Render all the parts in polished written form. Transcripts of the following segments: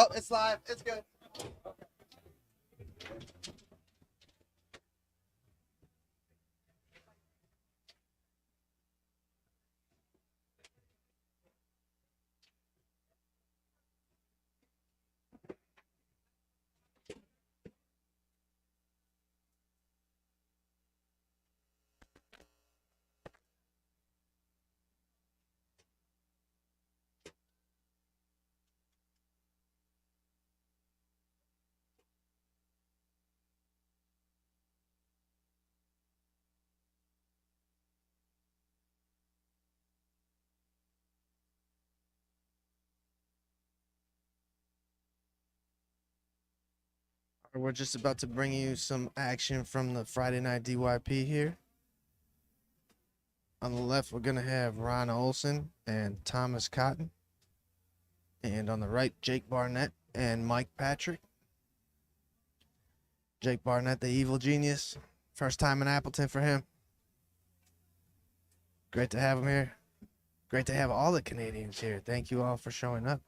Oh, it's live. It's good. We're just about to bring you some action from the Friday night DYP here. On the left, we're going to have Ron Olson and Thomas Cotton. And on the right, Jake Barnett and Mike Patrick. Jake Barnett, the evil genius. First time in Appleton for him. Great to have him here. Great to have all the Canadians here. Thank you all for showing up.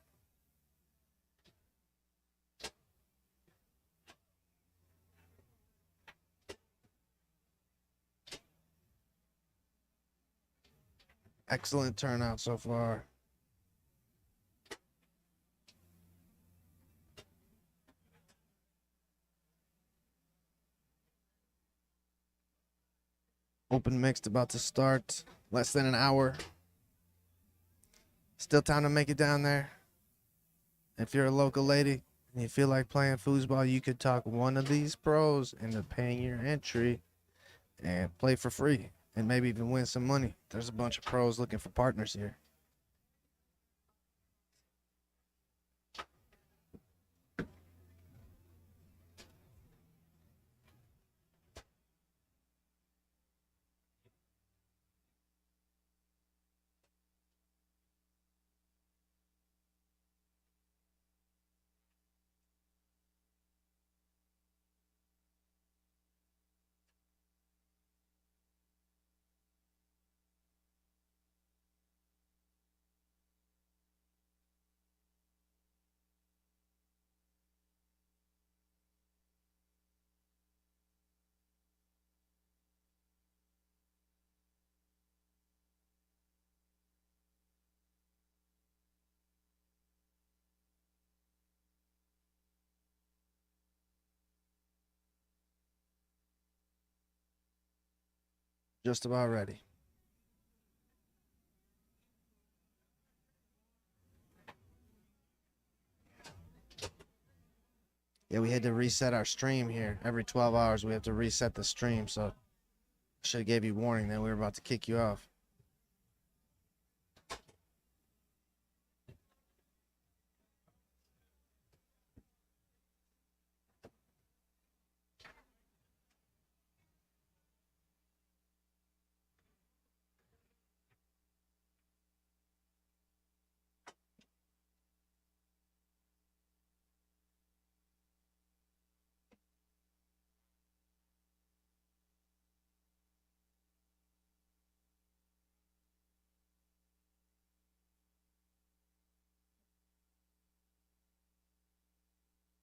Excellent turnout so far. Open mixed about to start. Less than an hour. Still time to make it down there. If you're a local lady and you feel like playing foosball, you could talk one of these pros into paying your entry and play for free and maybe even win some money. There's a bunch of pros looking for partners here. Just about ready. Yeah, we had to reset our stream here. Every 12 hours, we have to reset the stream. So I should have gave you warning that we were about to kick you off.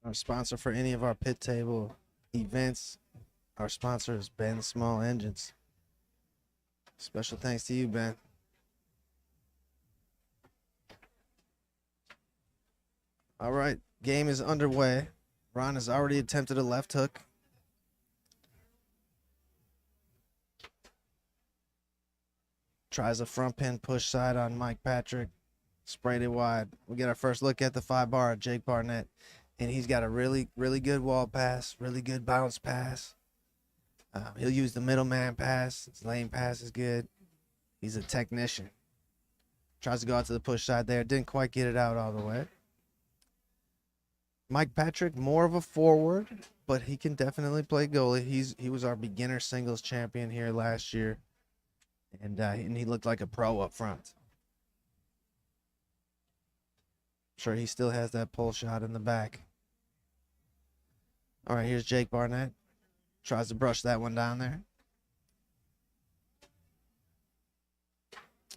Our sponsor for any of our pit table events, our sponsor is Ben Small Engines. Special thanks to you, Ben. All right, game is underway. Ron has already attempted a left hook. Tries a front pin push side on Mike Patrick. Sprayed it wide. We get our first look at the 5-bar of Jake Barnett. And he's got a really, really good wall pass, really good bounce pass. He'll use the middleman pass. His lane pass is good. He's a technician. Tries to go out to the push side there. Didn't quite get it out all the way. Mike Patrick, more of a forward, but he can definitely play goalie. He was our beginner singles champion here last year. And he looked like a pro up front. Sure, he still has that pull shot in the back. All right, here's Jake Barnett. Tries to brush that one down there.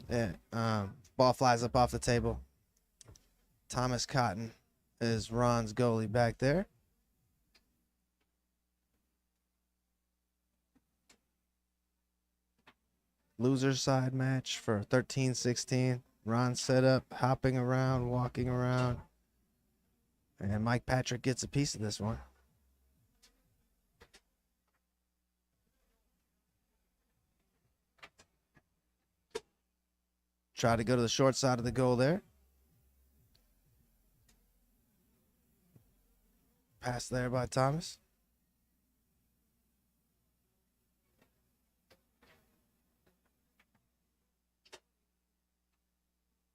Yeah, ball flies up off the table. Thomas Cotton is Ron's goalie back there. Loser side match for 13-16. Ron set up, hopping around, walking around. And Mike Patrick gets a piece of this one. Try to go to the short side of the goal there. Pass there by Thomas.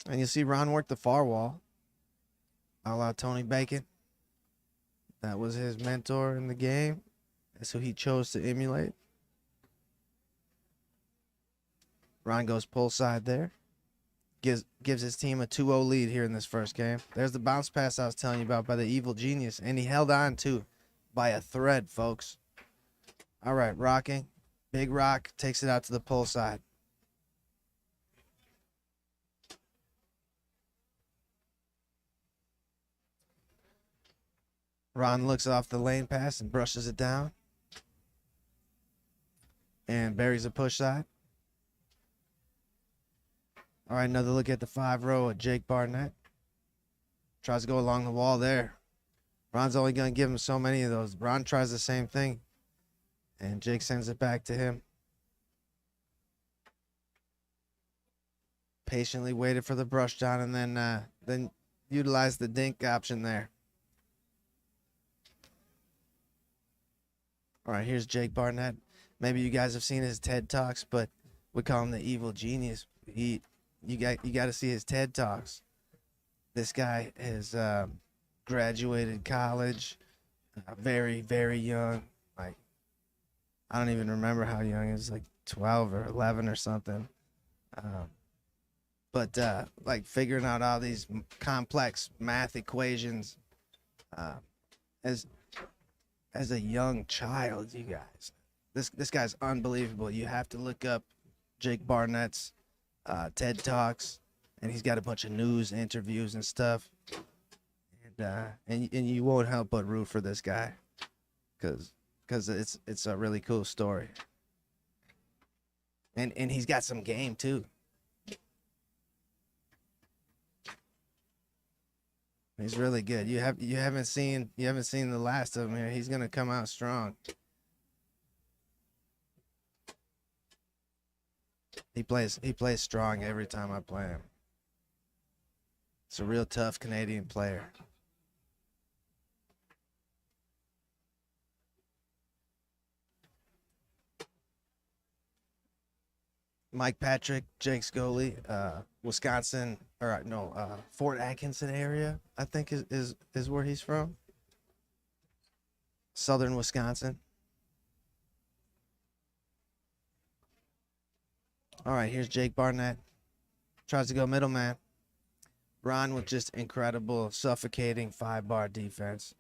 And you see Ron work the far wall, a la Tony Bacon. That was his mentor in the game. That's who he chose to emulate. Ron goes pull side there. Gives his team a 2-0 lead here in this first game. There's the bounce pass I was telling you about by the evil genius. And he held on to by a thread, folks. All right, rocking. Big Rock takes it out to the pull side. Ron looks off the lane pass and brushes it down. And buries a push side. All right, another look at the 5-row of Jake Barnett. Tries to go along the wall there. Ron's only going to give him so many of those. Ron tries the same thing. And Jake sends it back to him. Patiently waited for the brush down and then utilized the dink option there. All right, here's Jake Barnett. Maybe you guys have seen his TED Talks, but we call him the evil genius. You got to see his TED Talks. This guy has graduated college, very, very young. Like, I don't even remember how young. He was like 12 or 11 or something. But like figuring out all these complex math equations as a young child, you guys. This guy's unbelievable. You have to look up Jake Barnett's TED Talks, and he's got a bunch of news interviews and stuff. And you won't help but root for this guy, because it's a really cool story. And he's got some game too. He's really good. You haven't seen the last of him here. He's gonna come out strong. He plays strong every time I play him. It's a real tough Canadian player. Mike Patrick, Jake's goalie, Wisconsin, or no, Fort Atkinson area, I think is where he's from. Southern Wisconsin. All right, here's Jake Barnett. Tries to go middleman. Ron with just incredible, suffocating 5-bar defense.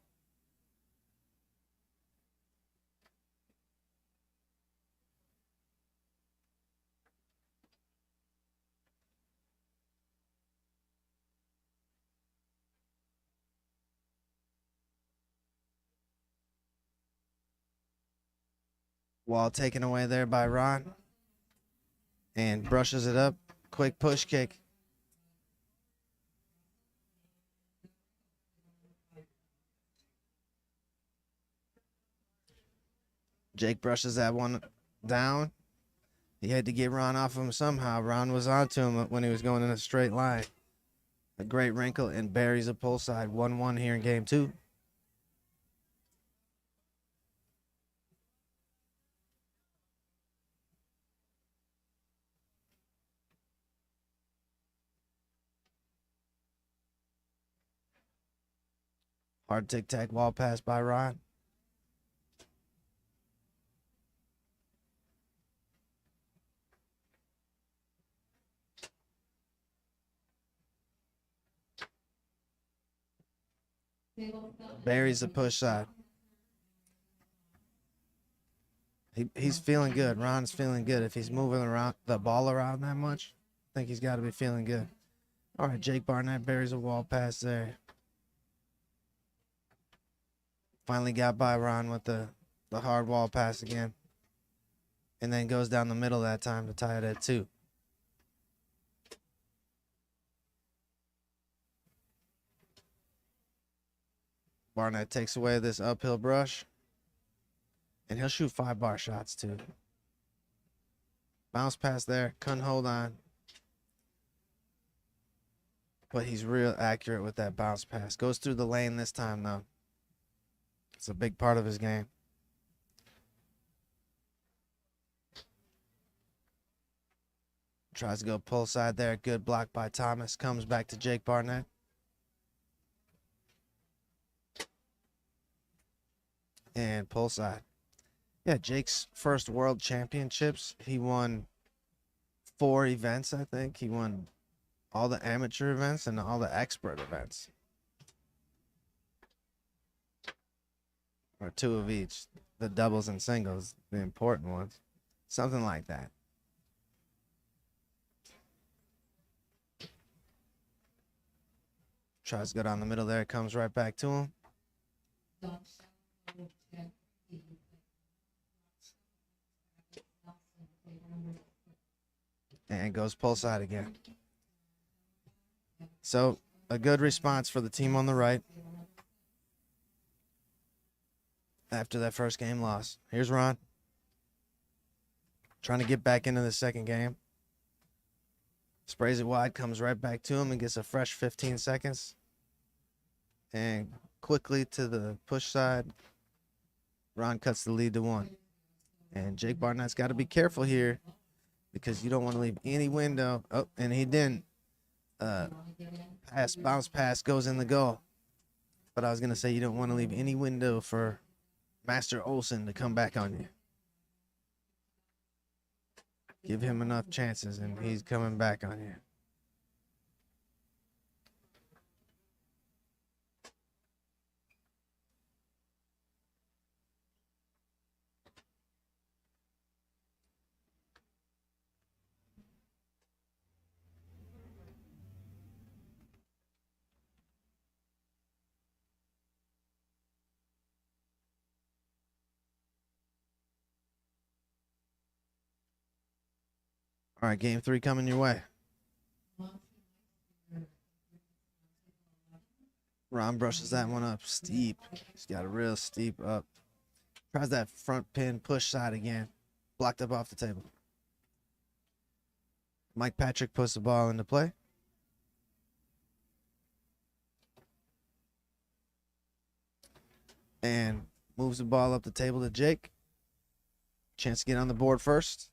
Wall taken away there by Ron. And brushes it up. Quick push kick. Jake brushes that one down. He had to get Ron off him somehow. Ron was onto him when he was going in a straight line. A great wrinkle and buries a pull side. 1-1 here in game 2. Hard tic-tac wall pass by Ron. Buries the push side. He's feeling good. Ron's feeling good. If he's moving around the ball around that much, I think he's got to be feeling good. All right, Jake Barnett buries a wall pass there. Finally got by Ron with the hard wall pass again. And then goes down the middle that time to tie it at 2. Barnett takes away this uphill brush. And he'll shoot 5-bar shots too. Bounce pass there. Couldn't hold on. But he's real accurate with that bounce pass. Goes through the lane this time though. It's a big part of his game. Tries to go pull side there. Good block by Thomas. Comes back to Jake Barnett. And pull side. Yeah, Jake's first world championships. He won 4 events, I think. He won all the amateur events and all the expert events. Or 2 of each. The doubles and singles, the important ones. Something like that. Tries to go down the middle there. Comes right back to him. And goes pull side again. So a good response for the team on the right after that first game loss. Here's Ron. Trying to get back into the second game. Sprays it wide, comes right back to him and gets a fresh 15 seconds. And quickly to the push side. Ron cuts the lead to 1. And Jake Barnett's got to be careful here because you don't want to leave any window. Oh, and he didn't. Bounce pass goes in the goal. But I was going to say you don't want to leave any window for Master Olsen to come back on you. Give him enough chances, and he's coming back on you. All right, game 3 coming your way. Ron brushes that one up steep. He's got a real steep up. Tries that front pin push side again. Blocked up off the table. Mike Patrick puts the ball into play. And moves the ball up the table to Jake. Chance to get on the board first.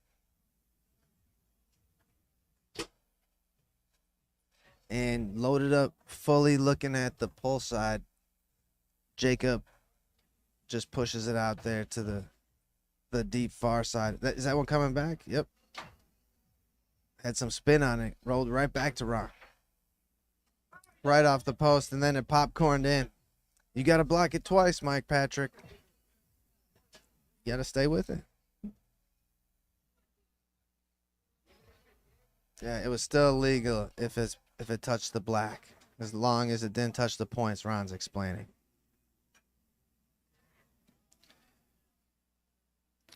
And loaded up fully looking at the pull side. Jacob just pushes it out there to the deep far side. Is that one coming back? Yep. Had some spin on it. Rolled right back to Ron. Right off the post, and then it popcorned in. You got to block it twice, Mike Patrick. You got to stay with it. Yeah, it was still legal if it touched the black, as long as it didn't touch the points. Ron's explaining.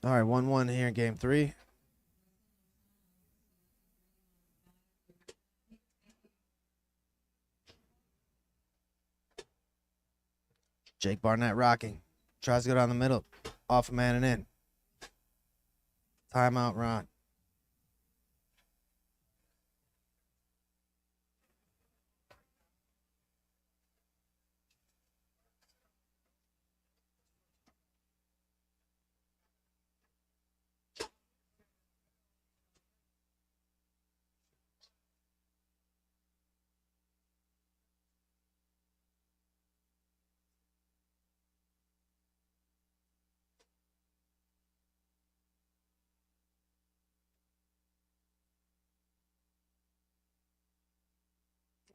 All right, 1-1 here in game 3. Jake Barnett rocking. Tries to go down the middle. Off a man and in. Timeout, Ron.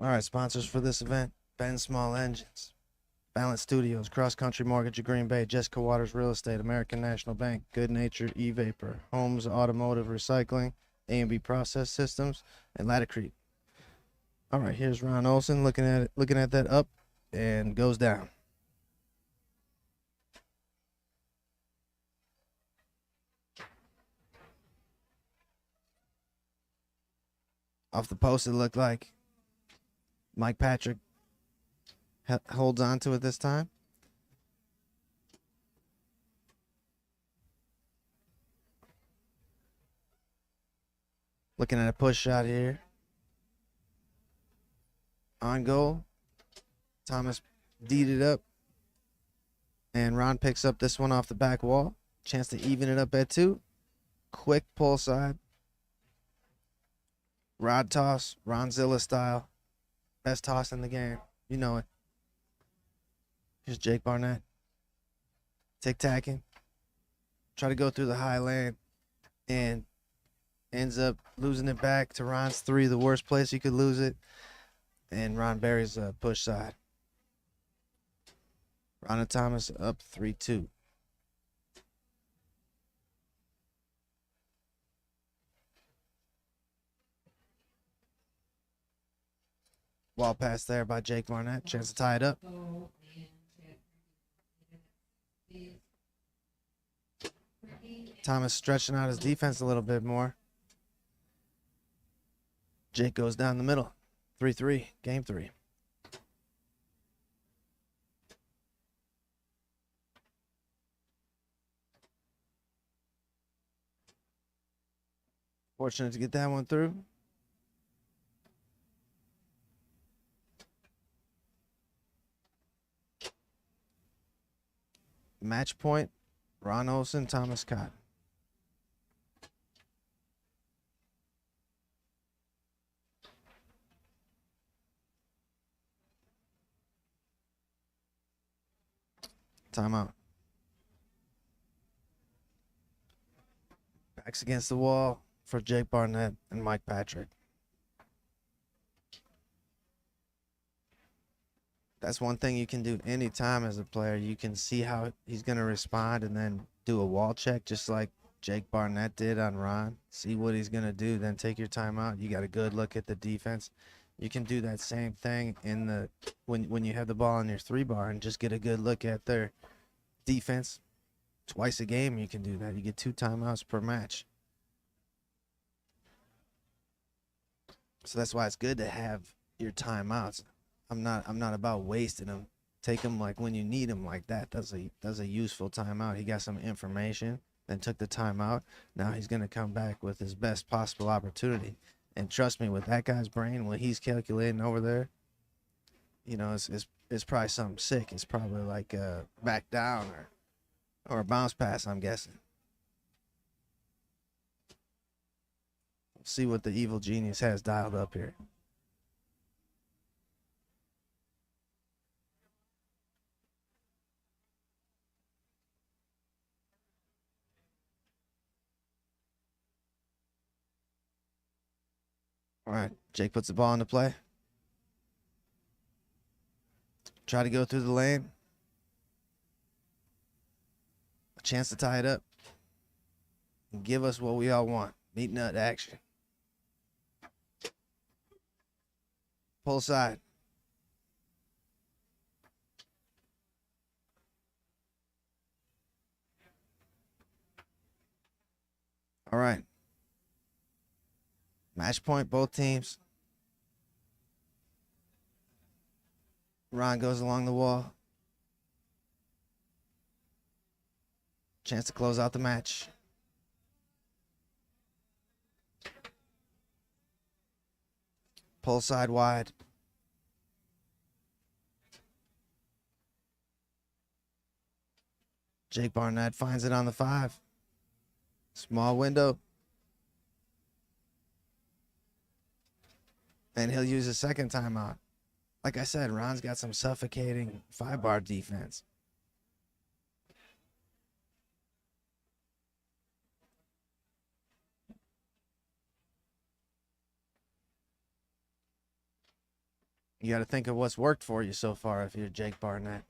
All right, sponsors for this event: Ben Small Engines, Balance Studios, Cross Country Mortgage of Green Bay, Jessica Waters Real Estate, American National Bank, Good Nature E-Vapor, Holmes Automotive Recycling, A&B Process Systems, and Latticrete. All right, here's Ron Olsen looking at that up and goes down. Off the post, it looked like Mike Patrick holds on to it this time. Looking at a push shot here. On goal. Thomas D'd it up. And Ron picks up this one off the back wall. Chance to even it up at 2. Quick pull side. Rod toss. Ronzilla style. Best toss in the game. You know it. Here's Jake Barnett. Tic-tacking. Try to go through the high lane. And ends up losing it back to Ron's 3. The worst place you could lose it. And Ron buries a push side. Ron and Thomas up 3-2. Wall pass there by Jake Barnett. Chance to tie it up. Thomas stretching out his defense a little bit more. Jake goes down the middle. 3-3. Game 3. Fortunate to get that one through. Match point, Ron Olsen, Thomas Cott. Timeout. Backs against the wall for Jake Barnett and Mike Patrick. That's one thing you can do anytime as a player. You can see how he's going to respond and then do a wall check just like Jake Barnett did on Ron. See what he's going to do, then take your timeout. You got a good look at the defense. You can do that same thing in the when you have the ball on your 3-bar and just get a good look at their defense. Twice a game you can do that. You get 2 timeouts per match. So that's why it's good to have your timeouts. I'm not about wasting them. Take them like when you need them like that. That's a useful timeout. He got some information, then took the timeout. Now he's gonna come back with his best possible opportunity. And trust me, with that guy's brain, what he's calculating over there, you know, it's probably something sick. It's probably like a back down or a bounce pass, I'm guessing. We'll see what the evil genius has dialed up here. All right, Jake puts the ball into play. Try to go through the lane. A chance to tie it up. And give us what we all want. Meat nut action. Pull side. All right. Match point, both teams. Ron goes along the wall. Chance to close out the match. Pull side wide. Jake Barnett finds it on the 5. Small window. And he'll use a second timeout. Like I said, Ron's got some suffocating 5-bar defense. You got to think of what's worked for you so far if you're Jake Barnett.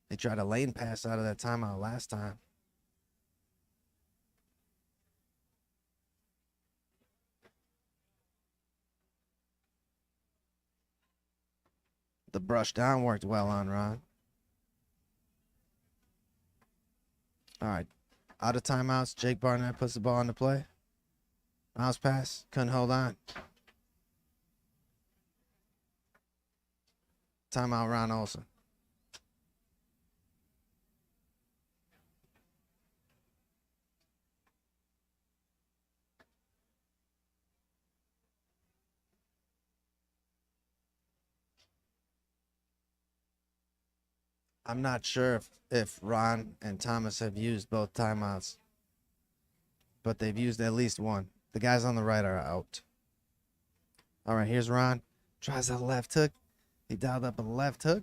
They tried a lane pass out of that timeout last time. The brush down worked well on Ron. All right. Out of timeouts, Jake Barnett puts the ball into play. Bounce pass. Couldn't hold on. Timeout, Ron Olson. I'm not sure if Ron and Thomas have used both timeouts, but they've used at least one. The guys on the right are out. All right, here's Ron. Tries a left hook. He dialed up a left hook.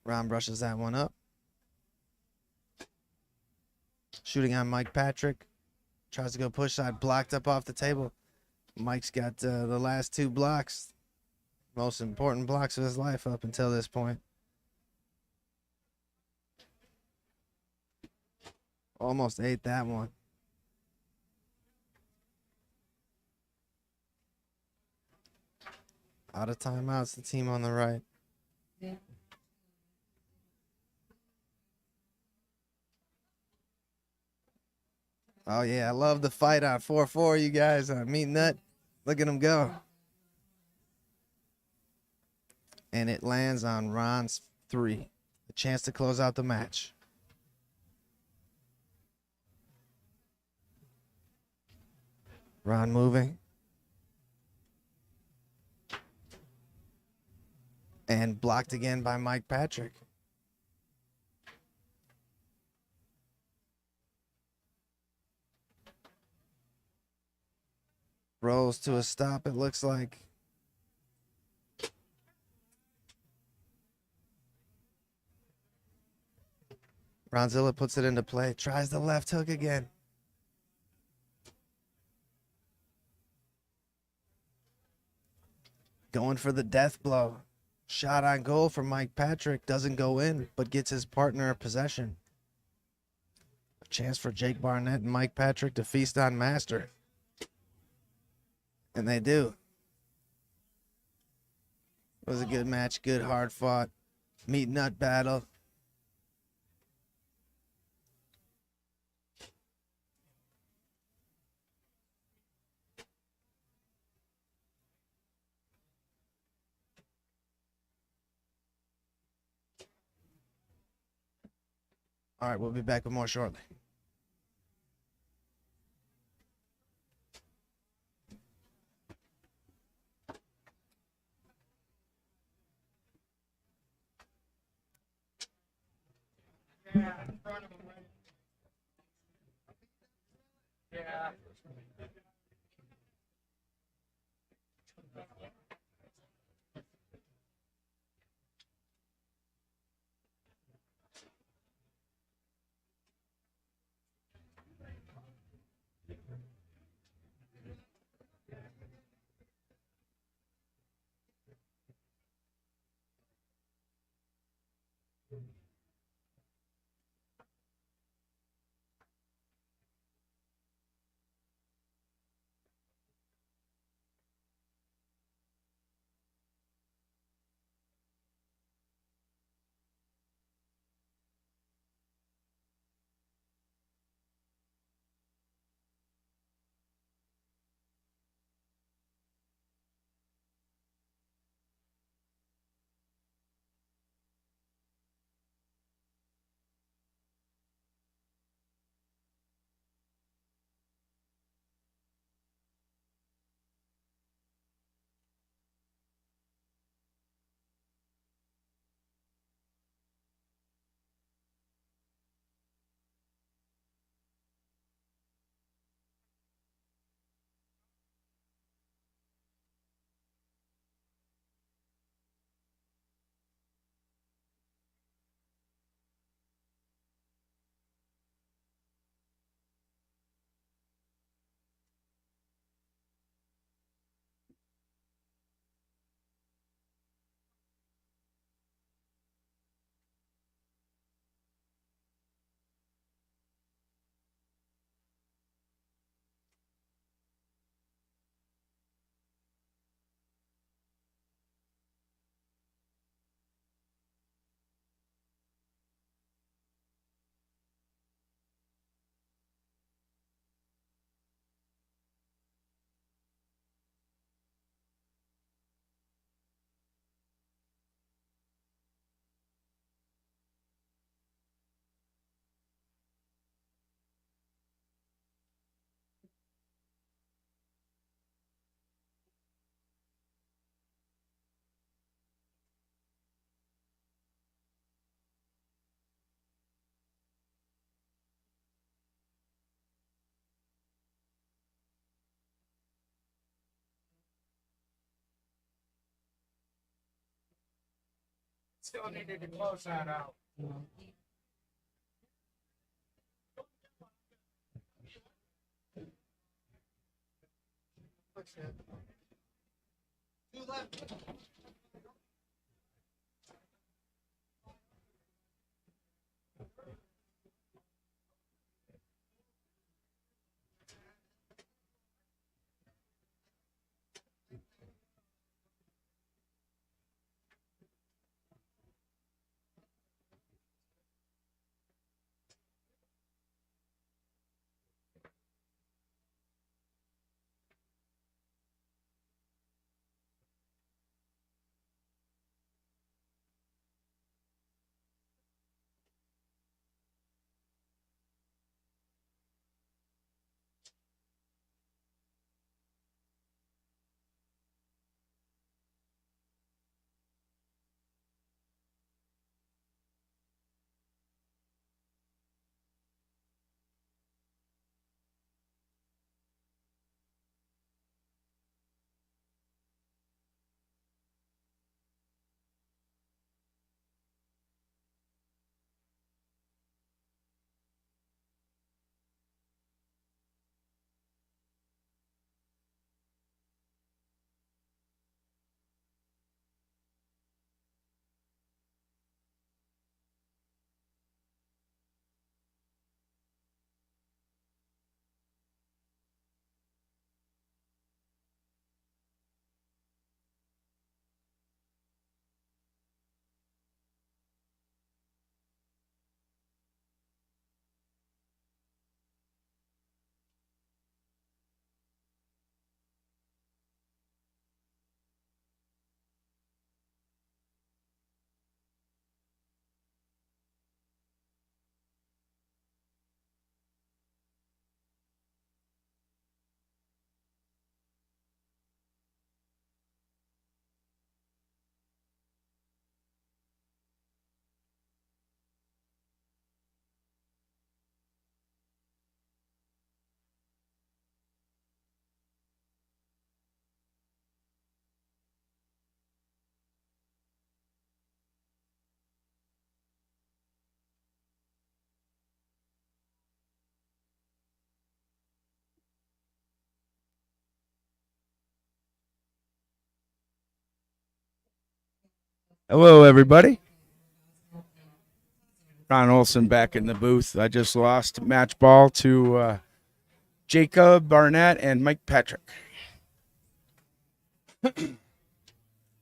Ron brushes that one up. Shooting on Mike Patrick. Tries to go push side. Blocked up off the table. Mike's got the last two blocks. Most important blocks of his life up until this point. Almost ate that one. Out of timeouts, the team on the right. Yeah. Oh, yeah, I love the fight on 4-4, you guys. Meat Nut, look at him go. And it lands on Ron's 3. A chance to close out the match. Ron moving. And blocked again by Mike Patrick. Rolls to a stop, it looks like. Ronzilla puts it into play. Tries the left hook again. Going for the death blow. Shot on goal for Mike Patrick. Doesn't go in, but gets his partner a possession. A chance for Jake Barnett and Mike Patrick to feast on Master. And they do. It was a good match. Good, hard fought. Meat Nut battle. All right, we'll be back with more shortly. Yeah, in front of him, right? Yeah. Still needed to close that out. Two left. Hello, everybody. Ron Olson back in the booth. I just lost match ball to Jacob Barnett and Mike Patrick.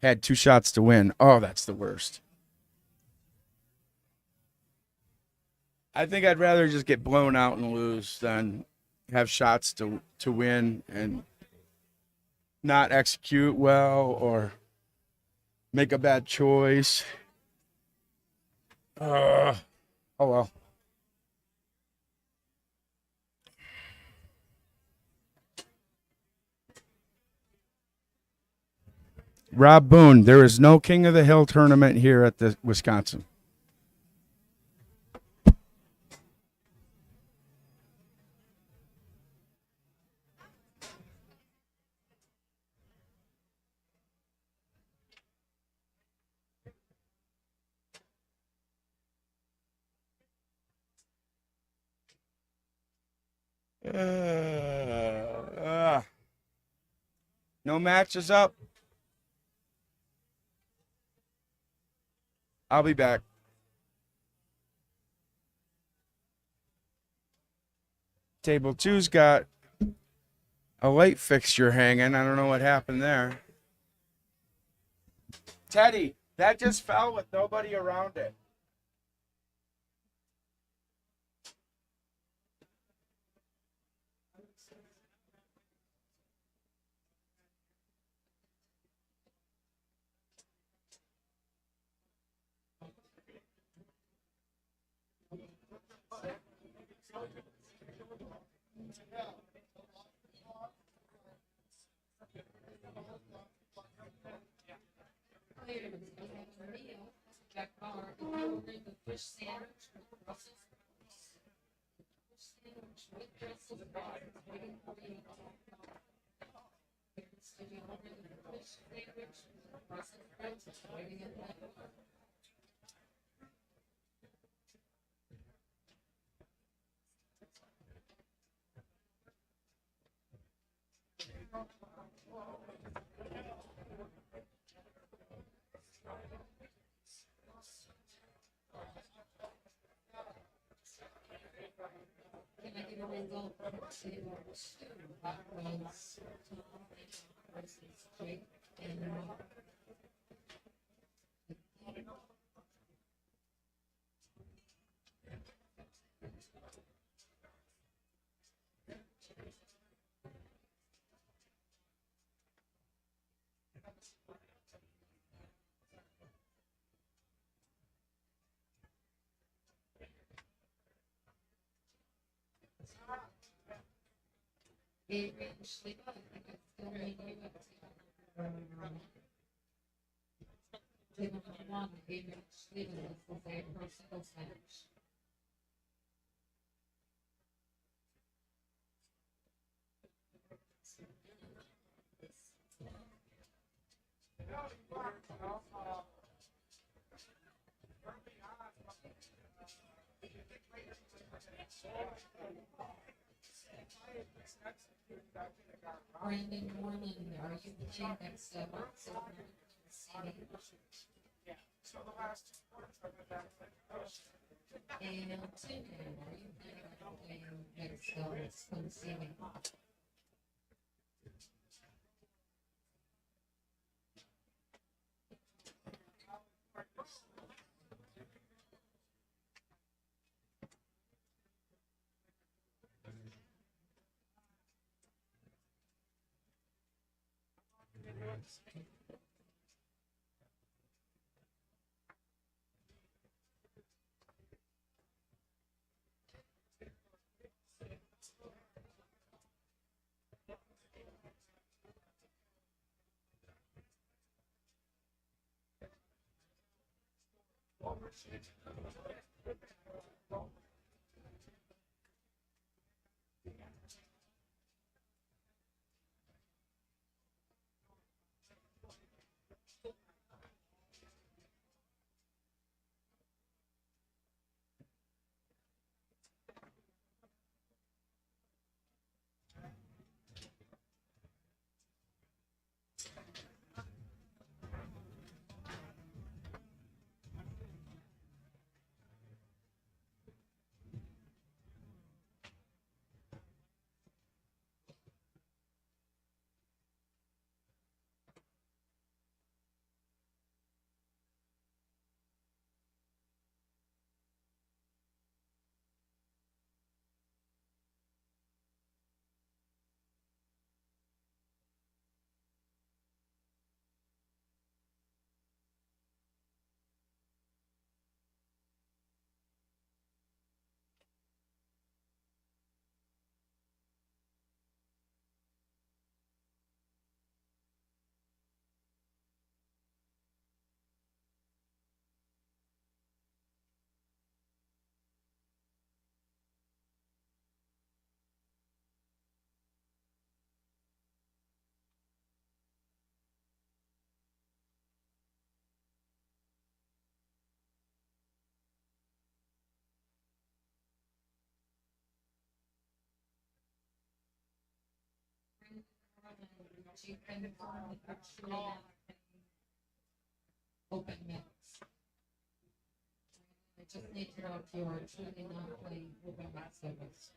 Had 2 shots to win. Oh, that's the worst. I think I'd rather just get blown out and lose than have shots to win and not execute well or make a bad choice. Oh, well. Rob Boone, there is no King of the Hill tournament here at the Wisconsin. No matches up. I'll be back. Table 2's got a light fixture hanging. I don't know what happened there. Teddy, that just fell with nobody around it. Can I get a result from two? That was versus Jake and Adrian, Schlick, I think it's still maybe one, Adrian Schlick, this is a personal match. Brandon Norman, are you playing next up? So the last 2 quarters of the back. And two, are you playing next up? It's conceiving. You can actually open mix. I just need to know if you're truly not playing open mix service.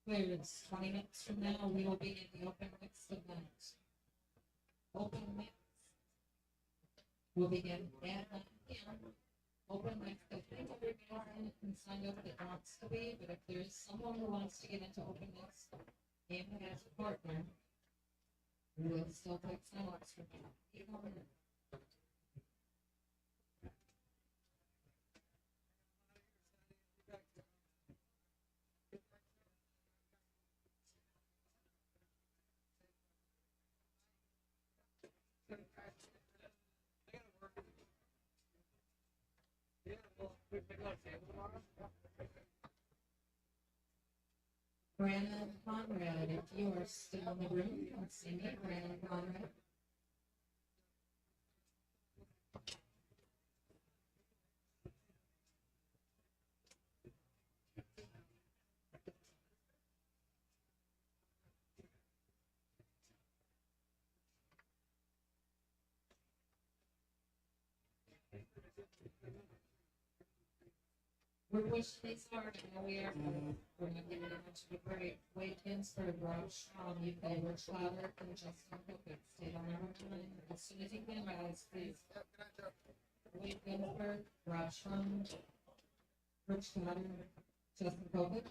Clearance 20 minutes from now, we will be in the open mixed event. Open mix will begin at 9 p.m. Open mix, I think everybody can sign up that wants to be, but if there's someone who wants to get into open mix and has a partner, we will still take sign-ups for people. Brandon Conrad, if you are still in the room, come see me, Brandon Conrad. We're pushing these hard, I know we are, we're not giving it much of a break. Weigh-ins for Rush, UK, Rich Lauder, and Justin Cook, stay on number 9, as soon as you can, guys, please. Weigh-in for Rush, Rich Lauder, Justin Cook.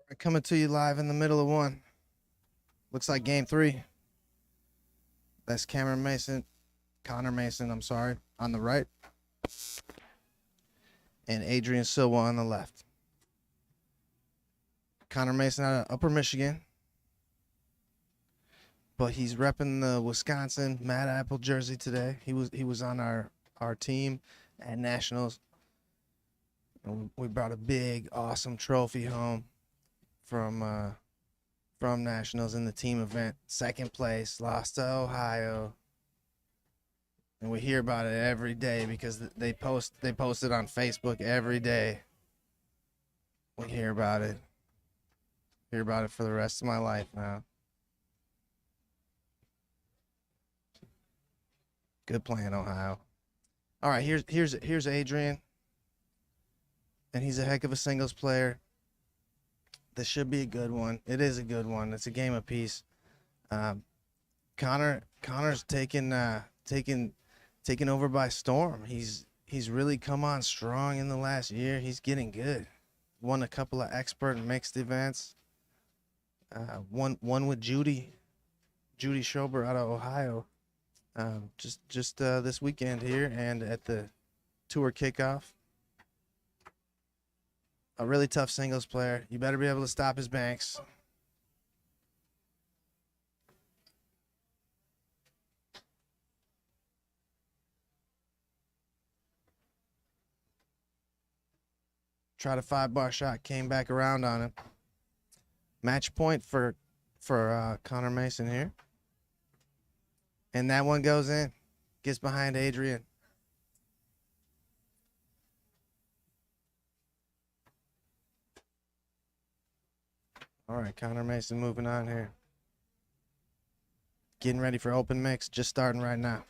We're coming to you live in the middle of one. Looks like game 3. That's Connor Mason, I'm sorry, on the right. And Adrian Silva on the left. Connor Mason out of Upper Michigan. But he's repping the Wisconsin Mad Apple jersey today. He was on our team at Nationals. And we brought a big, awesome trophy home from Nationals in the team event. Second place, lost to Ohio. And we hear about it every day because they post it on Facebook every day. We hear about it. Hear about it for the rest of my life now. Good playing, Ohio. All right, here's Adrian. And he's a heck of a singles player. This should be a good one. It is a good one. It's a game apiece. Connor's taken over by storm. He's really come on strong in the last year. He's getting good. Won a couple of expert mixed events. One with Judy Schober out of Ohio. Just this weekend here and at the tour kickoff. A really tough singles player. You better be able to stop his banks. Tried a 5-bar shot, came back around on him. Match point for Connor Mason here. And that one goes in. Gets behind Adrian. All right, Connor Mason moving on here. Getting ready for open mix, just starting right now.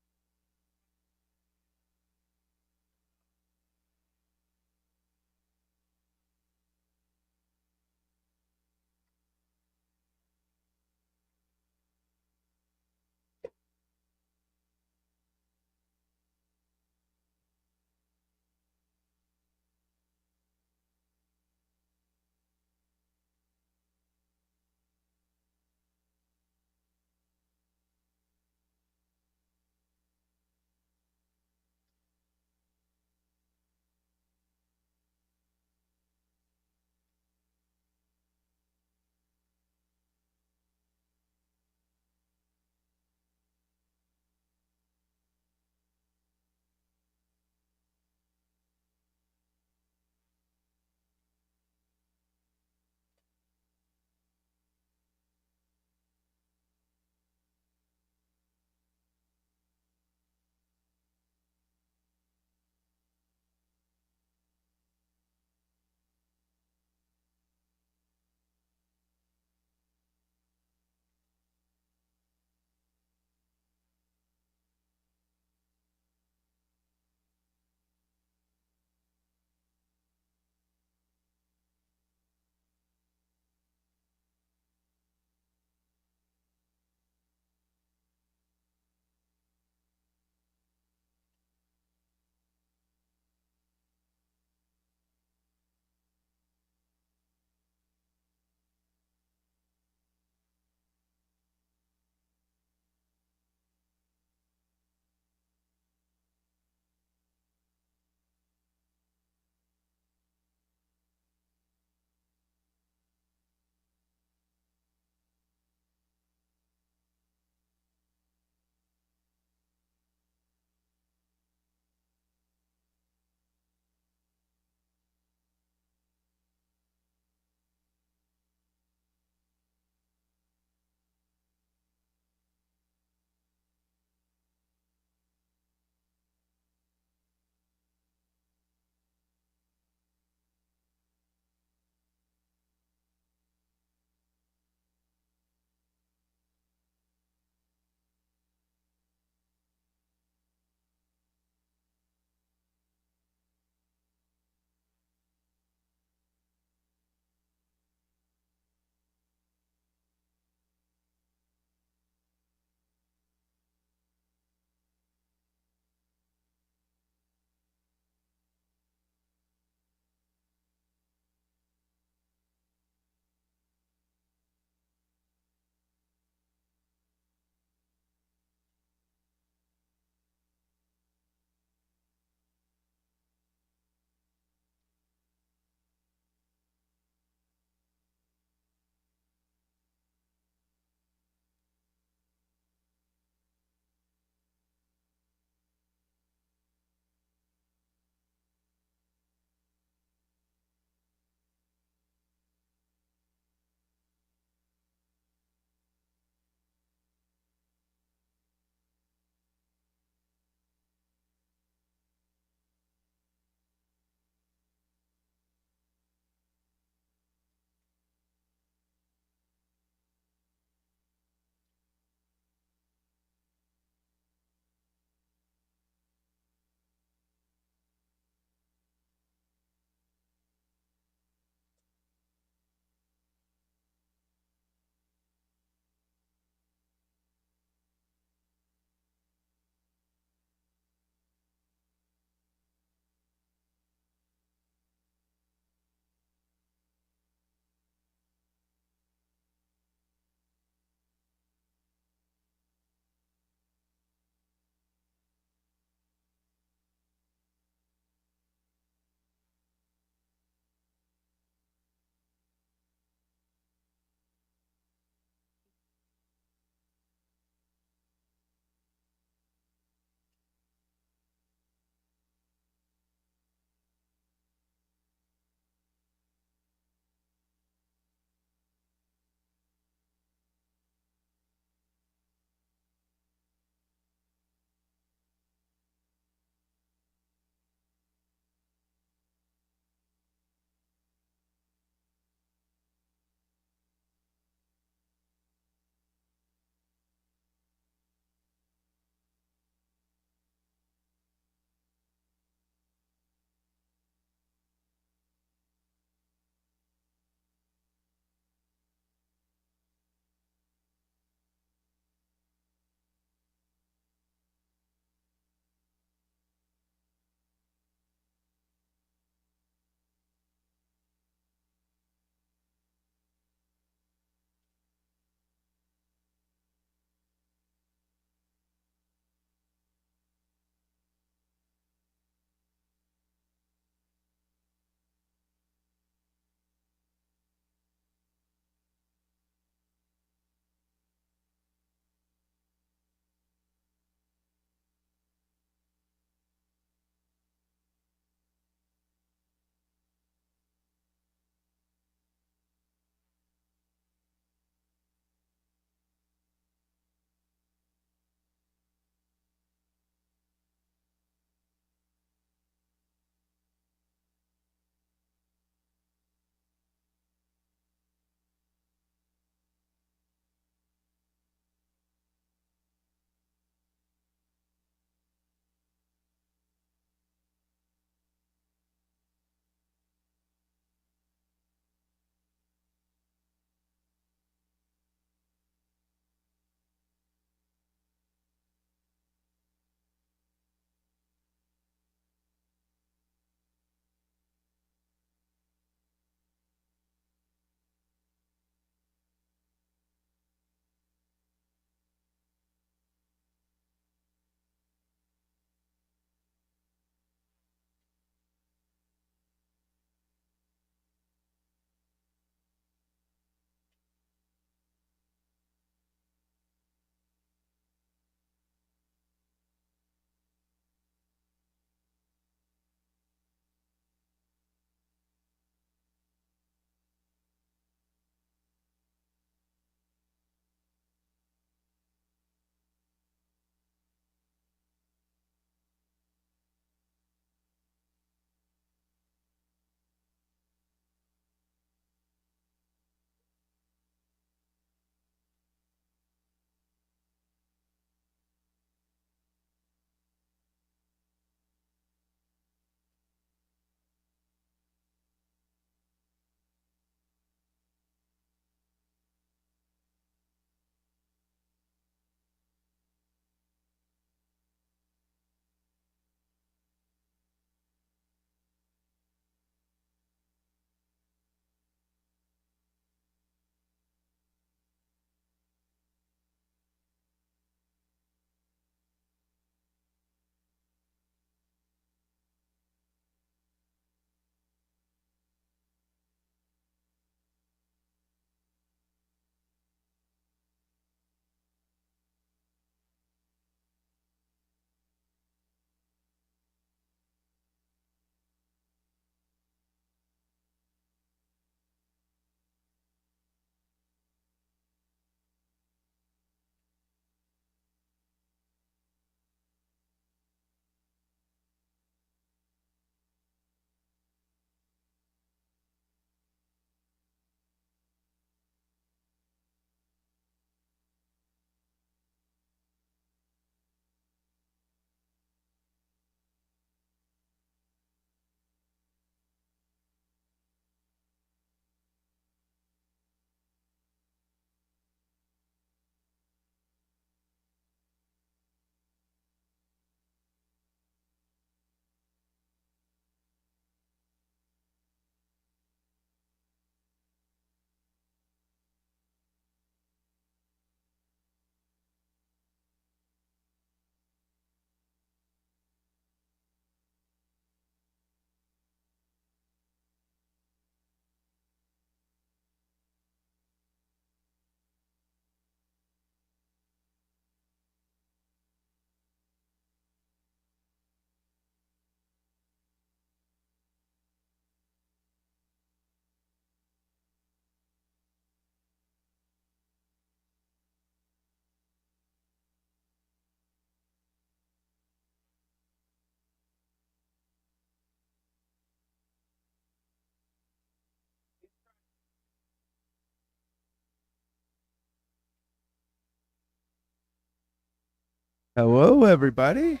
Hello, everybody.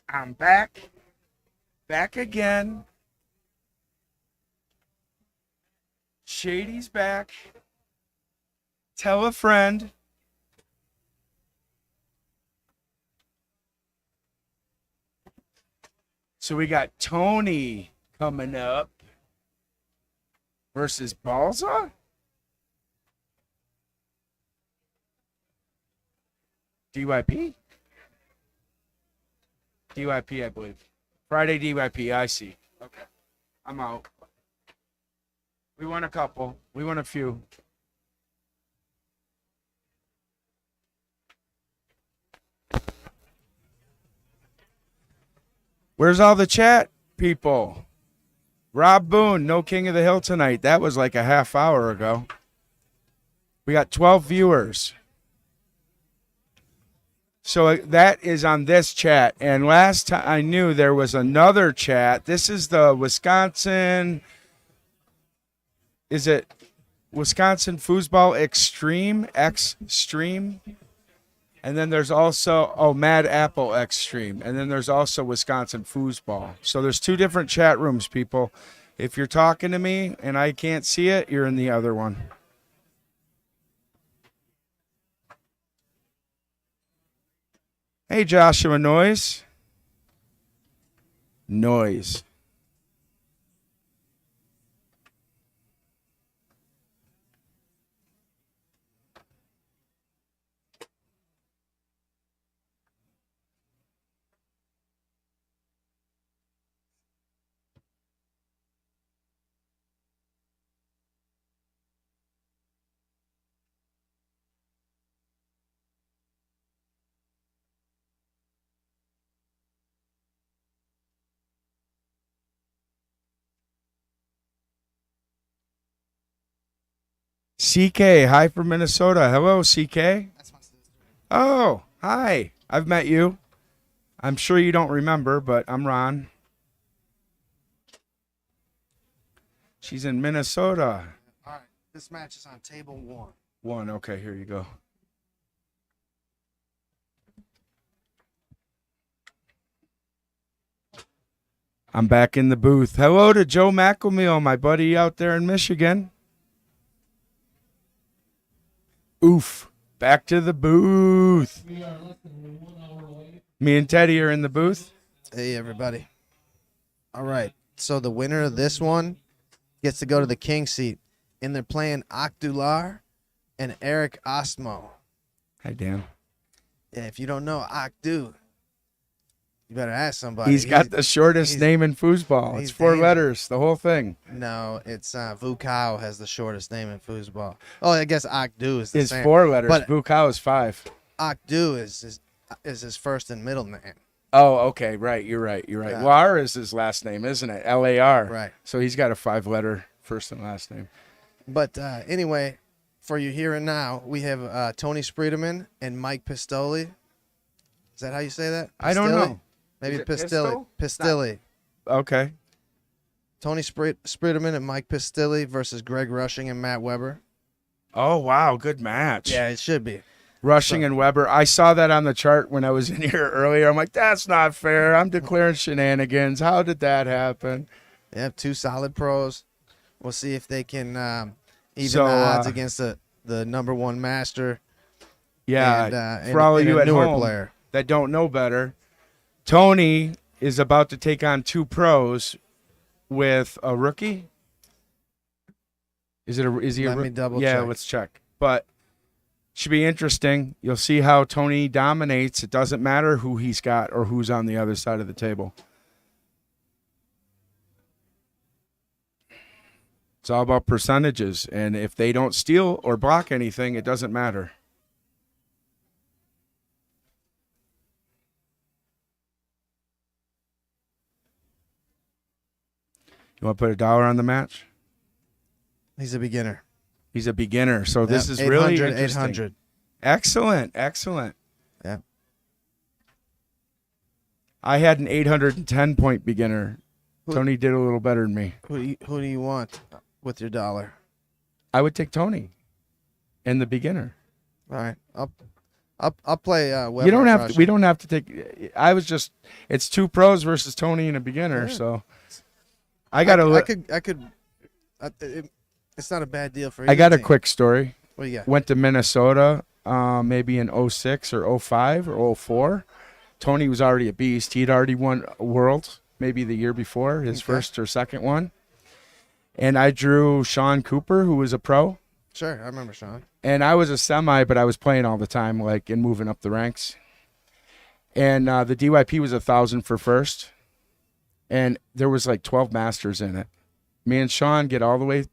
I'm back. Back again. Shady's back. Tell a friend. So we got Tony coming up versus Balza. DYP? DYP, I believe. Friday DYP, I see. Okay. I'm out. We won a couple. We won a few. Where's all the chat people? Rob Boone, no King of the Hill tonight. That was like a half hour ago. We got 12 viewers. So that is on this chat. And last time I knew there was another chat. This is the Wisconsin. Is it Wisconsin Foosball Extreme? And then there's also, Mad Apple Extreme. And then there's also Wisconsin Foosball. So there's two different chat rooms, people. If you're talking to me and I can't see it, you're in the other one. Hey, Joshua Noise. CK, hi from Minnesota. Hello, CK. Oh, hi. I've met you. I'm sure you don't remember, but I'm Ron. She's in Minnesota. All right, this match is on table 1. 1, okay, here you go. I'm back in the booth. Hello to Joe McElmeal, my buddy out there in Michigan. Oof. Back to the booth. Me and Teddy are in the booth. Hey, everybody. All right, so the winner of this one gets to go to the king seat. And they're playing Akdular and Eric Osmo. Hi, Dan. Yeah, if you don't know Akdu, you better ask somebody. He's got the shortest name in foosball. It's 4 letters, the whole thing. No, it's Vukau has the shortest name in foosball. Oh, I guess Akdu is the It's same. 4 letters. But Vukau is 5. Akdu is his first and middle name. Oh, okay, right. You're right. Yeah. Lar is his last name, isn't it? Lar. Right. So he's got a 5-letter first and last name. But anyway, for you here and now, we have Tony Spreedeman and Mike Pistoli. Is that how you say that? I don't know. Maybe Is it Pistilli. pistol? Pistilli. Okay. Tony Spreedeman and Mike Pistilli versus Greg Rushing and Matt Weber. Oh, wow. Good match. Yeah, it should be. Rushing and Weber. I saw that on the chart when I was in here earlier. I'm like, that's not fair. I'm declaring shenanigans. How did that happen? They have 2 solid pros. We'll see if they can even So, the odds against the number 1 master. Yeah. And, for all of and you a at newer home player. that don't know better, Tony is about to take on 2 pros with a rookie. Is he Let a me double yeah, check. let's check. But should be interesting. You'll see how Tony dominates. It doesn't matter who he's got or who's on the other side of the table. It's all about percentages, and if they don't steal or block anything, it doesn't matter. You want to put $1 on the match? He's a beginner. He's a beginner, so this Yep, is really 800, interesting. 800. Excellent. Yeah. I had an 810-point beginner. Who- Tony did a little better than me. Who do you want with your $1? I would take Tony and the beginner. All right. I'll play. Weber You don't and have Rush. to. We don't have to take. I was just. It's 2 pros versus Tony and a beginner. Yeah. So I got It's not a bad deal for. I got a team. quick story. What do you got? Went to Minnesota, maybe in 06 or 05 or 04. Tony was already a beast. He'd already won a world, maybe the year before, his Okay. first or second one. And I drew Sean Cooper, who was a pro. Sure, I remember Sean. And I was a semi, but I was playing all the time, like, and moving up the ranks. And the DYP was 1,000 for first. And there was like 12 masters in it. Me and Sean get all the way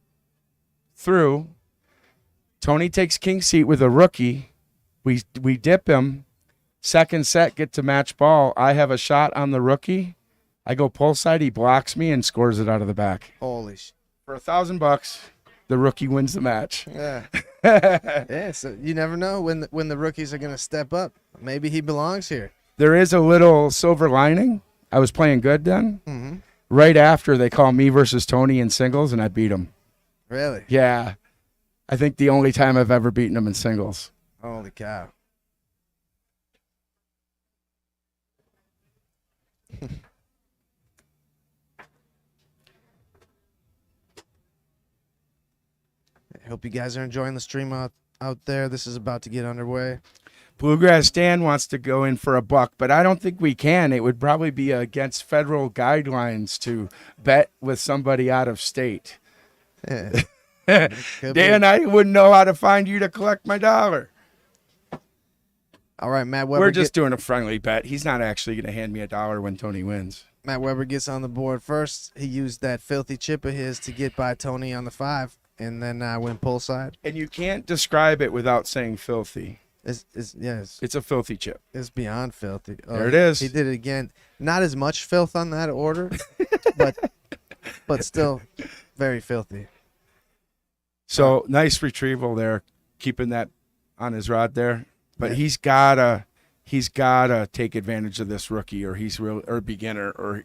through. Tony takes king seat with a rookie. We dip him. Second set, get to match ball. I have a shot on the rookie. I go pull side. He blocks me and scores it out of the back. Holy sh! For $1,000, the rookie wins the match. Yeah, yeah. So you never know when the rookies are gonna step up. Maybe he belongs here. There is a little silver lining. I was playing good then. Mm-hmm. Right after, they call me versus Tony in singles, and I beat him. Really? Yeah. I think the only time I've ever beaten him in singles. Holy cow! I hope you guys are enjoying the stream out there. This is about to get underway. Bluegrass Dan wants to go in for $1, but I don't think we can. It would probably be against federal guidelines to bet with somebody out of state. Yeah. Could be. Dan, I wouldn't know how to find you to collect my dollar. All right, Matt Weber. We're just doing a friendly bet. He's not actually going to hand me $1 when Tony wins. Matt Weber gets on the board first. He used that filthy chip of his to get by Tony on the 5, and then went pull side. And you can't describe it without saying filthy. It's It's a filthy chip. beyond filthy. Oh, There it is. He did it again. Not as much filth on that order, but still very filthy. So nice retrieval there, keeping that on his rod there. But Yeah. he's gotta take advantage of this rookie, or he's real or beginner, or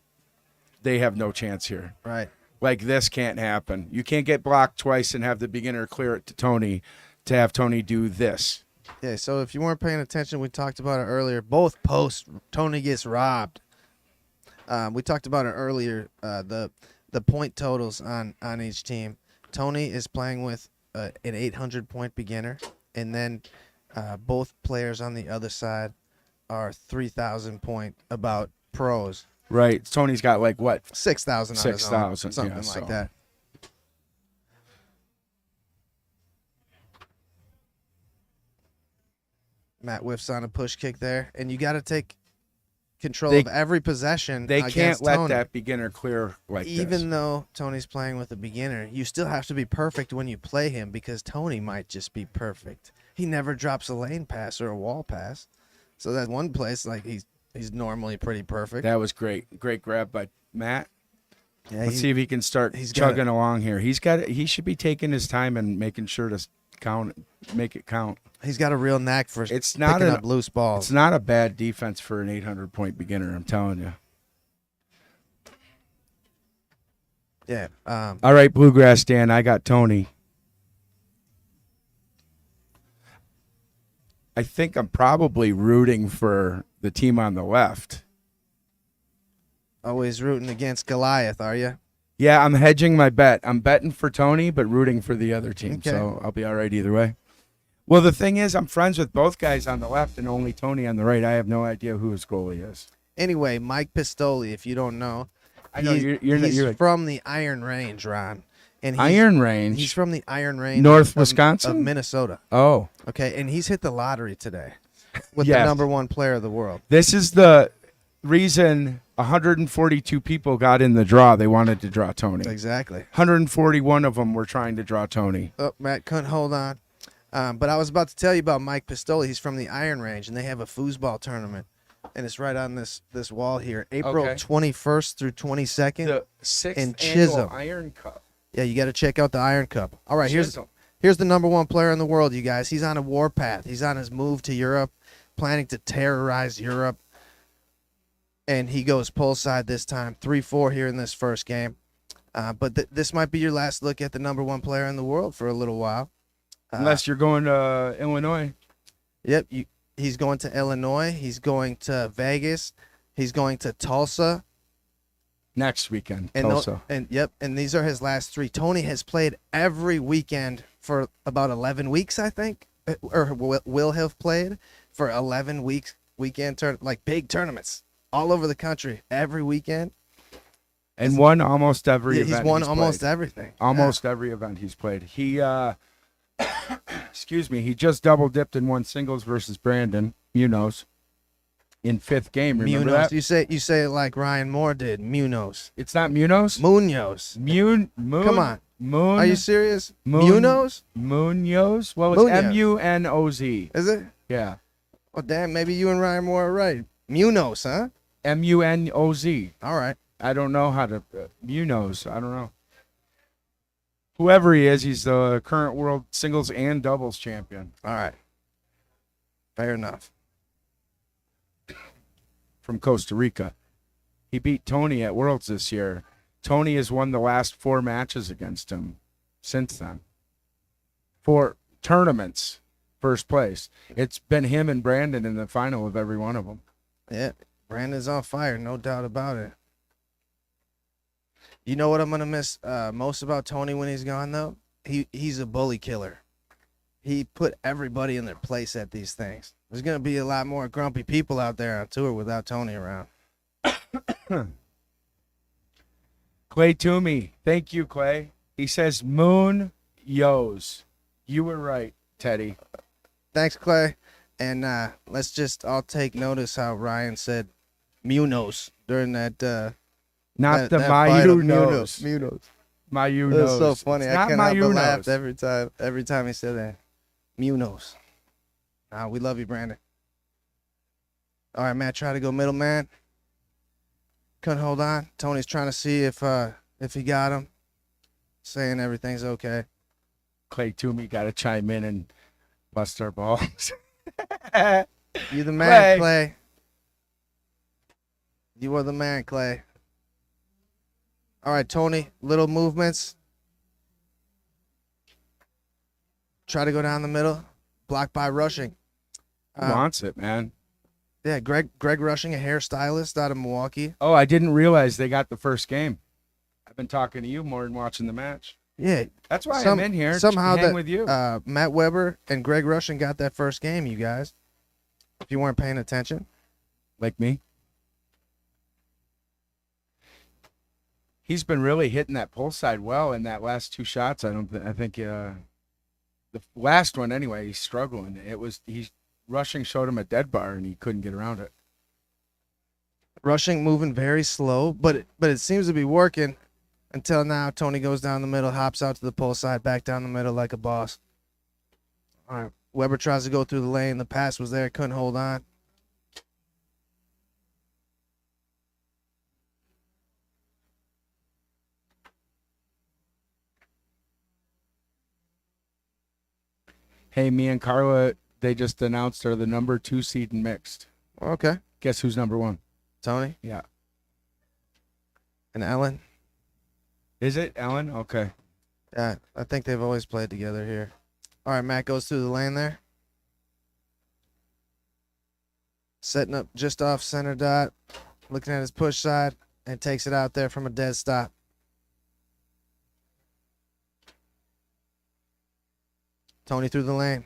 they have no chance here. Right. Like, this can't happen. You can't get blocked twice and have the beginner clear it to Tony, to have Tony do this. Yeah, so if you weren't paying attention, we talked about it earlier. Both posts, Tony gets robbed. We talked about it earlier, the point totals on each team. Tony is playing with an 800-point beginner, and then both players on the other side are 3,000-point about pros. Right. Tony's got like what? 6,000 on his own, 6,000, something yeah, like so. that. Matt whiffs on a push kick there, and you got to take control of every possession. They can't against let Tony. that beginner clear like this. Even though Tony's playing with a beginner, you still have to be perfect when you play him, because Tony might just be perfect. He never drops a lane pass or a wall pass. So that's one place like he's normally pretty perfect. That was great. Great grab by Matt. Yeah, Let's see if he can start he's got chugging along here. He should be taking his time and making sure to make it count. he's got a real knack for It's not picking an- up loose balls. It's not a bad defense for an 800-point beginner, I'm telling you. Yeah. All right, Bluegrass Dan, I got Tony. I think I'm probably rooting for the team on the left. Always rooting against Goliath, are you? Yeah, I'm hedging my bet. I'm betting for Tony, but rooting for the other team. Okay. So I'll be all right either way. Well, the thing is, I'm friends with both guys on the left and only Tony on the right. I have no idea who his goalie is. Anyway, Mike Pistoli, if you don't know, I know he's you're from the Iron Range, Ron. And Iron Range. He's from the Iron Range, North of Wisconsin? Minnesota. Oh, Okay, and he's hit the lottery today with Yes. the #1 player of the world. this is the reason 142 people got in the draw. They wanted to draw Tony. Exactly. 141 of them were trying to draw Tony. Oh, Matt couldn't hold on. But I was about to tell you about Mike Pistoli. He's from the Iron Range, and they have a foosball tournament. And it's right on this wall here. April Okay. 21st through 22nd. The 6th in annual Chisholm. Iron Cup. Yeah, you got to check out the Iron Cup. All right, Chisholm. here's the #1 player in the world, you guys. He's on a warpath. He's on his move to Europe, planning to terrorize Europe. And he goes pull side this time, 3-4 here in this first game. But this might be your last look at the #1 player in the world for a little while. Unless you're going to Illinois. Yep, He's going to Illinois. He's going to Vegas. He's going to Tulsa. Next weekend, And Tulsa. and these are his last 3. Tony has played every weekend for about 11 weeks, I think, or will have played for 11 weeks, like big tournaments all over the country every weekend. And won almost every event. He's won almost played. everything. Almost every event he's played. He, excuse me, he just double dipped and won singles versus Brandon Munoz in 5th game. Remember Munoz. that? You say it like Ryan Moore did. Munoz. It's not Munoz. Munoz. Moon. Come on. Moon. Are you serious? Moon- Munoz? Munoz? Well, it's Munoz. Munoz. Is it? Yeah. Well, damn. Maybe you and Ryan Moore are right. Munoz, huh? Munoz. All right. I don't know how to. Munoz. I don't know. Whoever he is, he's the current world singles and doubles champion All right. Fair enough. from Costa Rica. He beat Tony at Worlds this year. Tony has won the last 4 matches against him since then. 4 tournaments, first place. It's been him and Brandon in the final of every one of them. Yeah. Brandon's on fire, no doubt about it. You know what I'm gonna miss most about Tony when he's gone though? He's a bully killer. He put everybody in their place at these things. There's gonna be a lot more grumpy people out there on tour without Tony around. Clay Toomey. Thank you, Clay. He says Moon Yos. You were right, Teddy. Thanks, Clay. And let's just all take notice how Ryan said Munoz during that Not the that fight of Mayu-Nos. Munoz. Mayu-Nos. It was so funny. It's I not cannot but Mayu-Nos. laugh every time he said that. Munoz. We love you, Brandon. All right, Matt, try to go middleman. Couldn't hold on. Tony's trying to see if he got him. Saying everything's okay. Clay Toomey got to chime in and bust our balls. You the man, Clay. Clay. You are the man, Clay. All right, Tony, little movements. Try to go down the middle. Blocked by Rushing. Who wants it, man? Yeah, Greg Rushing, a hairstylist out of Milwaukee. Oh, I didn't realize they got the first game. I've been talking to you more than watching the match. Yeah. That's why I'm in here. Somehow hang that with you. Matt Weber and Greg Rushing got that first game, you guys. If you weren't paying attention. Like me. He's been really hitting that pull side well in that last 2 shots. I think the last one anyway, he's struggling. Rushing showed him a dead bar and he couldn't get around it. Rushing moving very slow, but it seems to be working until now. Tony goes down the middle, hops out to the pull side, back down the middle like a boss. All right, Weber tries to go through the lane. The pass was there, couldn't hold on. Hey, me and Carla, they just announced are the number 2 seed in mixed. Okay, Guess who's number 1? Tony Yeah. and Ellen. Is it Ellen? Okay. Yeah, I think they've always played together here. All right, Matt goes through the lane there. Setting up just off center dot, looking at his push side, and takes it out there from a dead stop. Tony through the lane.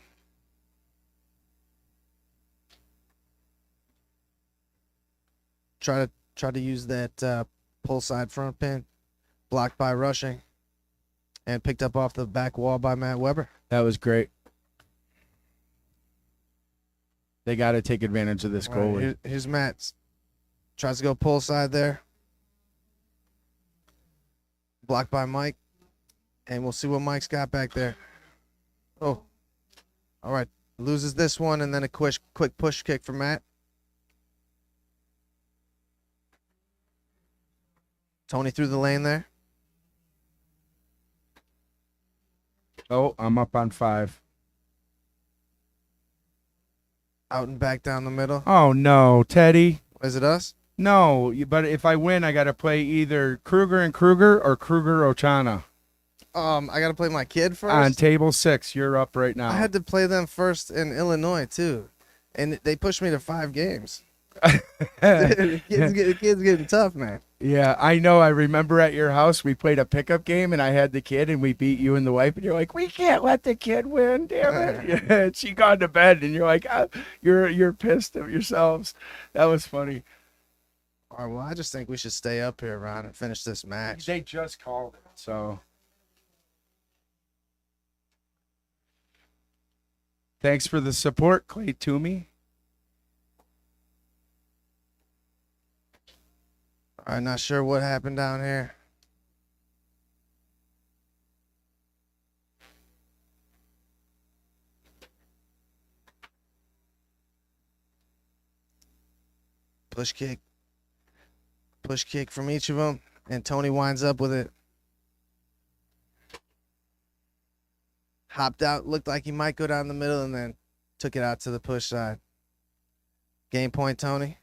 Try to use that pull side front pin. Blocked by Rushing. And picked up off the back wall by Matt Weber. That was great. They got to take advantage of this All right, goalie. here's Matt. Tries to go pull side there. Blocked by Mike. And we'll see what Mike's got back there. Oh. All right. Loses this one and then a quick push kick for Matt. Tony through the lane there. Oh, I'm up on 5. Out and back down the middle. Oh, no, Teddy. Is it us? No, but if I win, I got to play either Kruger and Kruger or Kruger Ochana. I got to play my kid first. On table 6, you're up right now. I had to play them first in Illinois, too. And they pushed me to 5 games. The kid's getting tough, man. Yeah, I know. I remember at your house we played a pickup game, and I had the kid, and we beat you and the wife, and you're like, "We can't let the kid win, damn it!" Yeah, and she got to bed, and you're like, "You're pissed at yourselves." That was funny. All right, well, I just think we should stay up here, Ron, and finish this match. They just called it, so thanks for the support, Clay Toomey. I'm not sure what happened down here. Push kick. Push kick from each of them, and Tony winds up with it. Hopped out, looked like he might go down the middle, and then took it out to the push side. Game point, Tony.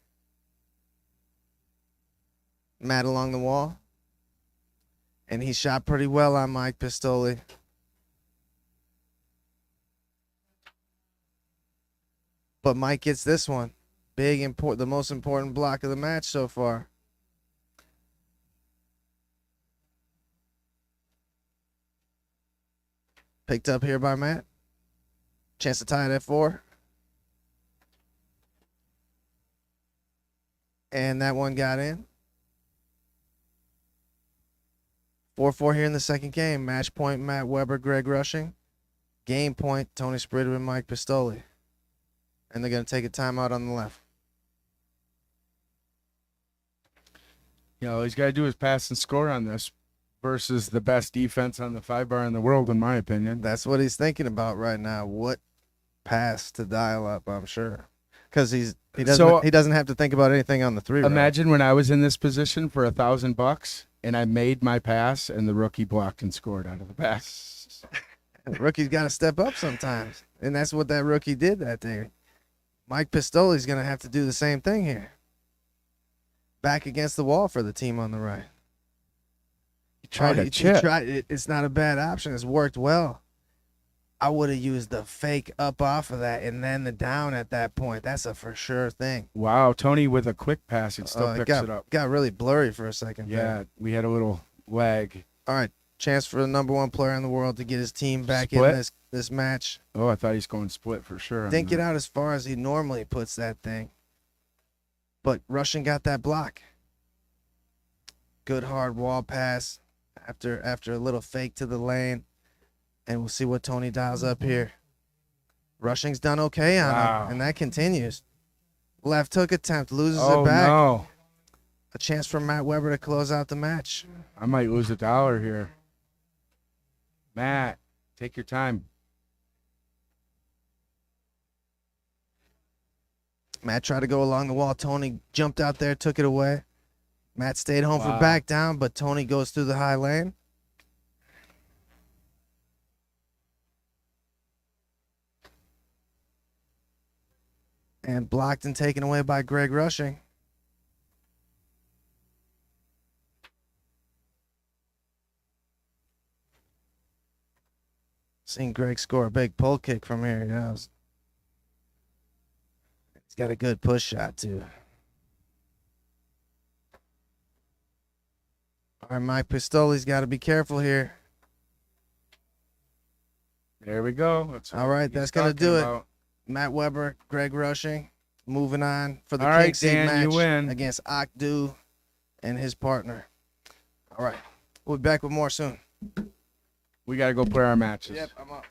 Matt along the wall. And he shot pretty well on Mike Pistoli. But Mike gets this one. Big, important, the most important block of the match so far. Picked up here by Matt. Chance to tie it at 4. And that one got in. 4-4 here in the second game. Match point, Matt Weber, Greg Rushing. Game point, Tony Spritter and Mike Pistoli. And they're going to take a timeout on the left. You know, all he's got to do is pass and score on this versus the best defense on the 5-bar in the world, in my opinion. That's what he's thinking about right now. What pass to dial up, I'm sure. Because he doesn't have to think about anything on the 3 route. Imagine when I was in this position for $1,000 and I made my pass and the rookie blocked and scored out of the back. The rookie's got to step up sometimes. And that's what that rookie did that day. Mike Pistoli's going to have to do the same thing here. Back against the wall for the team on the right. He tried a chip. It's not a bad option. It's worked well. I would have used the fake up off of that and then the down at that point. That's a for sure thing. Wow, Tony with a quick pass, it still picks it up. Got really blurry for a second. Yeah, there. we had a little lag. All right, chance for the number 1 player in the world to get his team back in this match. Oh, I thought he's going split for sure. Didn't get out as far as he normally puts that thing. But Russian got that block. Good hard wall pass after a little fake to the lane. And we'll see what Tony dials up here. Rushing's done okay on him, and that continues. Left hook attempt, loses it back. No. A chance for Matt Weber to close out the match. I might lose $1 here. Matt, take your time. Matt tried to go along the wall. Tony jumped out there, took it away. Matt stayed home for back down, but Tony goes through the high lane. And blocked and taken away by Greg Rushing. Seen Greg score a big pull kick from here. Yeah, he's got a good push shot, too. All right, Mike Pistoli's got to be careful here. There we go. All right, that's going to do it. Matt Weber, Greg Rushing, moving on for the King Seed match you win. against Akdu and his partner. All right, we'll be back with more soon. We got to go play our matches. Yep, I'm up.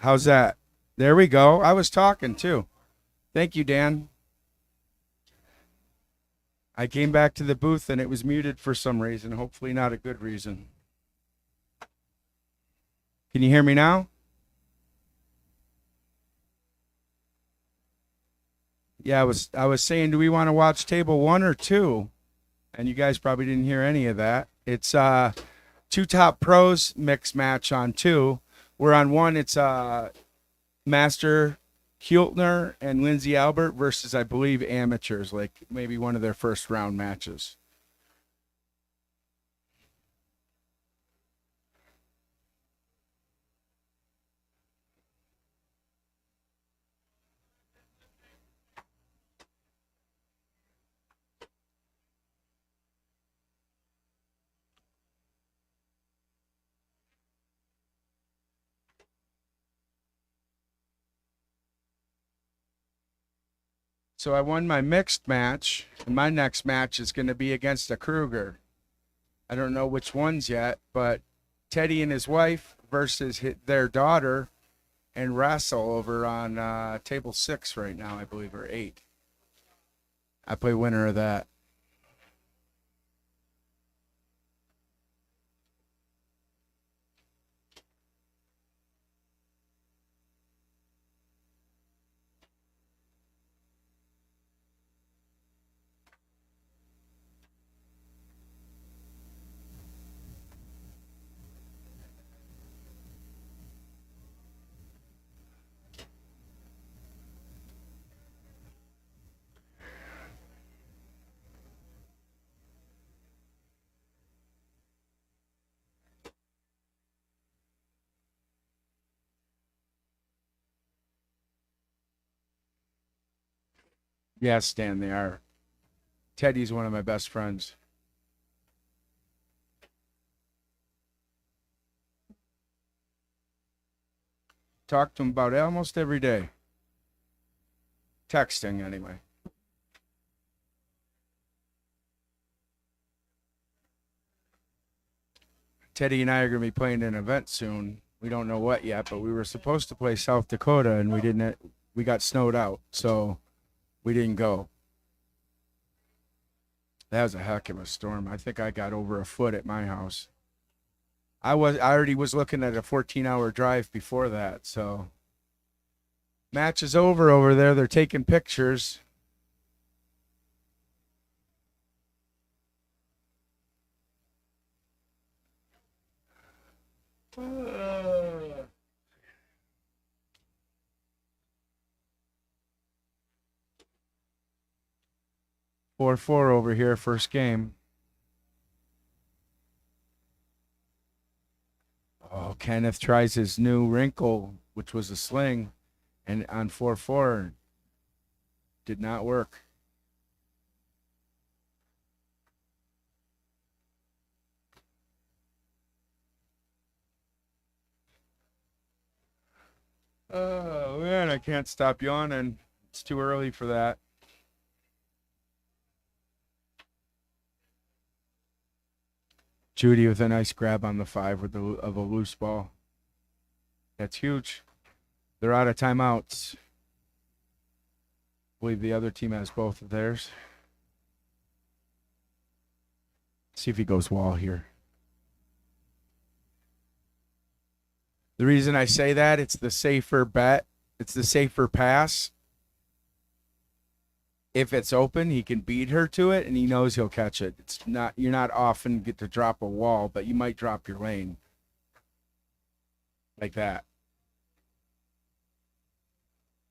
How's that? There we go. I was talking too. Thank you, Dan. I came back to the booth and it was muted for some reason. Hopefully not a good reason. Can you hear me now? Yeah, I was saying, do we want to watch table 1 or 2? And you guys probably didn't hear any of that. It's 2 top pros mixed match on 2. We're on 1. It's Master Hultner and Lindsay Albert versus, I believe, amateurs, like maybe one of their first round matches. So I won my mixed match, and my next match is going to be against a Kruger. I don't know which ones yet, but Teddy and his wife versus their daughter and wrestle over on table 6 right now, I believe, or 8. I play winner of that. Yes, Stan, they are. Teddy's one of my best friends. Talk to him about it almost every day. Texting, anyway. Teddy and I are going to be playing an event soon. We don't know what yet, but we were supposed to play South Dakota, and we didn't. We got snowed out, so we didn't go. That was a heck of a storm. I think I got over a foot at my house. I already was looking at a 14-hour drive before that, so match is over there. They're taking pictures. Uh. 4-4 over here, first game. Oh, Kenneth tries his new wrinkle, which was a sling, and on 4-4 did not work. Oh, man, I can't stop yawning. It's too early for that. Judy with a nice grab on the 5 of a loose ball. That's huge. They're out of timeouts. I believe the other team has both of theirs. See if he goes wall here. The reason I say that, it's the safer bet. It's the safer pass. If it's open, he can beat her to it, and he knows he'll catch it. It's not, you're not often get to drop a wall, but you might drop your lane. Like that.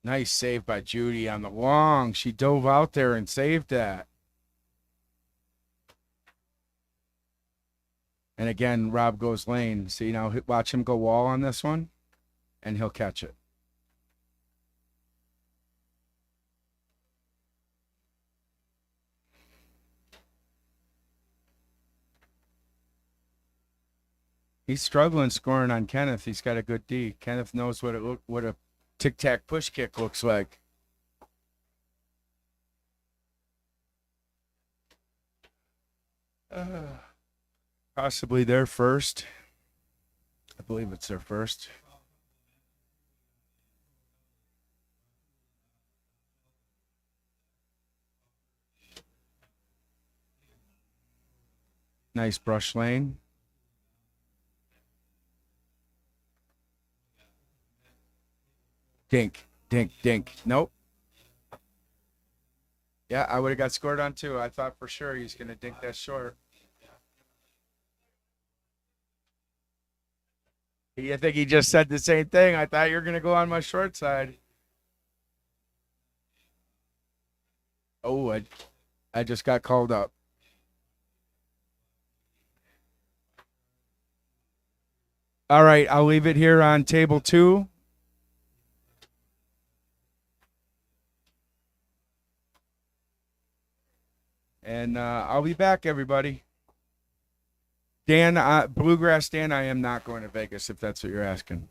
Nice save by Judy on the long. She dove out there and saved that. And again, Rob goes lane. See, now watch him go wall on this one, and he'll catch it. He's struggling scoring on Kenneth. He's got a good D. Kenneth knows what a tic-tac push kick looks like. Possibly their first. I believe it's their first. Nice brush lane. Dink, dink, dink. Nope. Yeah, I would have got scored on too. I thought for sure he's going to dink that short. I think he just said the same thing. I thought you were going to go on my short side. Oh, I just got called up. All right, I'll leave it here on table 2. And I'll be back, everybody. Dan, Bluegrass Dan, I am not going to Vegas if that's what you're asking.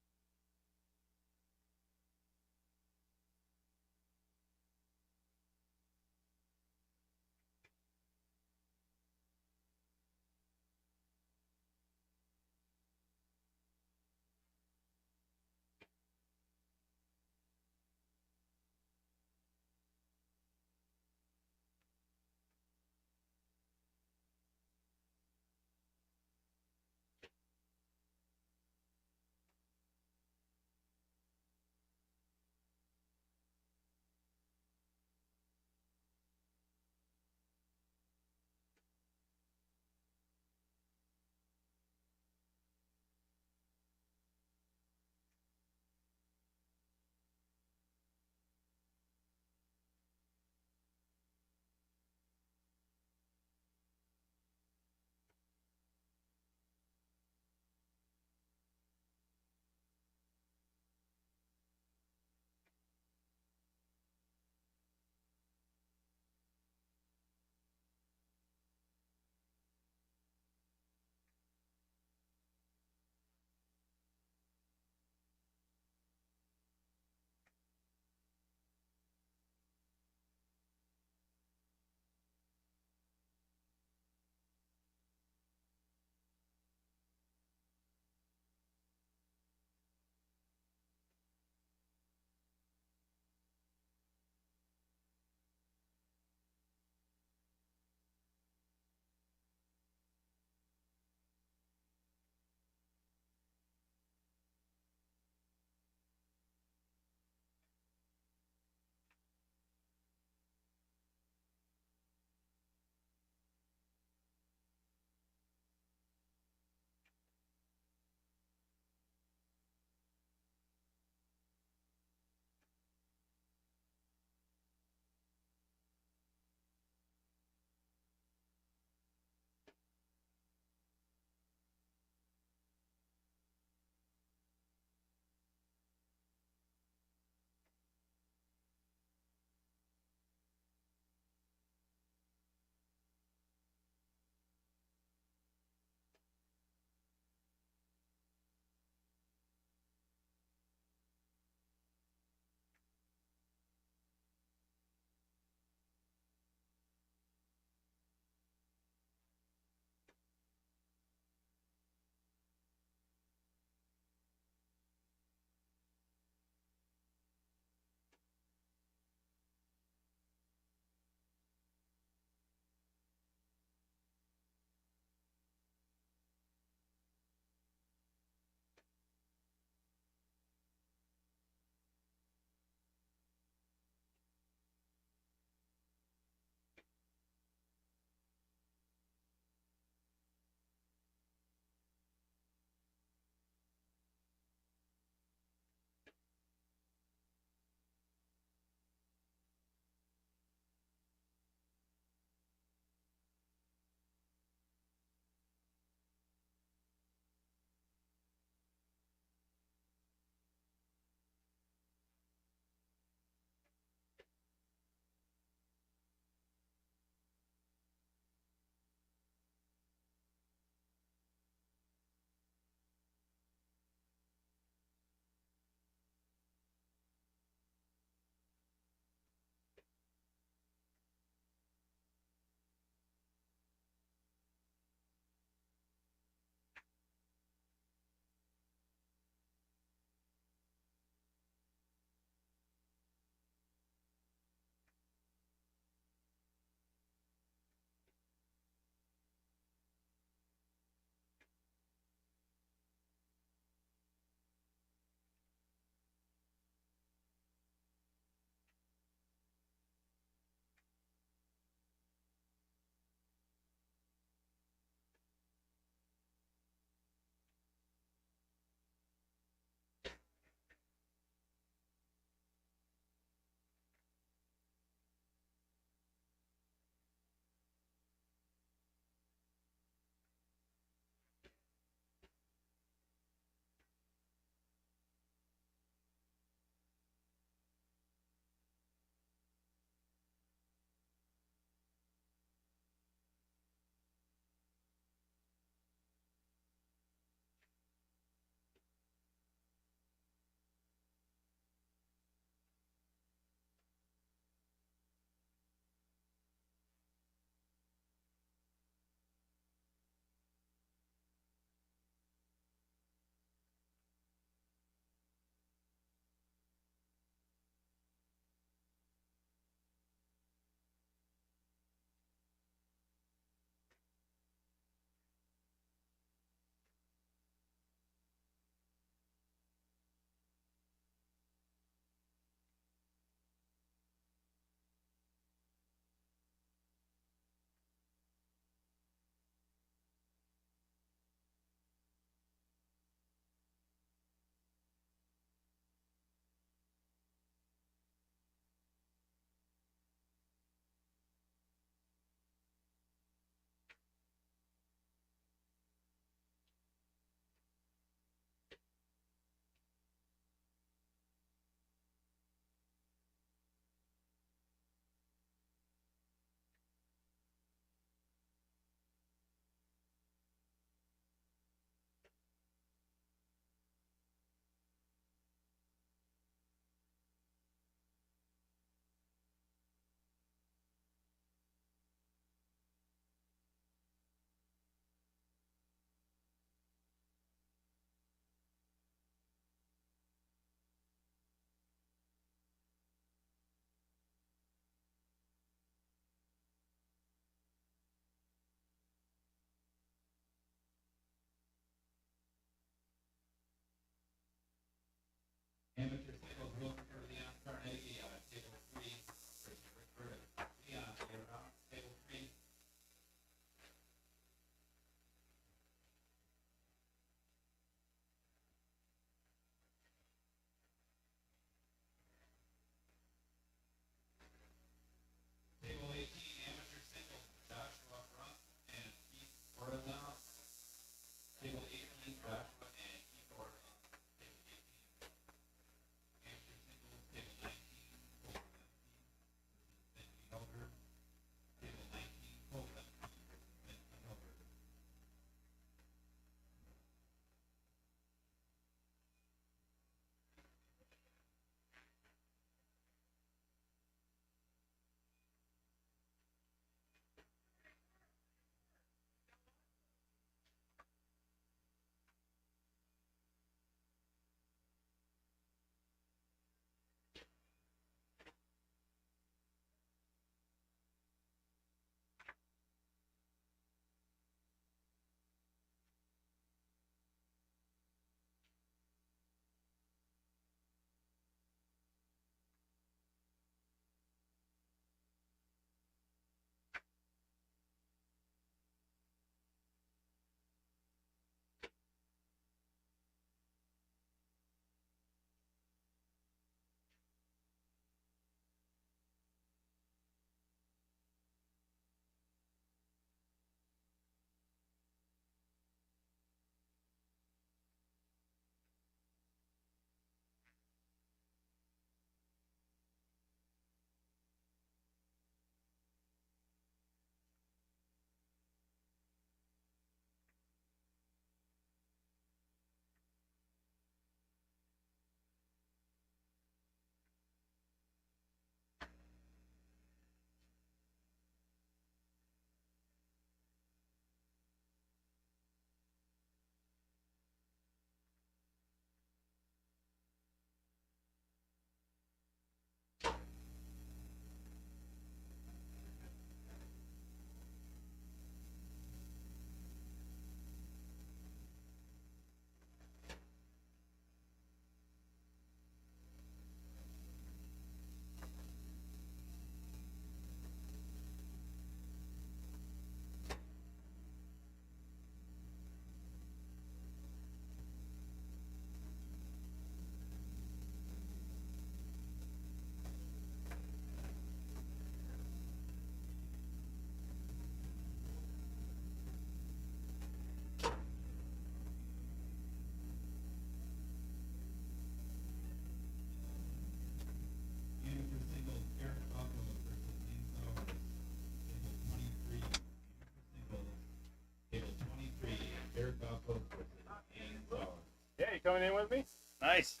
coming in with me? Nice.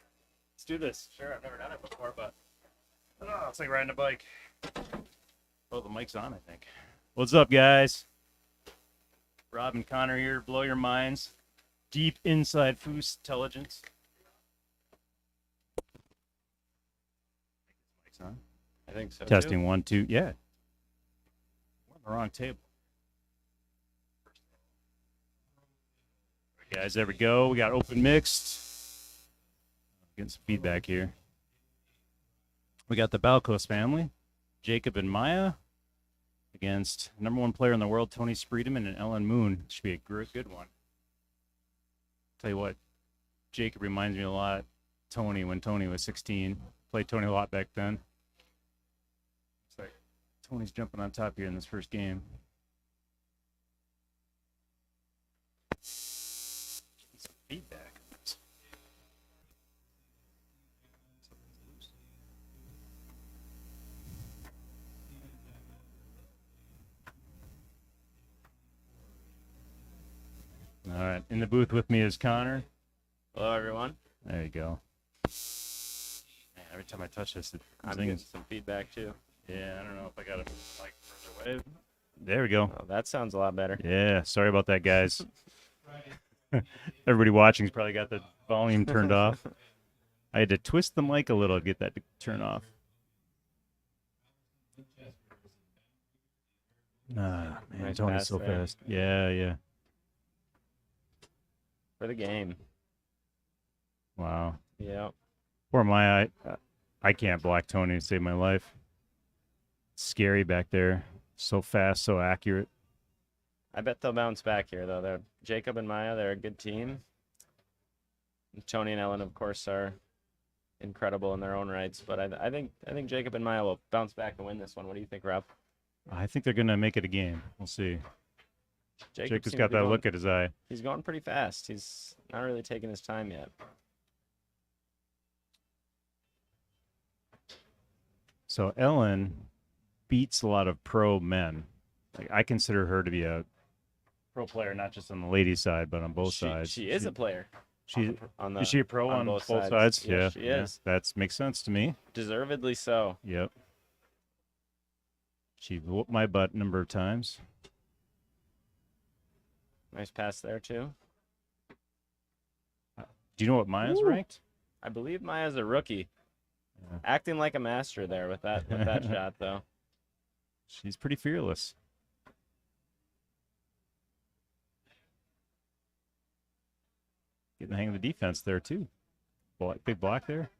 Let's do this. Sure, I've never done it before, but I don't know. It's like riding a bike. Oh, the mic's on, I think. What's up, guys? Rob and Connor here to blow your minds. Deep inside Foos intelligence. Mic's on. I think so. Testing 1, 2. Yeah. We're on the wrong table. Guys, there we go. We got open mixed. Getting some feedback here. We got the Balcos family, Jacob and Maya, against #1 player in the world, Tony Spreedeman and Ellen Moon. Should be a good one. Tell you what, Jacob reminds me a lot of Tony when Tony was 16. Played Tony a lot back then. It's like Tony's jumping on top here in this first game. Some feedback. All right, in the booth with me is Connor. Hello, everyone. There you go. Man, every time I touch this, I'm getting some feedback, too. Yeah, I don't know if I got it like further away. There we go. Oh, that sounds a lot better. Yeah, sorry about that, guys. Everybody watching's probably got the volume turned off. I had to twist the mic a little to get that to turn off. Ah, man, Nice Tony's pass so there. fast. Yeah. For the game. Wow. Yeah. Poor Maya, I can't block Tony to save my life. It's scary back there. So fast, so accurate. I bet they'll bounce back here, though. They're Jacob and Maya, they're a good team. And Tony and Ellen, of course, are incredible in their own rights. But I think Jacob and Maya will bounce back and win this one. What do you think, Rob? I think they're going to make it a game. We'll see. Jacob's seems got to be that going- look at his eye. He's going pretty fast. He's not really taking his time yet. So Ellen beats a lot of pro men. Like, I consider her to be a pro player, not just on the ladies' side, but on both sides. She is a player. She on the, is she a pro on both sides? Yeah, she is. That makes sense to me. Deservedly so. Yep. She whooped my butt a number of times. Nice pass there, too. Do you know what Maya's Ooh. ranked? I believe Maya's a rookie. Yeah. Acting like a master there with that shot, though. She's pretty fearless. Getting the hang of the defense there, too. Big block there.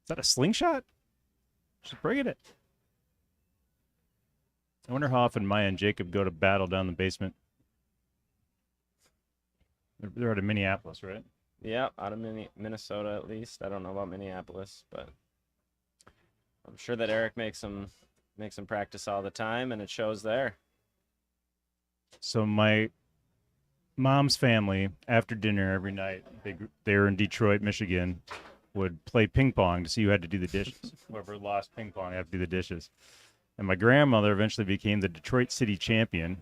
Is that a slingshot? She's bringing it. I wonder how often Maya and Jacob go to battle down the basement. They're out of Minneapolis, right? Yeah, out of Minnesota at least. I don't know about Minneapolis, but I'm sure that Eric makes them practice all the time, and it shows there. So my mom's family, after dinner every night, they were in Detroit, Michigan, would play ping pong to see who had to do the dishes. Whoever lost ping pong had to do the dishes. And my grandmother eventually became the Detroit City champion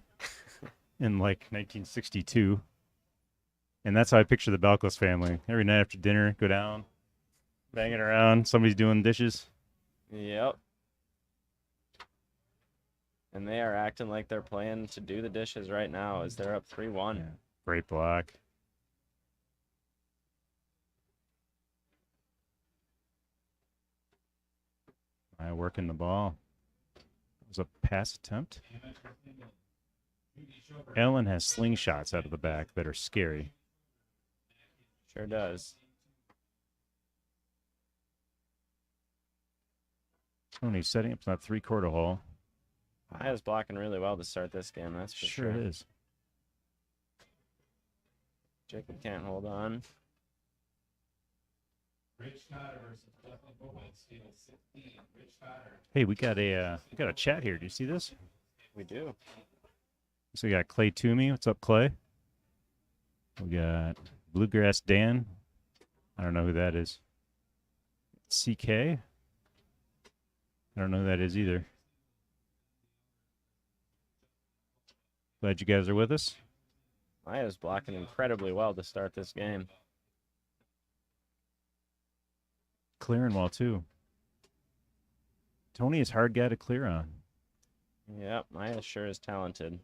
in like 1962. And that's how I picture the Balcos family. Every night after dinner, go down, banging around, somebody's doing dishes. Yep. And they are acting like they're playing to do the dishes right now as they're up 3-1. Yeah, great block. I working the ball. It was a pass attempt. Ellen has slingshots out of the back that are scary. Sure does. Tony's setting up that 3-quarter hole. Maya's blocking really well to start this game, that's for Sure sure. it is. Jacob can't hold on. Hey, we got a chat here. Do you see this? We do. So we got Clay Toomey. What's up, Clay? We got Bluegrass Dan. I don't know who that is. CK. I don't know who that is either. Glad you guys are with us. Maya's blocking incredibly well to start this game. clearing well, too. Tony is hard guy to clear on. Yep, Maya sure is talented.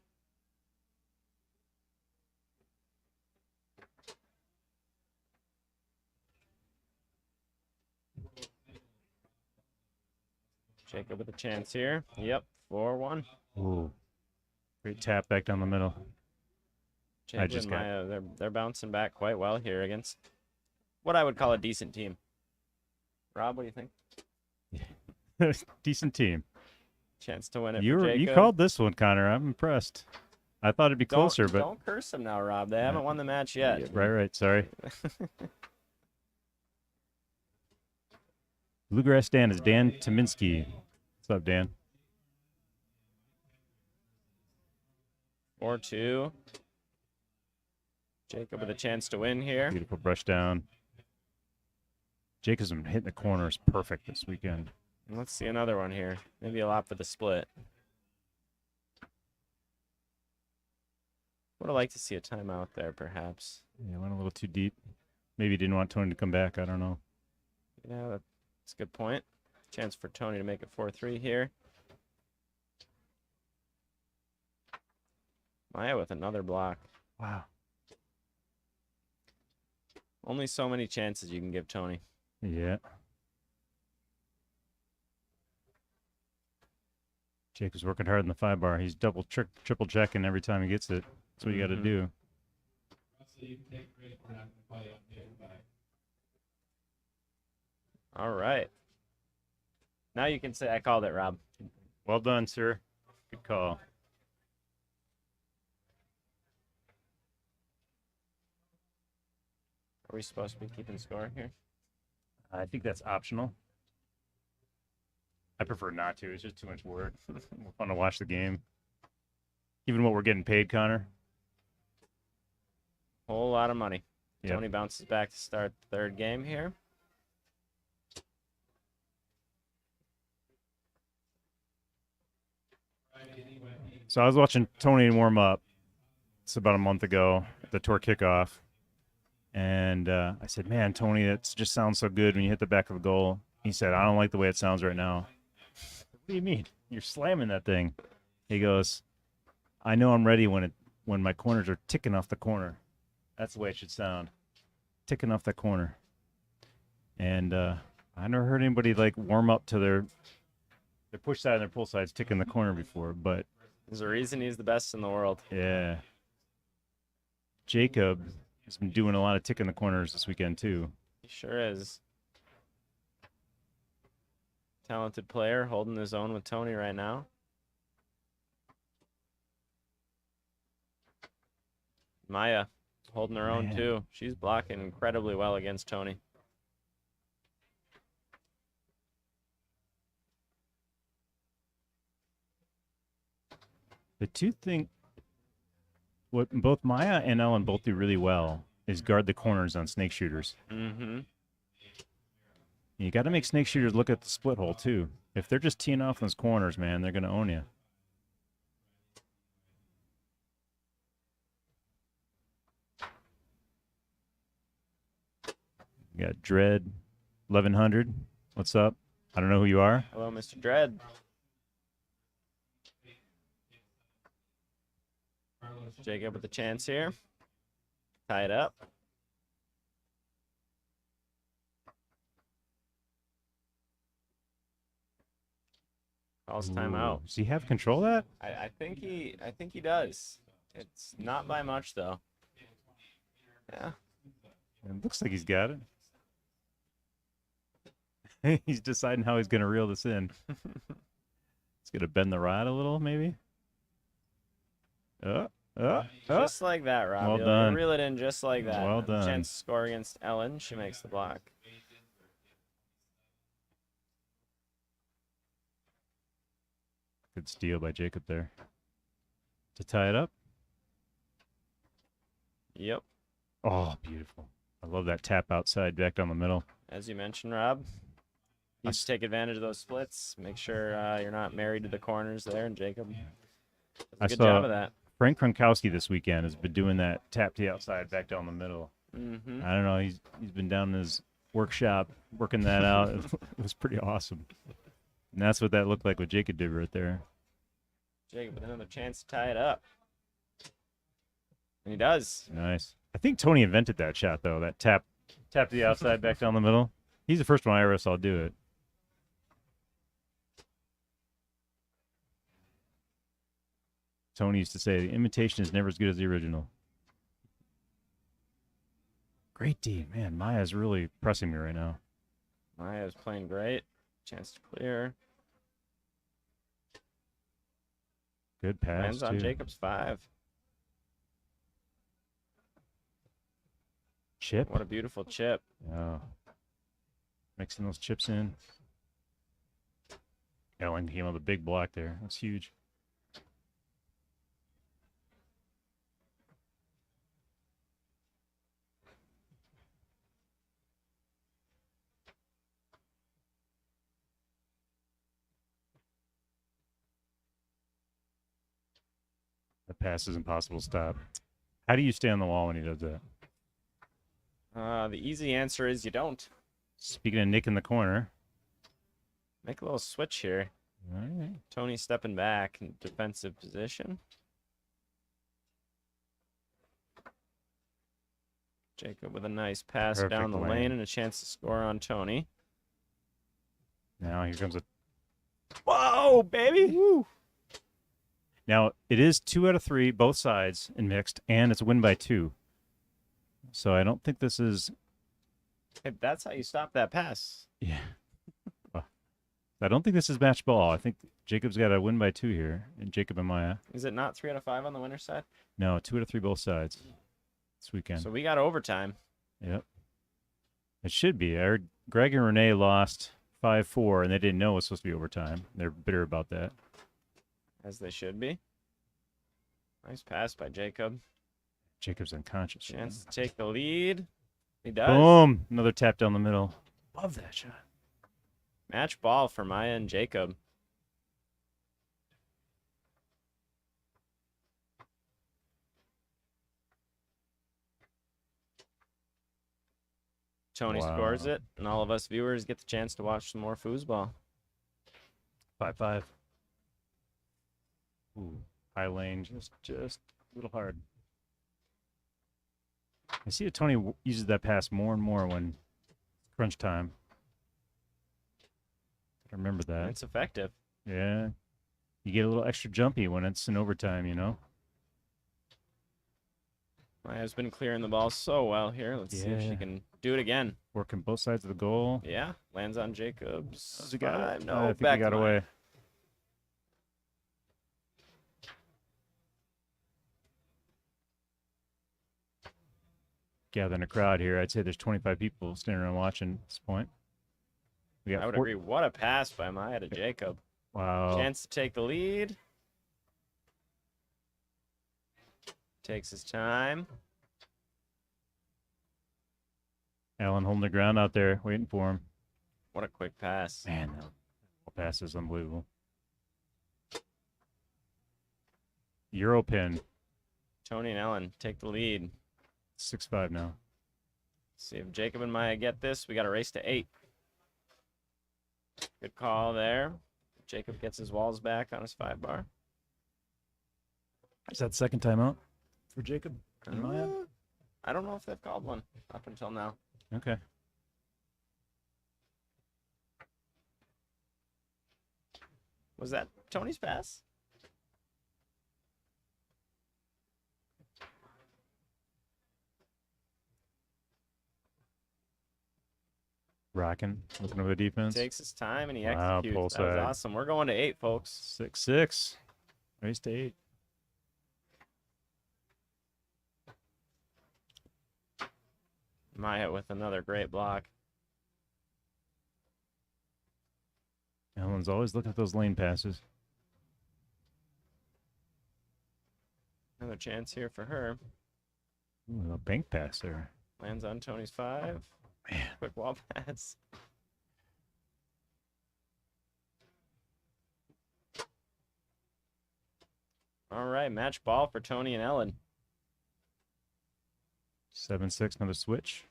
Jacob with a chance here. Yep, 4-1. Ooh. Great tap back down the middle. Jacob just and got- Maya, they're bouncing back quite well here against what I would call a decent team. Rob, what do you think? Decent team. Chance to win it You for Jacob. you called this one, Connor. I'm impressed. I thought it'd be closer, but Don't curse them now, Rob. They haven't won the match yet. Yeah, right. Sorry. Bluegrass Dan is Dan Tominski. What's up, Dan? 4-2. Jacob with a chance to win here. Beautiful brush down. Jacob's been hitting the corners perfect this weekend. And let's see another one here. Maybe a lot for the split. Would have liked to see a timeout there, perhaps. Yeah, went a little too deep. Maybe didn't want Tony to come back. I don't know. Yeah, that's a good point. Chance for Tony to make it 4-3 here. Maya with another block. Wow. Only so many chances you can give Tony. Yeah. Jacob's working hard in the 5-bar. He's triple checking every time he gets it. That's what you got to do. All right. Now you can say I called it, Rob. Well done, sir. Good call. Are we supposed to be keeping score here? I think that's optional. I prefer not to. It's just too much work. More fun to watch the game. Even what we're getting paid, Connor. Whole lot of money. Yep. Tony bounces back to start the third game here. So I was watching Tony warm up. It's about a month ago at the tour kickoff. And I said, man, Tony, that just sounds so good when you hit the back of the goal. He said, I don't like the way it sounds right now. What do you mean? You're slamming that thing. He goes, I know I'm ready when my corners are ticking off the corner. That's the way it should sound. Ticking off that corner. And I never heard anybody like warm up to their push side and their pull sides ticking the corner before, but There's a reason he's the best in the world. yeah. Jacob has been doing a lot of ticking the corners this weekend too. He sure is. Talented player holding his own with Tony right now. Maya holding her own Man. too. She's blocking incredibly well against Tony. The two thing, what both Maya and Ellen both do really well is guard the corners on snake shooters. Mm-hmm. You got to make snake shooters look at the split hole too. If they're just teeing off those corners, man, they're gonna own you. You got Dread 1100. What's up? I don't know who you are. Hello, Mr. Dredd. Jacob with the chance here. Tie it up. Calls timeout. Does he have control of that? I think he does. It's not by much though. Yeah. It looks like he's got it. He's deciding how he's going to reel this in. He's going to bend the rod a little, maybe. Just like that, Rob. Well You'll done. reel it in just like that. Well done. Chance to score against Ellen. She makes the block. Good steal by Jacob there. To tie it up. Yep. Oh, beautiful. I love that tap outside back down the middle. As you mentioned, Rob. You s- take advantage of those splits. Make sure you're not married to the corners there, and Jacob does I a good saw- job of that. Frank Kronkowski this weekend has been doing that tap to the outside back down the middle. Mm-hmm. I don't know. He's been down in his workshop working that out. It was pretty awesome. And that's what that looked like what Jacob did right there. Jacob with another chance to tie it up. And he does. Nice. I think Tony invented that shot, though, that tap to the outside, back down the middle. He's the first one I ever saw do it. Tony used to say, the imitation is never as good as the original. Great D. Man, Maya's really pressing me right now. Maya's playing great. Chance to clear. Good pass, Lands on too. Jacob's 5. Chip? What a beautiful chip. Yeah. Mixing those chips in. Ellen came with a big block there. That's huge. The pass is impossible to stop. How do you stay on the wall when he does that? The easy answer is you don't. Speaking of Nick in the corner. Make a little switch here. All right. Tony stepping back in defensive position. Jacob with a nice pass Perfect down the lane. lane and a chance to score on Tony. Now here comes a... Whoa, baby! Woo. Now, it is 2 out of 3, both sides in mixed, and it's a win by 2. So I don't think this is... Hey, that's how you stop that pass. Yeah. I don't think this is match ball. I think Jacob's got a win by 2 here, and Jacob and Maya. Is it not 3 out of 5 on the winner's side? No, 2 out of 3 both sides this weekend. So we got overtime. Yep. It should be. I heard Greg and Renee lost 5-4, and they didn't know it was supposed to be overtime. They're bitter about that. As they should be. Nice pass by Jacob. Jacob's unconscious. Chance to take the lead. He does. Boom! Another tap down the middle. Love that shot. Match ball for Maya and Jacob. Tony Wow. scores it, and all of us viewers get the chance to watch some more foosball. 5-5. Ooh, high lane, just a little hard. I see that Tony uses that pass more and more when crunch time. I remember that. It's effective. Yeah. You get a little extra jumpy when it's in overtime, you know? Maya's been clearing the ball so well here. Let's see if she Yeah. can do it again. Working both sides of the goal. Yeah, lands on Jacobs. Has he got it? No, I think back he got to Maya. away. Gathering a crowd here. I'd say there's 25 people standing around watching at this point. We got I would agree. What a pass by Maya to Jacob. Wow. Chance to take the lead. Takes his time. Allen holding the ground out there, waiting for him. What a quick pass. Man, that pass is unbelievable. Euro pin. Tony and Ellen take the lead. 6-5 now. See if Jacob and Maya get this. We got a race to 8. Good call there. Jacob gets his walls back on his 5-bar. Is that second timeout for Jacob and Maya? I don't know if they've called one up until now. Okay. Was that Tony's pass? Rocking, looking over the defense. Takes his time and he Wow, executes. pull That was side. awesome. We're going to 8, folks. 6-6. Race to 8. Maya with another great block. Ellen's always looking at those lane passes. Another chance here for her. Ooh, a bank pass there. Lands on Tony's 5. Man. Quick wall pass. All right, match ball for Tony and Ellen. 7-6, another switch.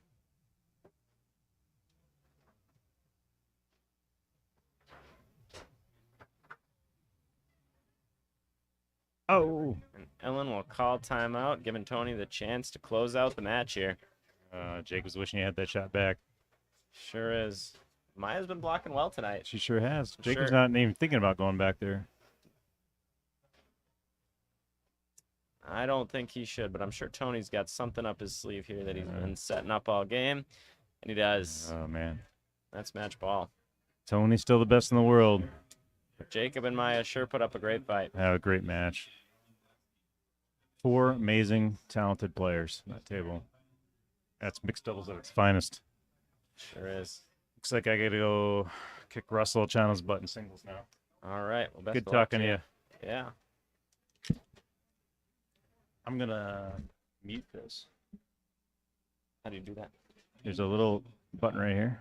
Oh. And Ellen will call timeout, giving Tony the chance to close out the match here. Jake was wishing he had that shot back. Sure is. Maya's been blocking well tonight. She sure has. Jacob's Sure. not even thinking about going back there. I don't think he should, but I'm sure Tony's got something up his sleeve here that he's been setting up all game. And he does. Oh, man. That's match ball. Tony's still the best in the world. But Jacob and Maya sure put up a great fight. Have a great match. 4 amazing, talented players on that table. That's mixed doubles at its finest. Sure is. Looks like I got to go kick Russell Channel's butt in singles now. All right. Well, best Good of luck talking to you. Yeah. I'm going to mute this. How do you do that? There's a little button right here.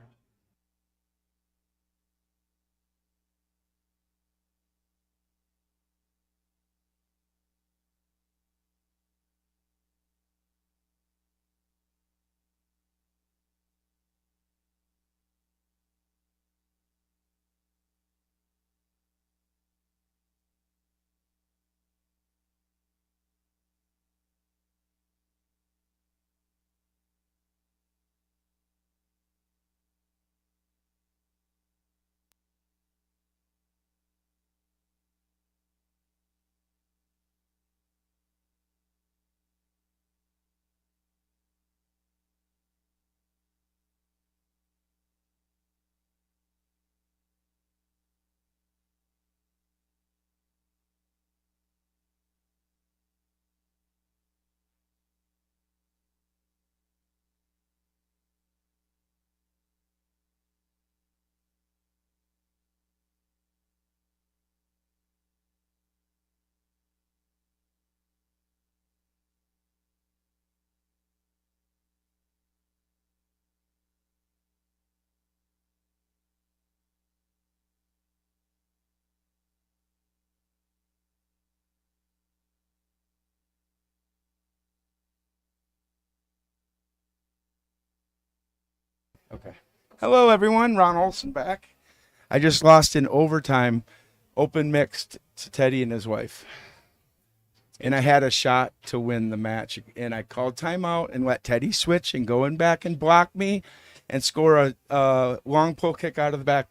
Okay. Hello, everyone. Ron Olson back. I just lost in overtime, open mixed to Teddy and his wife. And I had a shot to win the match. And I called timeout and let Teddy switch and go in back and block me and score a long pull kick out of the back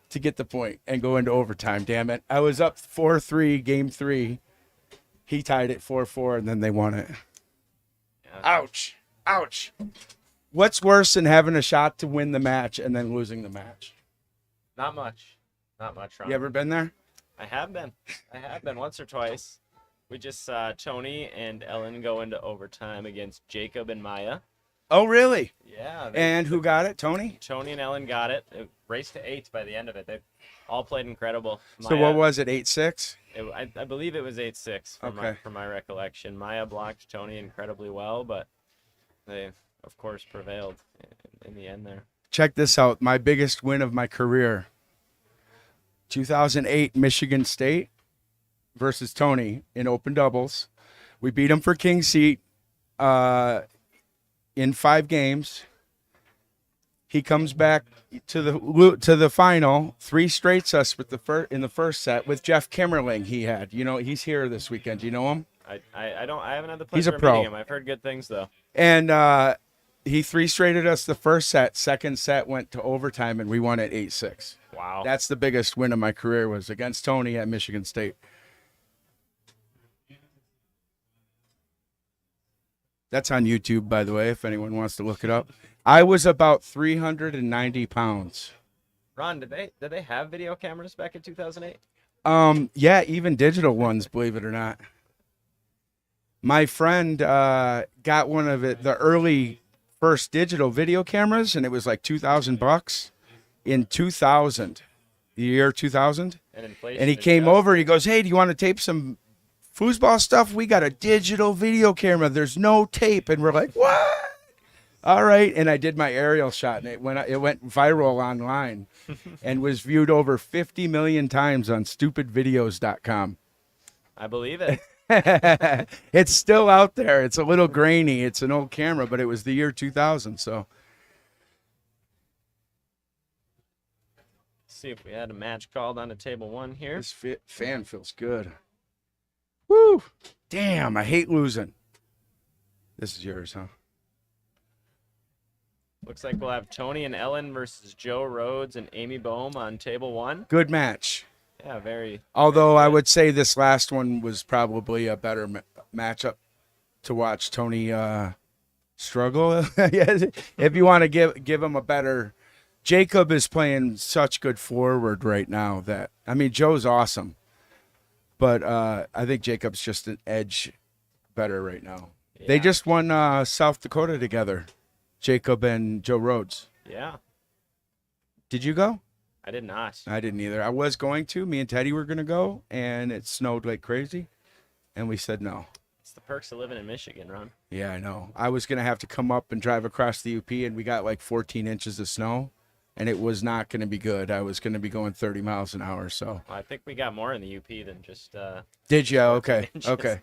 to get the point and go into overtime. Damn it. I was up 4-3, game 3. He tied it 4-4, and then they won it. Yeah. Ouch. Ouch. What's worse than having a shot to win the match and then losing the match? Not much. Not much, Ron. You ever been there? I have been. Once or twice. We just saw Tony and Ellen go into overtime against Jacob and Maya. Oh, really? Yeah. And who got it? Tony? Tony and Ellen got it. It raced to 8 by the end of it. They all played incredible. So what was it, 8-6? I believe it was 8-6 Okay. from my recollection. Maya blocked Tony incredibly well, but they, of course, prevailed in the end there. Check this out. My biggest win of my career. 2008 Michigan State versus Tony in open doubles. We beat him for king seat in 5 games. He comes back to the final, 3 straight sets with in the first set with Jeff Kimmerling. He had, he's here this weekend. Do you know him? I haven't had the He's a pleasure of pro. meeting him. I've heard good things though. And he 3-straighted us the first set. Second set went to overtime, and we won at 8-6. Wow. That's the biggest win of my career, was against Tony at Michigan State. That's on YouTube, by the way, if anyone wants to look it up. I was about 390 pounds. Ron, did they have video cameras back in 2008? Yeah, even digital ones, believe it or not. My friend got one of the early first digital video cameras, and it was like $2,000 in 2000, the year 2000. And inflation. And he came over, he goes, "Hey, do you want to tape some foosball stuff? We got a digital video camera. There's no tape." And we're like, "What?" All right. And I did my aerial shot, and it went viral online and was viewed over 50 million times on stupidvideos.com. I believe it. It's still out there. It's a little grainy. It's an old camera, but it was the year 2000. So See if we had a match called on to table 1 here. this fan feels good. Woo! Damn, I hate losing. This is yours, huh? Looks like we'll have Tony and Ellen versus Joe Rhodes and Amy Bohm on table 1. Good match. Yeah, very. Although I good. would say this last one was probably a better matchup to watch Tony struggle. If you want to give him a better, Jacob is playing such good forward right now that Joe's awesome, but I think Jacob's just an edge better right now. Yeah. They just won South Dakota together, Jacob and Joe Rhodes. Yeah, Did you go? I did not. I didn't either. I was going to. Me and Teddy were going to go, and it snowed like crazy, and we said no. It's the perks of living in Michigan, Ron. Yeah, I know. I was going to have to come up and drive across the UP, and we got like 14 inches of snow, and it was not going to be good. I was going to be going 30 miles an hour, so. Well, I think we got more in the UP than just. Did you? 14 Okay, inches. okay.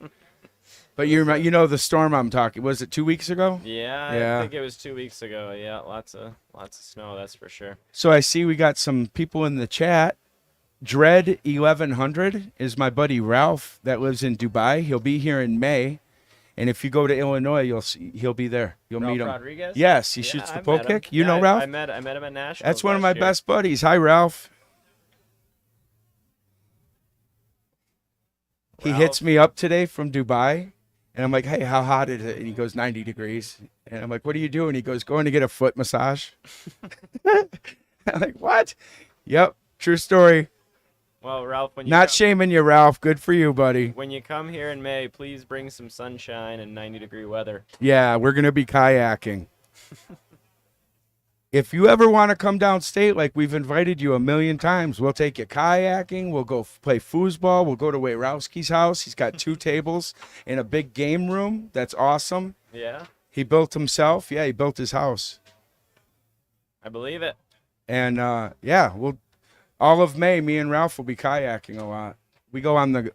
But you know the storm I'm talking, was it 2 weeks ago? Yeah, Yeah. I think it was 2 weeks ago. Yeah, lots of snow, that's for sure. So I see we got some people in the chat. Dread 1100 is my buddy Ralph that lives in Dubai. He'll be here in May. And if you go to Illinois, he'll be there. You'll Ralph meet him. Rodriguez? Yes, he Yeah, shoots the I've pole met him. kick. You Yeah, know Ralph? I met him at Nashville. That's one of my last year. best buddies. Hi, Ralph. He hits me up today from Dubai, and I'm like, hey, how hot is it? And he goes, 90 degrees. And I'm like, what are you doing? He goes, going to get a foot massage. I'm like, what? Yep, true story. Well, Ralph, when you Not come, shaming you, Ralph. Good for you, buddy. when you come here in May, please bring some sunshine and 90-degree weather. Yeah, we're going to be kayaking. If you ever want to come downstate, like we've invited you a million times, we'll take you kayaking. We'll go play foosball. We'll go to Wayrowski's house. He's got 2 tables and a big game room. That's awesome. Yeah, He built himself. Yeah, he built his house. I believe it. And yeah, we'll all of May, me and Ralph will be kayaking a lot. We go on the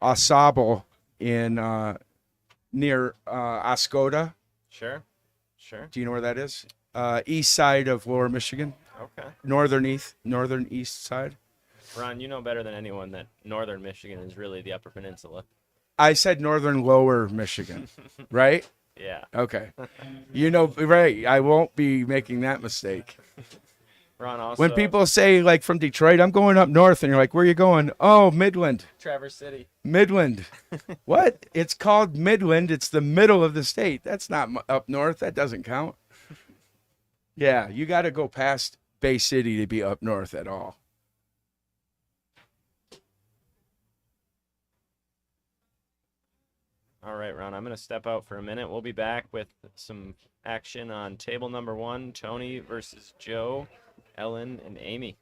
Ausable in near Oscoda. Sure. Do you know where that is? East side of Lower Michigan, Okay. northern east side. Ron, you know better than anyone that northern Michigan is really the Upper Peninsula. I said northern Lower Michigan, right? Yeah. Okay. You know, right. I won't be making that mistake. Ron also. When people say, like, from Detroit, I'm going up north, and you're like, where are you going? Oh, Midland. Traverse City. Midland. What? It's called Midland. It's the middle of the state. That's not up north. That doesn't count. Yeah, you got to go past Bay City to be up north at all. All right, Ron, I'm going to step out for a minute. We'll be back with some action on table number 1, Tony versus Joe, Ellen, and Amy.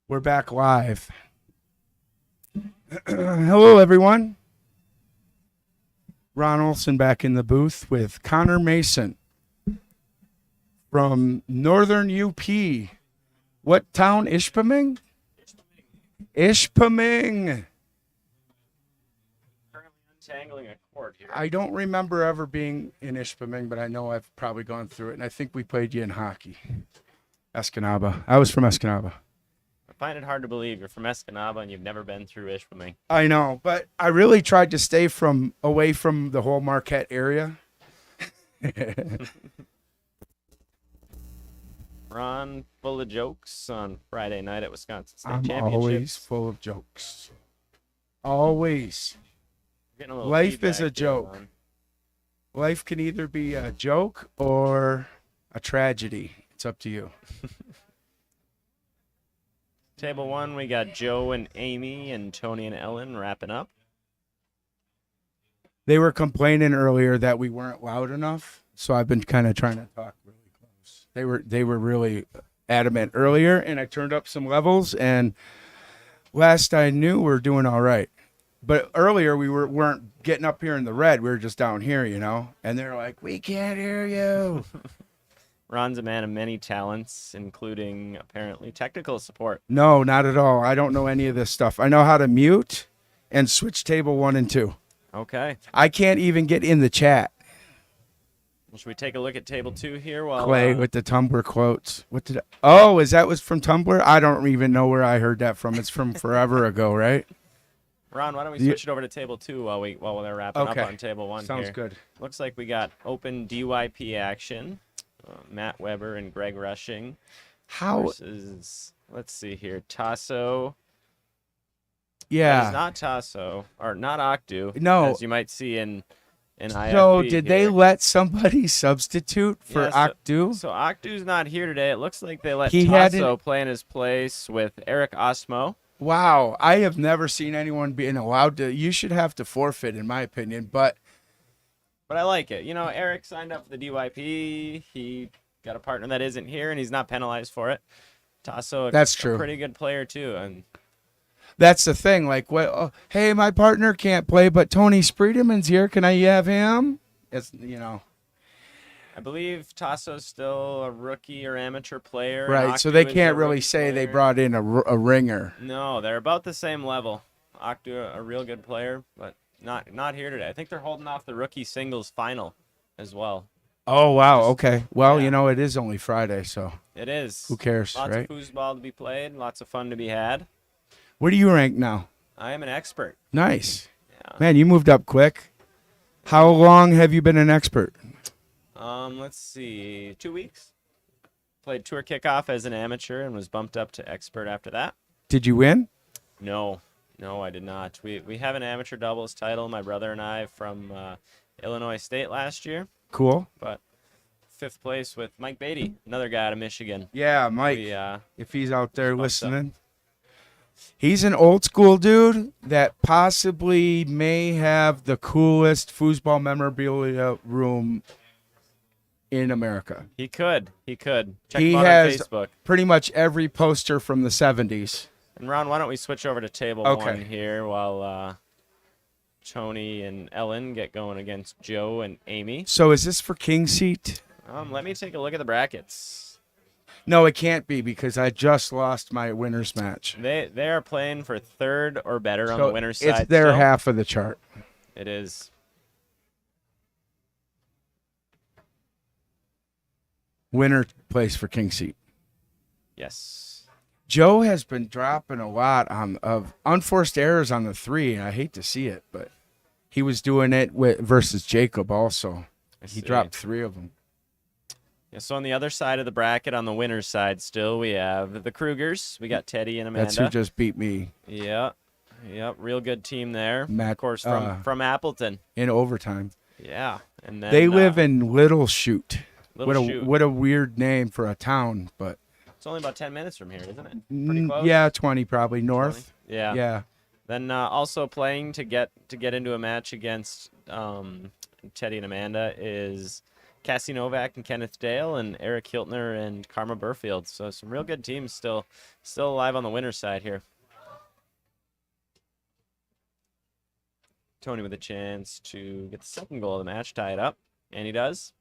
We're back live. Hello, everyone. Ron Olson back in the booth with Connor Mason from Northern UP. What town? Ishpeming? Ishpeming. Currently untangling a cord here. I don't remember ever being in Ishpeming, but I know I've probably gone through it, and I think we played you in hockey. Escanaba. I was from Escanaba. I find it hard to believe you're from Escanaba and you've never been through Ishpeming. I know, but I really tried to stay away from the whole Marquette area. Ron, full of jokes on Friday night at Wisconsin State I'm Championships. always full of jokes. Always. Getting a little Life is feedback a here, joke. Ron. Life can either be a joke or a tragedy. It's up to you. Table 1, we got Joe and Amy and Tony and Ellen wrapping up. They were complaining earlier that we weren't loud enough, so I've been kind of trying to talk really close. They were really adamant earlier, and I turned up some levels, and last I knew we're doing all right. But earlier we weren't getting up here in the red. We were just down here, and they're like, "We can't hear you." Ron's a man of many talents, including apparently technical support. No, not at all. I don't know any of this stuff. I know how to mute and switch table 1 and 2. Okay. I can't even get in the chat. Well, should we take a look at table 2 here while Clay with the Tumblr quotes. Was that from Tumblr? I don't even know where I heard that from. It's from forever ago, right? Ron, why don't we switch it over to table 2 while they're wrapping up on table 1 Sounds here. good. Looks like we got open DYP action. Matt Weber and Greg Rushing versus, let's see here, Tasso. Yeah. That is not Tasso, or not Octu. No. As you might see in IFP So did they here. let somebody substitute for Yeah, Octu? So Octu's not here today. It looks like they let He Tasso play in his place with Eric Osmo. Wow. I have never seen anyone being allowed to. You should have to forfeit, in my opinion. But I like it. Eric signed up for the DYP. He got a partner that isn't here, and he's not penalized for it. Tasso, That's a true. pretty good player, too. And that's the thing. Like, hey, my partner can't play, but Tony Spreedeman's here. Can I have him? It's, I believe Tasso's still a rookie or amateur player. and Right, so Octu they is can't a really rookie say they player. brought in a ringer. No, they're about the same level. Octu, a real good player, but not here today. I think they're holding off the rookie singles final as well. Oh, wow. Okay. Well, yeah. it is only Friday, so It is. who cares, Lots right? of foosball to be played, lots of fun to be had. Where do you rank now? I am an expert. Nice. Yeah. Man, you moved up quick. How long have you been an expert? Let's see, 2 weeks. Played tour kickoff as an amateur and was bumped up to expert after that. Did you win? No, I did not. We have an amateur doubles title, my brother and I, from Illinois State last year, Cool. but 5th place with Mike Beatty, another guy out of Michigan. Yeah, Mike, We, if he's out there bumped up. listening. He's an old school dude that possibly may have the coolest foosball memorabilia room in America. He could. Check He him out has- on Facebook. Pretty much every poster from the 70s. And Ron, why don't we switch over to table Okay. 1 here while Tony and Ellen get going against Joe and Amy. So is this for king seat? Let me take a look at the brackets. No, it can't be because I just lost my winner's match. They are playing for 3rd or better on So the winner's side. it's their still. half of the chart. It is. Winner plays for king seat. Yes. Joe has been dropping a lot of unforced errors on the 3, and I hate to see it, but he was doing it versus Jacob also. I He see. dropped 3 of them. Yeah, so on the other side of the bracket, on the winner's side still, we have the Krugers. We got Teddy and Amanda. That's who just beat me Yeah. Yep, real good team there. Matt, of course, from Appleton. in overtime. Yeah. And then They live in Little Chute. Little Chute. What a weird name for a town, but It's only about 10 minutes from here, isn't it? Pretty close. yeah, 20 probably north. 20? Yeah. Yeah. Then also playing to get into a match against Teddy and Amanda is Cassie Novak and Kenneth Dale, and Eric Hiltner and Karma Burfield. So some real good teams still alive on the winner's side here. Tony with a chance to get the second goal of the match, tie it up, and he does.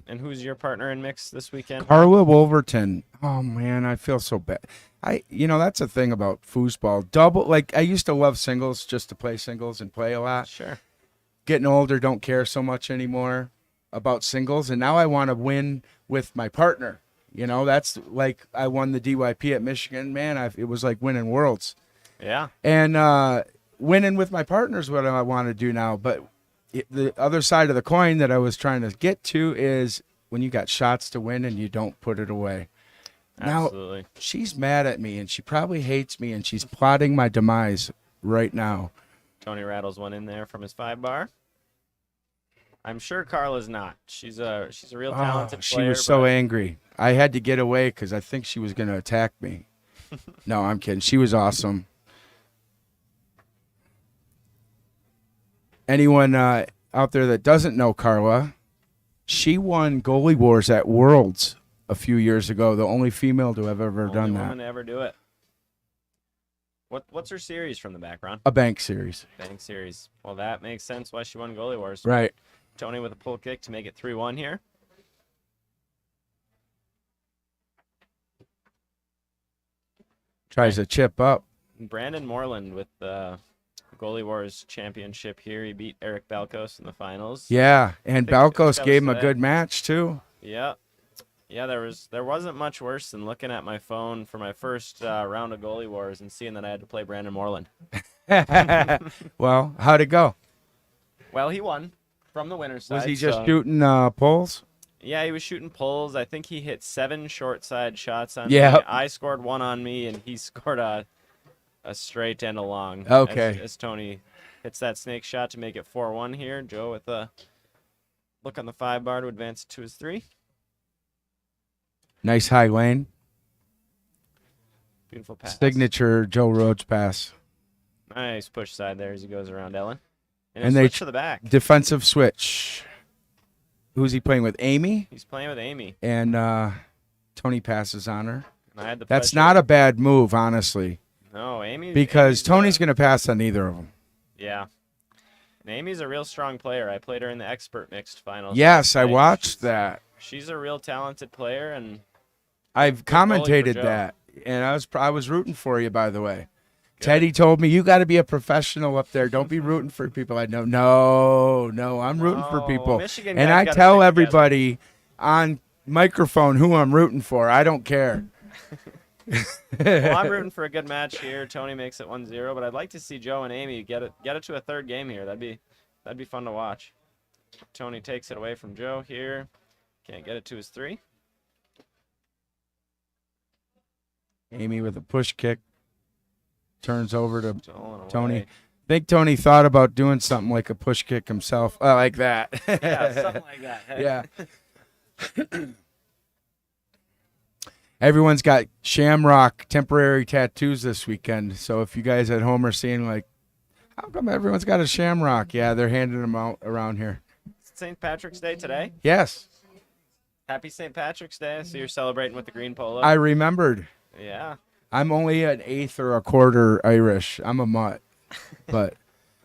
And who's your partner in mix this weekend? Carla Wolverton. Oh man, I feel so bad. That's the thing about foosball. I used to love singles, just to play singles and play a lot. Sure. Getting older, don't care so much anymore about singles, and now I want to win with my partner. That's like I won the DYP at Michigan. Man, it was like winning worlds. Yeah. And winning with my partner is what I want to do now. But the other side of the coin that I was trying to get to is when you got shots to win and you don't put it away. Absolutely. Now, she's mad at me, and she probably hates me, and she's plotting my demise right now. Tony rattles one in there from his 5-bar. I'm sure Carla's not. She's a real talented player. She was so angry. I had to get away because I think she was going to attack me. No, I'm kidding. She was awesome. Anyone out there that doesn't know Carla, she won Goalie Wars at Worlds a few years ago. The only female to have ever done that. Only woman to ever do it. What's her series from the background? A bank series. Bank series. Well, that makes sense why she won Goalie Wars. Right. Tony with a pull kick to make it 3-1 here. Tries to chip up. Brandon Moreland with the Goalie Wars championship here. He beat Eric Balkos in the finals. Yeah, and Big Balkos steps gave him a there. good match too. Yeah. Yeah, there wasn't much worse than looking at my phone for my first round of Goalie Wars and seeing that I had to play Brandon Moreland. Well, how'd it go? Well, he won from the winner's side. Was he just so- shooting poles? Yeah, he was shooting pulls. I think he hit 7 short side shots on Yeah. me. I scored 1 on me, and he scored a straight and a long. Okay. As Tony hits that snake shot to make it 4-1 here. Joe with a look on the 5-bar to advance to his 3. Nice high lane. Beautiful pass. Signature Joe Rhodes pass. Nice push side there as he goes around Ellen. And, And they they switch to the back. Defensive switch. Who's he playing with? Amy? He's playing with Amy. And Tony passes on her. And I had the That's pleasure- not a bad move, honestly, No, Amy. because Tony's going to pass on either of them. Yeah. And Amy's a real strong player. I played her in the expert mixed finals. Yes, I last night. watched that. She's a real talented player, and I've goalie for commentated Joe. that, and I was rooting for you, by the way. Teddy told me, you got to be a professional up there. Don't be rooting for people. I know. No, I'm rooting for No, people. Michigan And guys I gotta tell stick everybody on microphone who I'm rooting for. I don't care. well, I'm rooting for a good match here. Tony makes it 1-0, but I'd like to see Joe and Amy get it to a third game here. That'd be fun to watch. Tony takes it away from Joe here. Can't get it to his 3. Amy with a push kick. Turns over to Stolen Tony. away. Think Tony thought about doing something like a push kick himself. Like that. Yeah, something like that. Hey. Yeah. Everyone's got shamrock temporary tattoos this weekend. So if you guys at home are seeing like, how come everyone's got a shamrock? Yeah, they're handing them out around here. St. Patrick's Day today. Yes, Happy St. Patrick's Day. So you're celebrating with the green polo. I remembered. Yeah. I'm only an eighth or a quarter Irish. I'm a mutt. But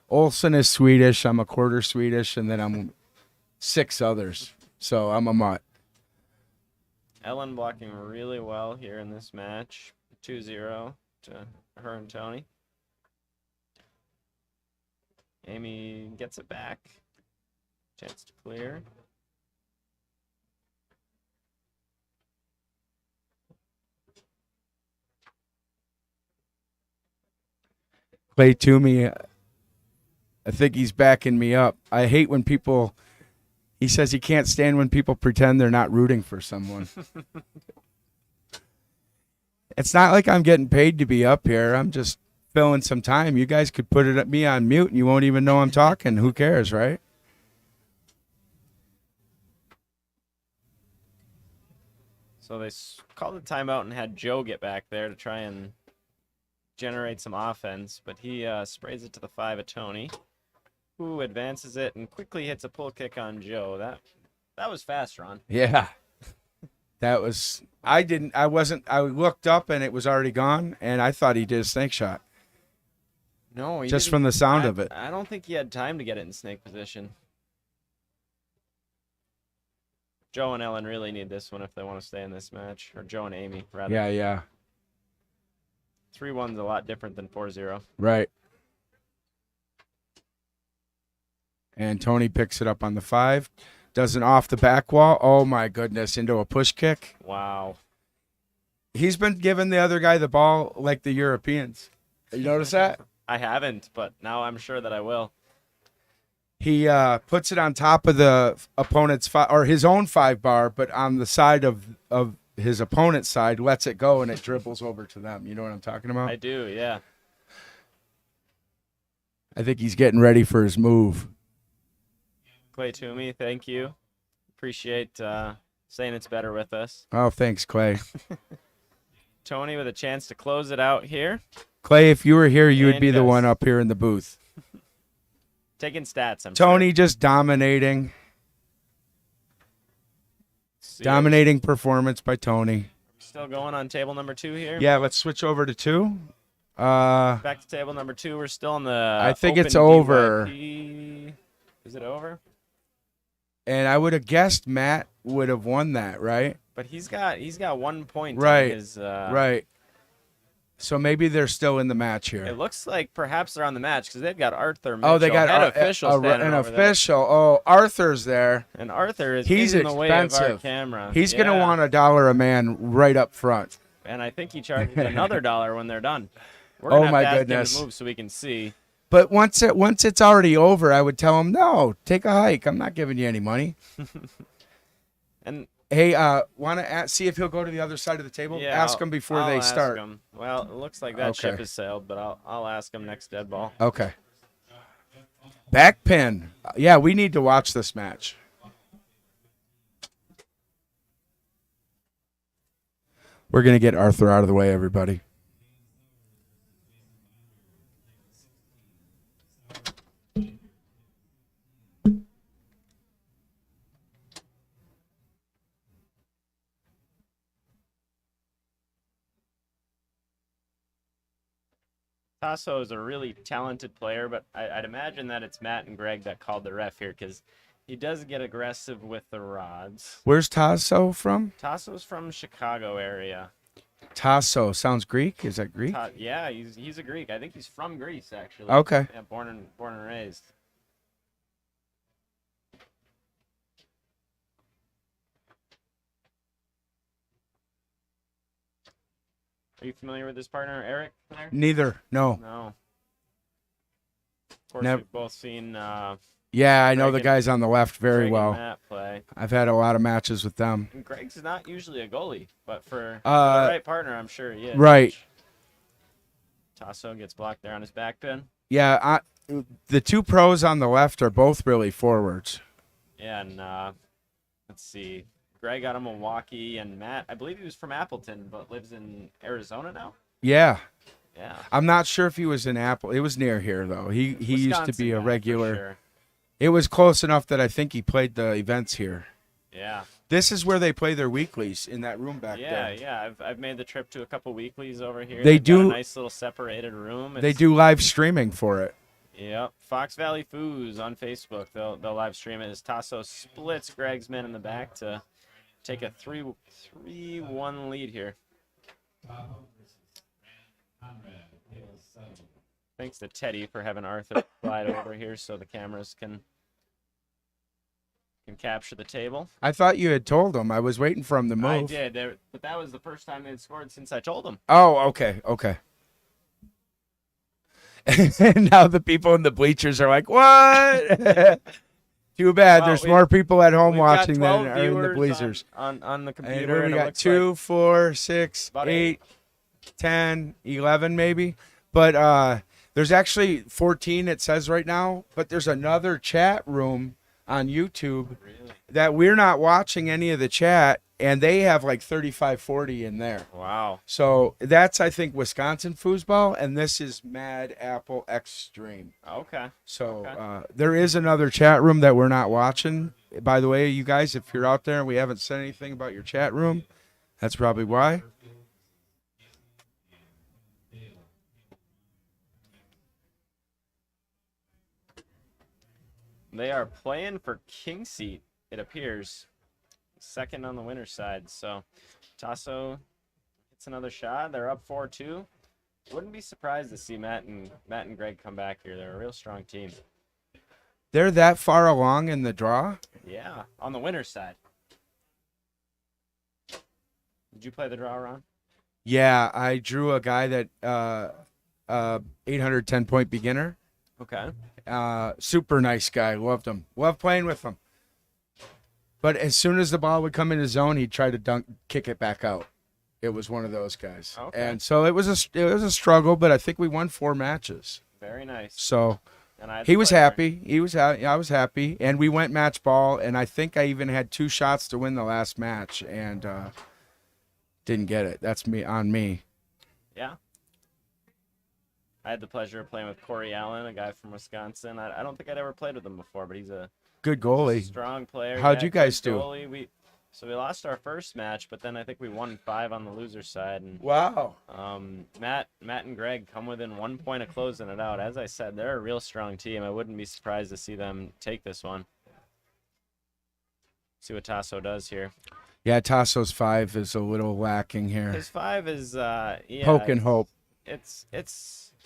Olsen is Swedish. I'm a quarter Swedish, and then I'm 6 others. So I'm a mutt. Ellen blocking really well here in this match. 2-0 to her and Tony. Amy gets it back. Chance to clear. Clay Toomey, I think he's backing me up. I hate when people, he says he can't stand when people pretend they're not rooting for someone. It's not like I'm getting paid to be up here. I'm just filling some time. You guys could put me on mute and you won't even know I'm talking. Who cares, right? So they called a timeout and had Joe get back there to try and generate some offense, but he sprays it to the 5 of Tony, who advances it and quickly hits a pull kick on Joe. That was fast, Ron. Yeah. That was I looked up and it was already gone, and I thought he did a snake shot. No, he Just didn't- from the sound of it. I don't think he had time to get it in snake position. Joe and Ellen really need this one if they want to stay in this match, or Joe and Amy rather. Yeah. 3-1's a lot different than 4-0. Right. And Tony picks it up on the 5. Does an off the back wall. Oh, my goodness. Into a push kick. Wow. He's been giving the other guy the ball like the Europeans. You notice that? I haven't, but now I'm sure that I will. He puts it on top of the opponent's or his own 5 bar, but on the side of his opponent's side, lets it go, and it dribbles over to them. You know what I'm talking about? I do, yeah. I think he's getting ready for his move. Clay Toomey, thank you. Appreciate saying it's better with us. Oh, thanks, Clay. Tony with a chance to close it out here. Clay, if you were here, you would And be the goes. one up here in the booth. Taking stats, I'm Tony sure. just dominating. See it. Dominating performance by Tony. Still going on table number 2 here. Yeah, let's switch over to 2. Back to table number 2. We're still in the I think it's open over. DYP. Is it over? And I would have guessed Matt would have won that, right? But he's got 1 point Right, on his Right. So maybe they're still in the match here. It looks like perhaps they're on the match because they've got Arthur Oh, they Mitchell, got head official standing an over there. official. Oh, Arthur's there. And Arthur is He's in the way of our expensive. camera. He's going to Yeah. want $1 a man right up front. And I think he charges another $1 when they're done. We're Oh, gonna have my to ask him goodness. to move so we can see. But once it's already over, I would tell him, no, take a hike. I'm not giving you any money. And Hey, want to see if he'll go to the other side of the table? yeah, Ask him before I'll they ask start. him. Well, it looks like that ship Okay. has sailed, but I'll ask him next dead ball. Okay. Back pin. Yeah, we need to watch this match. We're going to get Arthur out of the way, everybody. Tasso is a really talented player, but I'd imagine that it's Matt and Greg that called the ref here because he does get aggressive with the rods. Where's Tasso from? Tasso's from Chicago area. Tasso. Sounds Greek. Is that Greek? Yeah, he's a Greek. I think he's from Greece actually. Okay. Yeah, born and raised. Are you familiar with this partner, Eric? There? Neither. No. No. Of course, Nev- we've both seen Yeah, I know the Greg and- guys on the left very Greg and well. Matt play. I've had a lot of matches with them. And Greg's not usually a goalie, but for the Uh, right partner, I'm sure he is. right. Tasso gets blocked there on his back pin. Yeah, the 2 pros on the left are both really forwards. Yeah, and let's see. Greg out of Milwaukee, and Matt, I believe he was from Appleton, but lives in Arizona now. Yeah. Yeah. I'm not sure if he was in Apple. It was near here, though. He used to Wisconsin be a guy, for regular. sure. It was close enough that I think he played the events here. Yeah. This is where they play their weeklies, in that room back Yeah, there. yeah. I've made the trip to a couple weeklies over here. They They've got do- a nice little separated room. They It's- do live streaming for it. Yep. Fox Valley Foos on Facebook. They'll live stream it as Tasso splits Greg's men in the back to take a 3-1 lead here. Thanks to Teddy for having Arthur slide over here so the cameras can capture the table. I thought you had told him. I was waiting for him to move. I did, but that was the first time they'd scored since I told them. Oh, okay. And now the people in the bleachers are like, what? Too bad. Well, There's we- more people at home We've got watching 12 than are in the viewers bleachers. on the And computer. what do and we it got? looks 2, like 4, 6, About 8, 10, 11 maybe. But there's actually 14 it says right now. But there's another chat room on YouTube really. that we're not watching any of the chat. and they have like 35-40 in there. Wow. So that's, I think, Wisconsin Foosball, and this is Mad Apple Extreme. Okay. So Okay. there is another chat room that we're not watching. By the way, you guys, if you're out there and we haven't said anything about your chat room, that's probably why. They are playing for king seat, it appears. Second on the winner's side. So Tasso hits another shot. They're up 4-2. Wouldn't be surprised to see Matt and Greg come back here. They're a real strong team. They're that far along in the draw? Yeah, on the winner's side. Did you play the draw, Ron? Yeah, I drew a guy that 810-point beginner. Okay. Super nice guy. Loved him. Loved playing with him. But as soon as the ball would come in his zone, he'd try to kick it back out. It was one of those guys. Okay. And so it was a struggle, but I think we won 4 matches. Very nice. So And I had he the was pleasure- happy. I was happy. And we went match ball, and I think I even had 2 shots to win the last match, and didn't get it. That's on me. Yeah. I had the pleasure of playing with Corey Allen, a guy from Wisconsin. I don't think I'd ever played with him before, but he's a Good goalie. strong player. How'd Yeah, you guys good do? goalie. We lost our first match, but then I think we won 5 on the loser side. And Wow. Matt and Greg come within 1 point of closing it out. As I said, they're a real strong team. I wouldn't be surprised to see them take this one. See what Tasso does here. Yeah, Tasso's 5 is a little lacking here. His 5 is Poke and hope. It's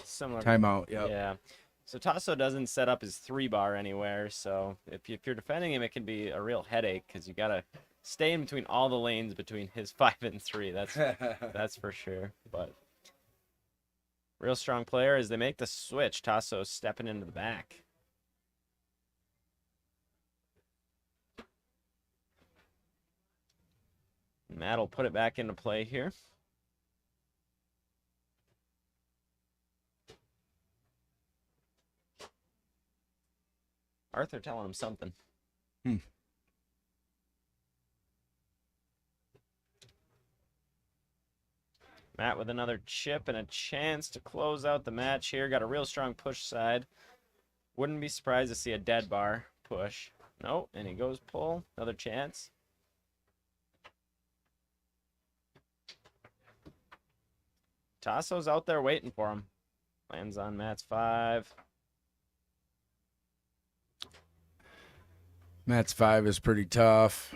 similar. Timeout. Yep. Yeah. So Tasso doesn't set up his 3-bar anywhere. So if you're defending him, it can be a real headache because you gotta stay in between all the lanes between his 5 and 3. That's for sure. But real strong player as they make the switch. Tasso stepping into the back. Matt will put it back into play here. Arthur telling him something. Matt with another chip and a chance to close out the match here. Got a real strong push side. Wouldn't be surprised to see a dead bar push. Nope, and he goes pull. Another chance. Tasso's out there waiting for him. Lands on Matt's 5. Matt's 5 is pretty tough.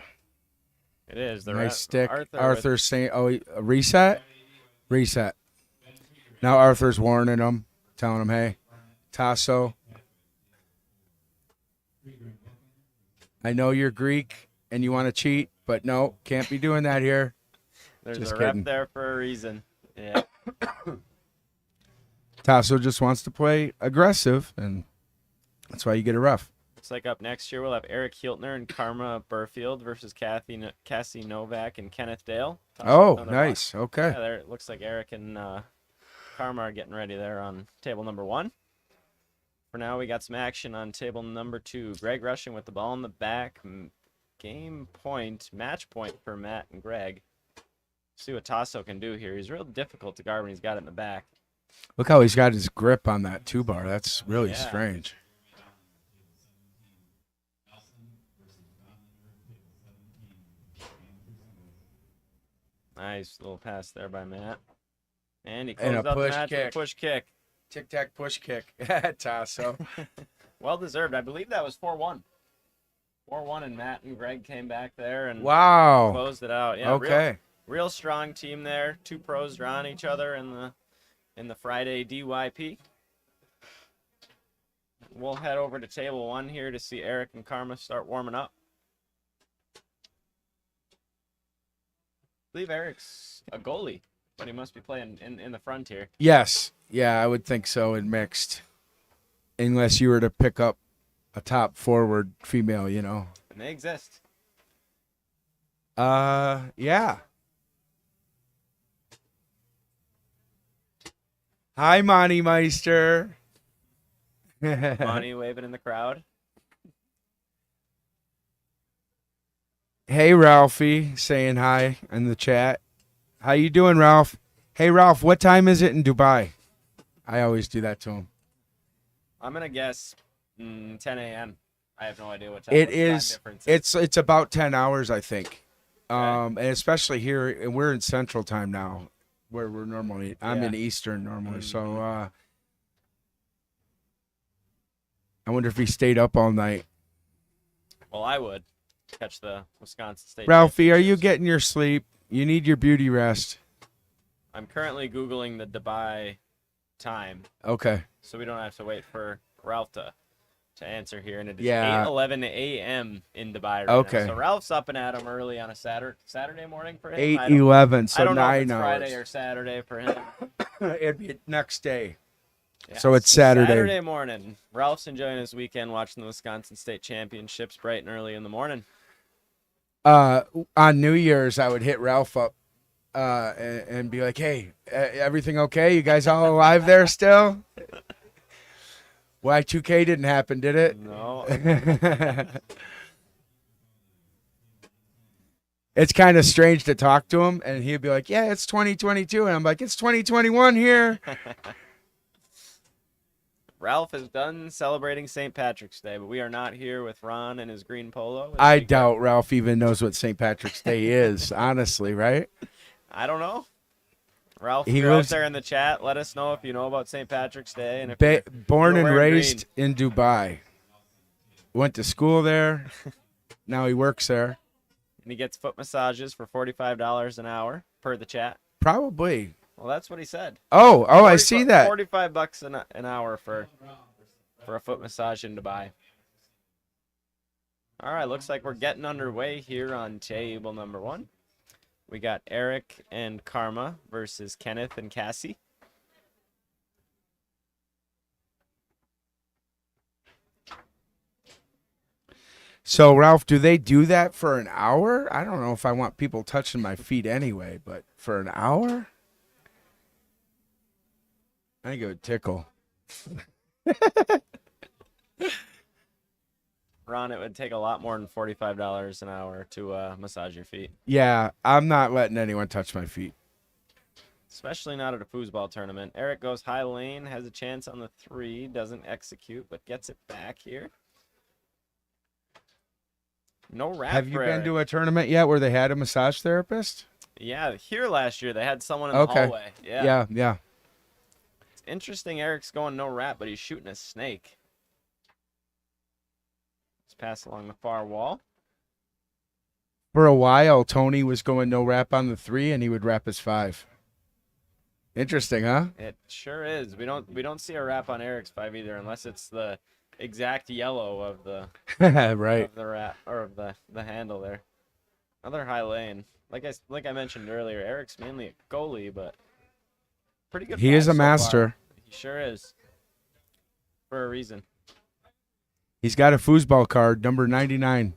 It is. The Nice stick. Arthur Arthur's saying, a reset? Reset. Now Arthur's warning him, telling him, hey, Tasso, I know you're Greek and you want to cheat, but no, can't be doing that here. There's Just a rep kidding. there for a reason. Yeah. Tasso just wants to play aggressive, and that's why you get a ref. Looks like up next year we'll have Eric Hiltner and Karma Burfield versus Cassie Novak and Kenneth Dale. Oh, Another nice. watch. Okay. Yeah, there it looks like Eric and Karma are getting ready there on table number 1. For now, we got some action on table number 2. Greg rushing with the ball in the back. Game point, match point for Matt and Greg. See what Tasso can do here. He's real difficult to guard when he's got it in the back. Look how he's got his grip on that 2-bar. That's really Yeah. strange. Nice little pass there by Matt. And he And closed a out the push match with a kick. push kick. Tic-tac push kick. Tasso. Well deserved. I believe that was 4-1. 4-1, and Matt and Greg came back there and Wow. closed it out. Yeah, Okay. real strong team there. 2 pros drawing each other in the Friday DYP. We'll head over to table 1 here to see Eric and Karma start warming up. I believe Eric's a goalie, but he must be playing in the front here. Yes. Yeah, I would think so in mixed. Unless you were to pick up a top forward female, you know. And they exist. Yeah. Hi, Monty Meister. Monty waving in the crowd. Hey, Ralphie, saying hi in the chat. How you doing, Ralph? Hey, Ralph, what time is it in Dubai? I always do that to him. I'm gonna guess 10 a.m. I have no idea what It what time is. difference is. It's about 10 hours, I think. Okay. And especially here, and we're in Central Time now, where we're normally. I'm Yeah. in Eastern normally, so I wonder if he stayed up all night. Well, I would catch the Wisconsin State. Ralphie, are you Championships. getting your sleep? You need your beauty rest. I'm currently Googling the Dubai time, Okay. so we don't have to wait for Ralph to answer here. And it is Yeah. 8:11 a.m. in Dubai right Okay. now. So Ralph's up and at 'em early on a Saturday morning for him. 8:11, I so don't know if 9 it's hours. Friday or Saturday for him. It'd be next day. Yeah, So it's Saturday. Saturday morning. Ralph's enjoying his weekend watching the Wisconsin State Championships bright and early in the morning. On New Year's, I would hit Ralph up and be like, "Hey, everything okay? You guys all alive there still?" Y2K didn't happen, did it? No. It's kind of strange to talk to him, and he'd be like, "Yeah, it's 2022," and I'm like, "It's 2021 here." Ralph is done celebrating St. Patrick's Day, but we are not here with Ron and his green polo. as I we go- doubt Ralph even knows what St. Patrick's Day is, honestly, right? I don't know. Ralph, He if you're out lives- there in the chat, let us know if you know about St. Patrick's Day. And if Born you're and wearing raised in Dubai. Went to school there. Now he works there. and he gets foot massages for $45 an hour per the chat. Probably. Well, that's what he said. Oh, I see that. $45 an hour for a foot massage in Dubai. All right, looks like we're getting underway here on table number 1. We got Eric and Karma versus Kenneth and Cassie. So, Ralph, do they do that for an hour? I don't know if I want people touching my feet anyway, but for an hour? I think it would tickle. Ron, it would take a lot more than $45 an hour to massage your feet, Yeah, I'm not letting anyone touch my feet. especially not at a foosball tournament. Eric goes high lane, has a chance on the 3, doesn't execute, but gets it back here. No wrap. Have you for been Eric. to a tournament yet where they had a massage therapist? Yeah, here last year they had someone in the Okay. hallway. Yeah. Yeah. It's interesting. Eric's going no wrap, but he's shooting a snake. Let's pass along the far wall. For a while, Tony was going no wrap on the 3, and he would wrap his 5. Interesting, huh? It sure is. We don't see a wrap on Eric's 5 either, unless it's the exact yellow of the Right. of the wrap or of the handle there. Another high lane. Like I mentioned earlier, Eric's mainly a goalie, but pretty good. He is ball a so far. master. He sure is. For a reason. He's got a foosball card, number 99.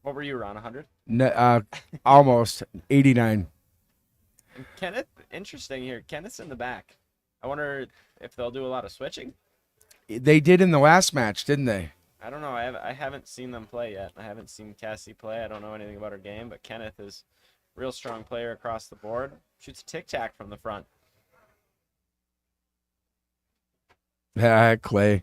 What were you, Ron? 100? Almost 89. And Kenneth, interesting here. Kenneth's in the back. I wonder if they'll do a lot of switching. They did in the last match, didn't they? I don't know. I haven't seen them play yet. I haven't seen Cassie play. I don't know anything about her game, but Kenneth is a real strong player across the board. Shoots a tic-tac from the front. Clay.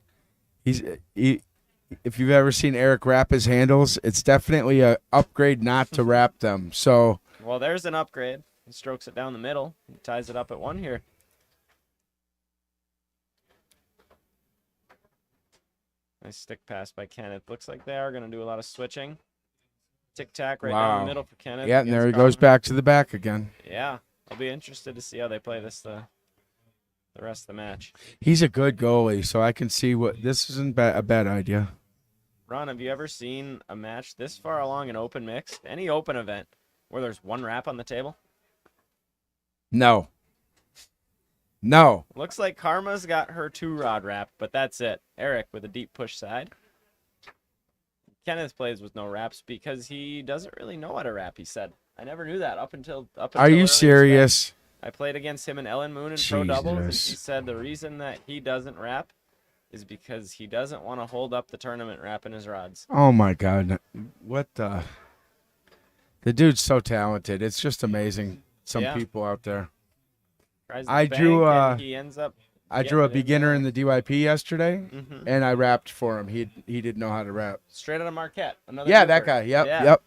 If you've ever seen Eric wrap his handles, it's definitely a upgrade not to wrap them. So Well, there's an upgrade. He strokes it down the middle. He ties it up at 1 here. Nice stick pass by Kenneth. Looks like they are going to do a lot of switching. Tic-tac right down Wow. the middle for Kenneth. yeah, and there he against goes Carmen. back to the back again. Yeah, I'll be interested to see how they play this the rest of the match. He's a good goalie, so I can see what this isn't a bad idea. Ron, have you ever seen a match this far along in open mixed, any open event, where there's one wrap on the table? No. Looks like Karma's got her 2-rod wrap, but that's it. Eric with a deep push side. Kenneth plays with no wraps because he doesn't really know how to wrap, he said. I never knew that up until Are earlier you this serious? game. I played against him in Ellen Moon in Pro Doubles, and he Jesus. said the reason that he doesn't wrap is because he doesn't want to hold up the tournament wrapping his rods. Oh my God! What the? The dude's so talented. It's just amazing. Some Yeah. people out there. Tries the I drew, bank, and he ends up. I drew a getting it in beginner there. in the DYP yesterday, Mhm. and I rapped for him. He didn't know how to rap. Straight out of Marquette. Another Yeah, that Hooper. guy. Yep, Yeah. yep.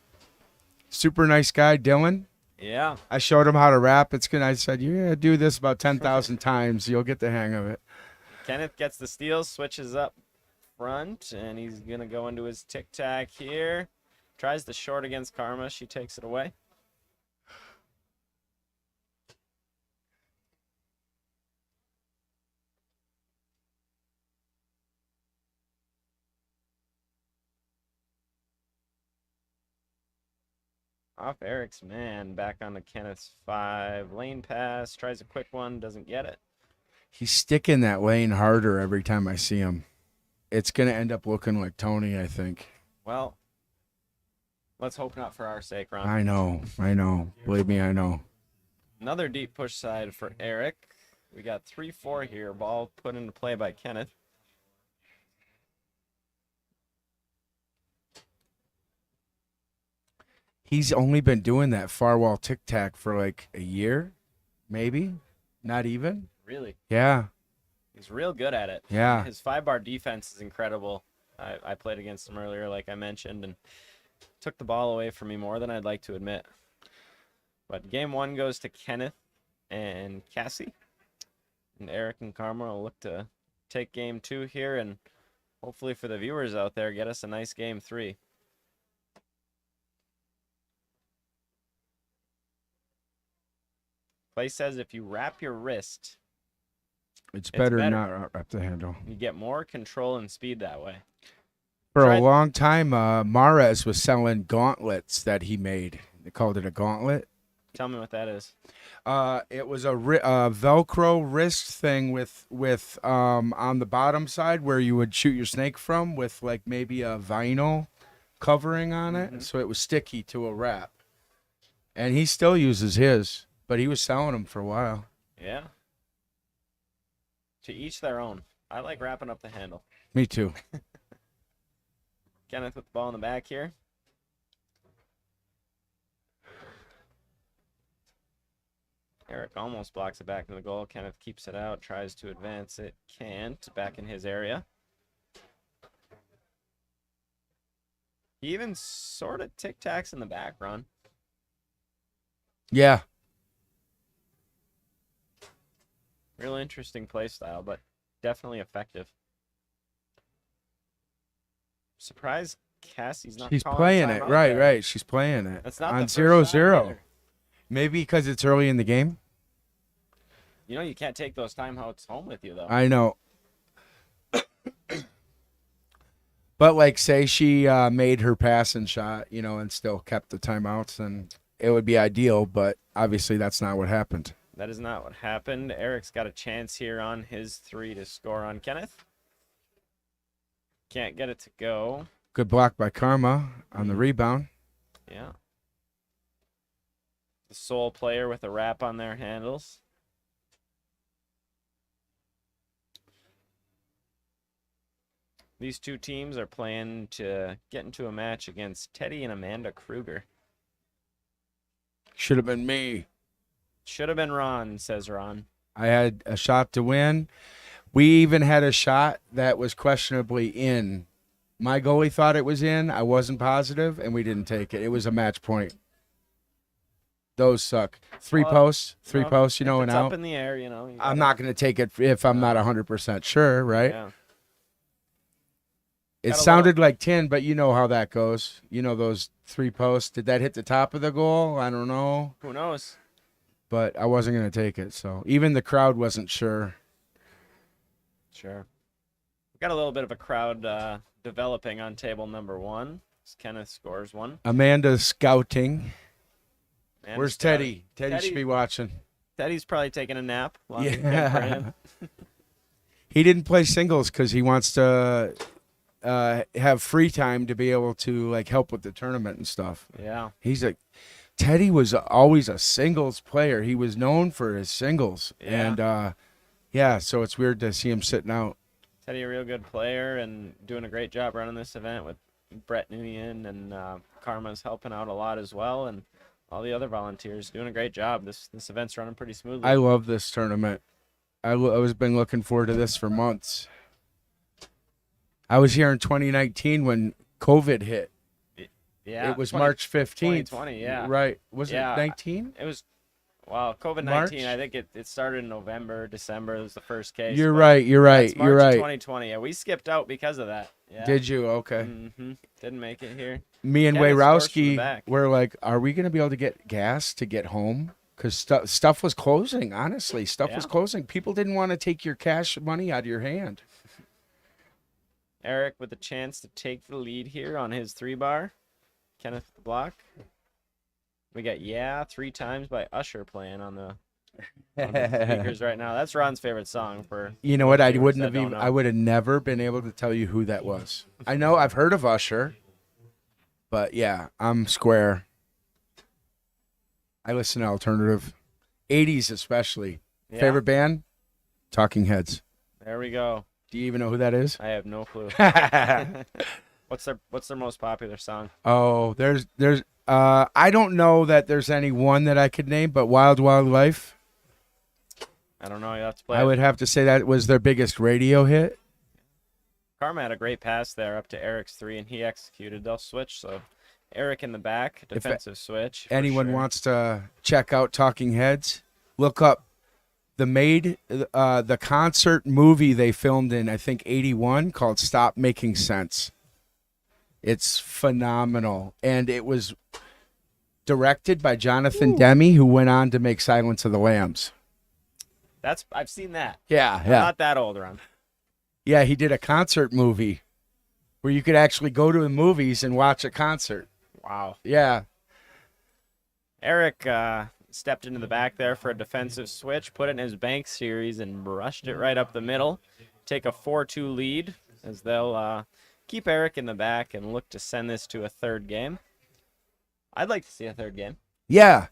Super nice guy, Dylan. Yeah. I showed him how to rap. It's good. I said, "You're gonna do this about 10,000 times. You'll get the hang of it." Kenneth gets the steal, switches up front, and he's gonna go into his tic-tac here. Tries the short against Karma. She takes it away. Off Eric's man, back onto Kenneth's 5. Lane pass, tries a quick one, doesn't get it. He's sticking that lane harder every time I see him. It's gonna end up looking like Tony, I think. Well, let's hope not for our sake, Ron. I know. Believe me, I know. Another deep push side for Eric. We got 3-4 here. Ball put into play by Kenneth. He's only been doing that far wall tic tac for like a year, maybe, not even. Really, Yeah, he's real good at it. yeah. His 5-bar defense is incredible. I played against him earlier, like I mentioned, and took the ball away from me more than I'd like to admit. But game 1 goes to Kenneth and Cassie. And Eric and Karma will look to take game 2 here and hopefully for the viewers out there, get us a nice game 3. Play says if you wrap your wrist, It's better better. not wrap the handle. you get more control and speed that way. For Try- a long time, Mares was selling gauntlets that he made. They called it a gauntlet. Tell me what that is. It was a Velcro wrist thing with on the bottom side where you would shoot your snake from with like maybe a vinyl covering on it, so it was sticky to a wrap. And he still uses his, but he was selling them for a while. Yeah. To each their own. I like wrapping up the handle. Me too. Kenneth with the ball in the back here. Eric almost blocks it back in the goal. Kenneth keeps it out, tries to advance it. Can't. Back in his area. He even sort of tic-tacs in the back, Ron. Yeah. Real interesting play style, but definitely effective. Surprised Cassie's not She's calling playing it. timeout Right, there. right. She's playing it. That's not on the first time 0-0. either. Maybe because it's early in the game. You know you can't take those timeouts home with you, though. I know. But like, say she made her passing shot, and still kept the timeouts, and it would be ideal. But obviously, that's not what happened. That is not what happened. Eric's got a chance here on his 3 to score on Kenneth. Can't get it to go. Good block by Karma on the rebound. Yeah. The sole player with a wrap on their handles. These two teams are playing to get into a match against Teddy and Amanda Kruger. Should have been me. Should have been Ron, says Ron. I had a shot to win. We even had a shot that was questionably in. My goalie thought it was in. I wasn't positive, and we didn't take it. It was a match point. Those suck. Three Well, posts, If and it's out. up in the air, you I'm gotta- not going to take it if I'm not 100% sure, right? Yeah. It Got a sounded like 10, but you know how that goes. Those 3 posts. Did that hit the top of the goal? I don't know. Who knows? But I wasn't going to take it. So even the crowd wasn't sure. Sure. We got a little bit of a crowd developing on table number 1. As Kenneth scores one. Amanda's scouting. And Where's it's got- Teddy? Teddy should Teddy- be watching. Teddy's probably taking a nap. Long Yeah. weekend for him. He didn't play singles because he wants to have free time to be able to help with the tournament and stuff. Yeah. Teddy was always a singles player. He was known for his singles. Yeah. And so it's weird to see him sitting out. Teddy, a real good player and doing a great job running this event with Brett Nguyen and Karma's helping out a lot as well, and all the other volunteers doing a great job. This event's running pretty smoothly. I love this tournament. I was been looking forward to this for months. I was here in 2019 when COVID hit. Yeah, It was March 15th. 2020, yeah. Right. Was Yeah. it 19? It was, well, COVID-19, March? I think it started in November, December was the first case. You're but right. You're right. that's March You're of right. 2020. Yeah, we skipped out because of that. Yeah. Did you? Okay. Didn't make it here. Me and Kenneth scores from the Wayrowski back. were like, are we going to be able to get gas to get home? Because stuff was closing, honestly. Stuff was Yeah. closing. People didn't want to take your cash money out of your hand. Eric with a chance to take the lead here on his 3-bar. Kenneth with the block. We got Yeah 3 times by Usher playing on the speakers right now. That's Ron's favorite song for. You know what? I viewers wouldn't that have don't even. know. I would have never been able to tell you who that was. I know I've heard of Usher, but yeah, I'm square. I listen to alternative, 80s especially. Yeah, Favorite band? Talking Heads. There we go. Do you even know who that is? I have no clue. What's their most popular song? Oh, there's I don't know that there's any one that I could name, but Wild Wild Life. I don't know. You have to play. I would have to say that was their biggest radio hit. Karma had a great pass there up to Eric's 3, and he executed. They'll switch, so Eric in the back, defensive switch. for Anyone sure. wants to check out Talking Heads, look up the concert movie they filmed in, I think, 81 called Stop Making Sense. It's phenomenal. And it was directed by Jonathan Demme, who went on to make Silence of the Lambs. I've seen that. Yeah, I'm not that old, Ron. Yeah, he did a concert movie where you could actually go to the movies and watch a concert. Wow. Yeah. Eric stepped into the back there for a defensive switch, put it in his bank series, and brushed it right up the middle. Take a 4-2 lead as they'll keep Eric in the back and look to send this to a third game. I'd like to see a third game. Yeah.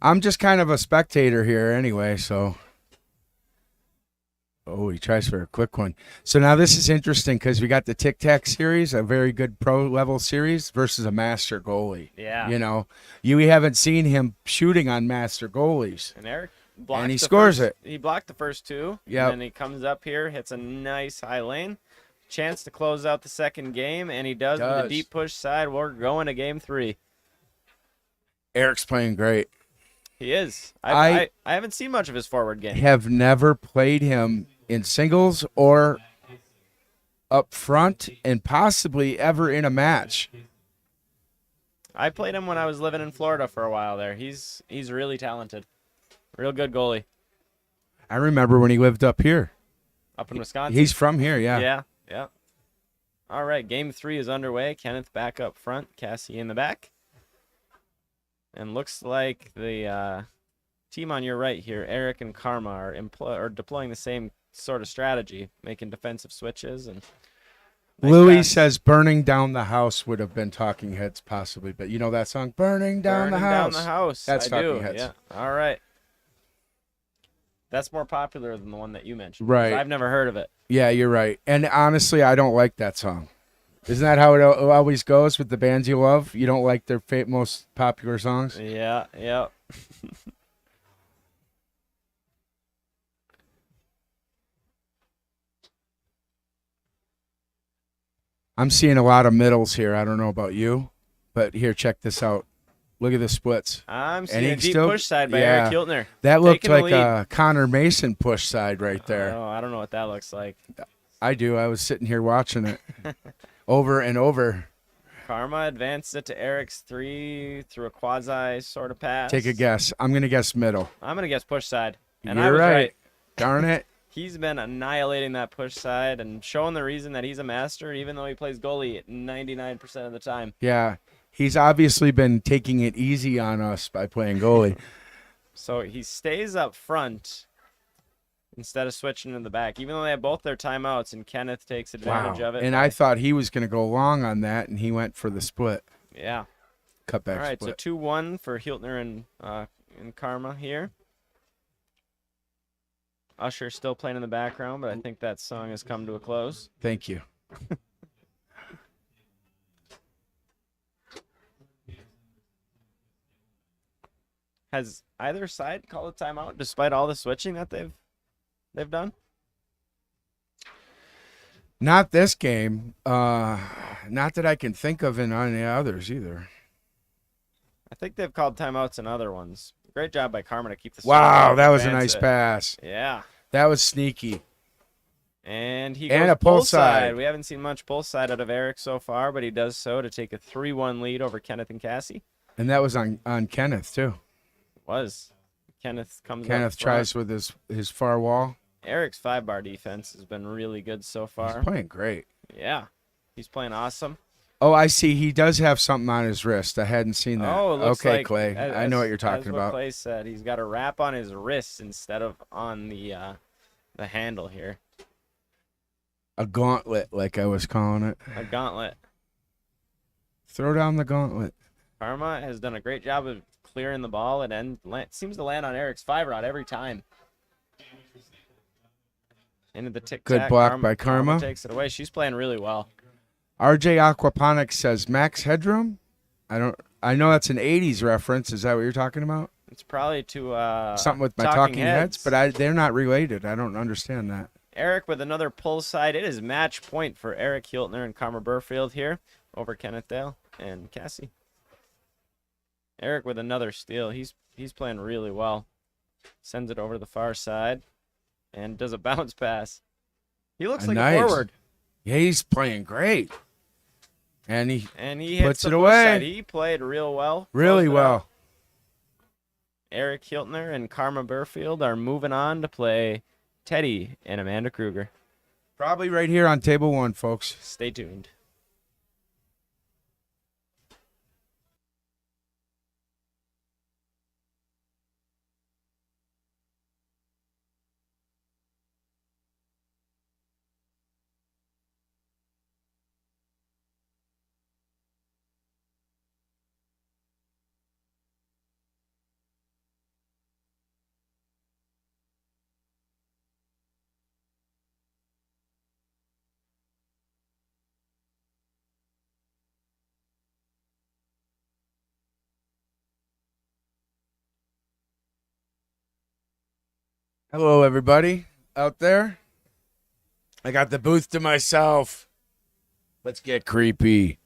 I'm just kind of a spectator here anyway, so. Oh, he tries for a quick one. So now this is interesting because we got the Tic Tac series, a very good pro level series, versus a master goalie. Yeah. You know, you haven't seen him shooting on master goalies. And Eric blocked And he the scores first- it. He blocked the first 2. Yep. And then he comes up here, hits a nice high lane. Chance to close out the second game, and he does with a Does. deep push side. We're going to game 3. Eric's playing great. He is. I I haven't seen much of his forward game. Have never played him in singles or up front and possibly ever in a match. I played him when I was living in Florida for a while there. He's really talented. Real good goalie. I remember when he lived up here. Up in Wisconsin. He's from here, Yeah. All right, game 3 is underway. Kenneth back up front, Cassie in the back. And looks like the team on your right here, Eric and Karma, are deploying the same sort of strategy, making defensive switches. And nice Louis pass. says Burning Down the House would have been Talking Heads possibly, but you know that song, Burning Down the Burning House. Down the house. That's I do. Talking Heads. Yeah. All right. That's more popular than the one that you mentioned. Right. I've never heard of it. Yeah, you're right. And honestly, I don't like that song. Isn't that how it always goes with the bands you love? You don't like their most popular songs? Yeah. I'm seeing a lot of middles here. I don't know about you, but here, check this out. Look at the splits. I'm seeing a he deep still- push side by yeah. Eric Hiltner. That looked Taking the like lead. a Connor Mason push side right there. Oh, I don't know what that looks like. I do. I was sitting here watching it over and over. Karma advanced it to Eric's 3 through a quasi sort of pass. Take a guess. I'm going to guess middle. I'm going to guess push side. And You're I was right. Darn it. He's been annihilating that push side and showing the reason that he's a master, even though he plays goalie 99% of the time. Yeah. He's obviously been taking it easy on us by playing goalie. So he stays up front instead of switching in the back, even though they have both their timeouts, and Kenneth takes advantage of it. And I thought he was going to go long on that, and he went for the split. Yeah. Cutback All right, split. so 2-1 for Hiltner and Karma here. Usher still playing in the background, but I think that song has come to a close. Thank you. Has either side called a timeout despite all the switching that they've done? Not this game. Not that I can think of in any others either. I think they've called timeouts in other ones. Great job by Karma to keep the. Wow, that was a advance nice it. pass. Yeah. That was sneaky. And he And goes a pull pull side. side. We haven't seen much pull side out of Eric so far, but he does so to take a 3-1 lead over Kenneth and Cassie. And that was on Kenneth, too. Was. Kenneth comes up Kenneth front. tries with his far wall. Eric's 5-bar defense has been really good so far. He's playing great. Yeah. He's playing awesome. Oh, I see. He does have something on his wrist. I hadn't seen that. Oh, it looks okay, like, Clay. I know what you're talking as about. Clay said, he's got a wrap on his wrist instead of on the handle here. A gauntlet, like I was calling it. A gauntlet. Throw down the gauntlet. Karma has done a great job of clearing the ball. It seems to land on Eric's 5-rod every time. Into the tic-tac. Good block by Karma. Takes it away. She's playing really well. RJ Aquaponics says max headroom. I know that's an 80s reference. Is that what you're talking about? It's probably to Something with my talking heads, but they're not related. I don't understand that. Eric with another pull side. It is match point for Eric Hiltner and Karma Burfield here over Kenneth Dale and Cassie. Eric with another steal. He's playing really well. Sends it over to the far side and does a bounce pass. He looks like Nice. a forward. Yeah, he's playing great. And he Hits puts the it push away. side. He played real well. Really Closed it well. out. Eric Hiltner and Karma Burfield are moving on to play Teddy and Amanda Kruger. Probably right here on table 1, folks. Stay tuned. Hello, everybody out there. I got the booth to myself. Let's get creepy.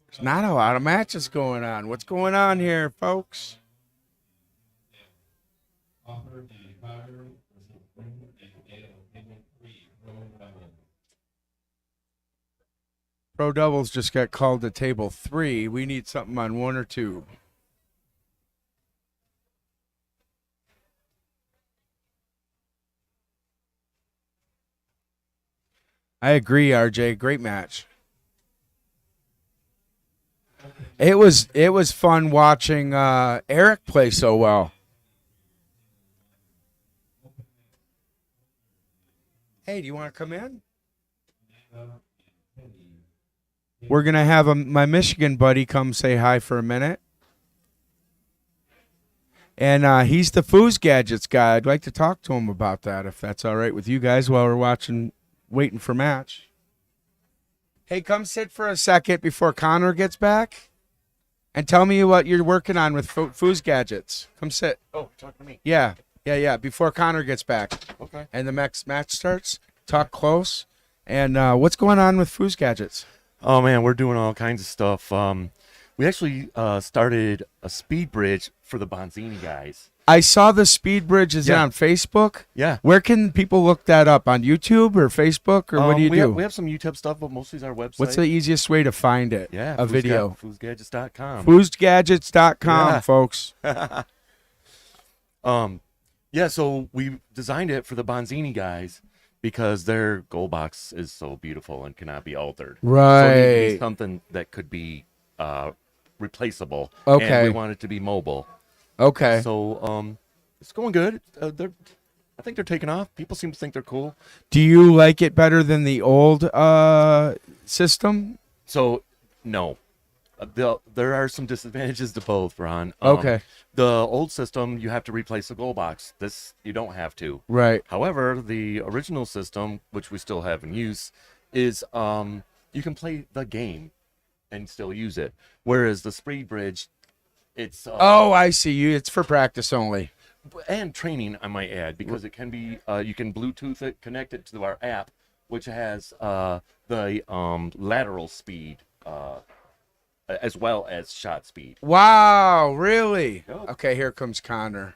There's not a lot of matches going on. What's going on here, folks? Pro doubles just got called to table 3. We need something on 1 or 2. I agree, RJ. Great match. It was fun watching Eric play so well. Hey, do you want to come in? We're going to have my Michigan buddy come say hi for a minute. And he's the Foos Gadgets guy. I'd like to talk to him about that, if that's all right with you guys while we're waiting for match. Hey, come sit for a second before Connor gets back. And tell me what you're working on with Foos Gadgets. Come sit. Oh, talking to me. Yeah. Before Connor gets back. Okay. And the next match starts. Talk close. And what's going on with Foos Gadgets? Oh man, we're doing all kinds of stuff. We actually started a speed bridge for the Bonzini guys. I saw the speed bridge. Is it Yeah. on Facebook? Yeah. Where can people look that up? On YouTube or Facebook? Or what do you do? We have some YouTube stuff, but mostly is our website. What's the easiest way to find it? Yeah, a video. Foosgadgets.com. Foosgadgets.com, Yeah. folks. Yeah, so we designed it for the Bonzini guys because their goal box is so beautiful and cannot be altered. So it needs Right. something that could be replaceable. Okay. And we want it to be mobile. Okay. So it's going good. I think they're taking off. People seem to think they're cool. Do you like it better than the old system? So no, There are some disadvantages to both, Ron. Okay. The old system, you have to replace the goal box. This, you don't have to. Right. However, the original system, which we still have in use, is you can play the game and still use it. Whereas the speed bridge, it's Oh, I see you. It's for practice only. and training, I might add, because it can be you can Bluetooth it, connect it to our app, which has the lateral speed as well as shot speed. Wow, really? Yep. Okay, here comes Connor.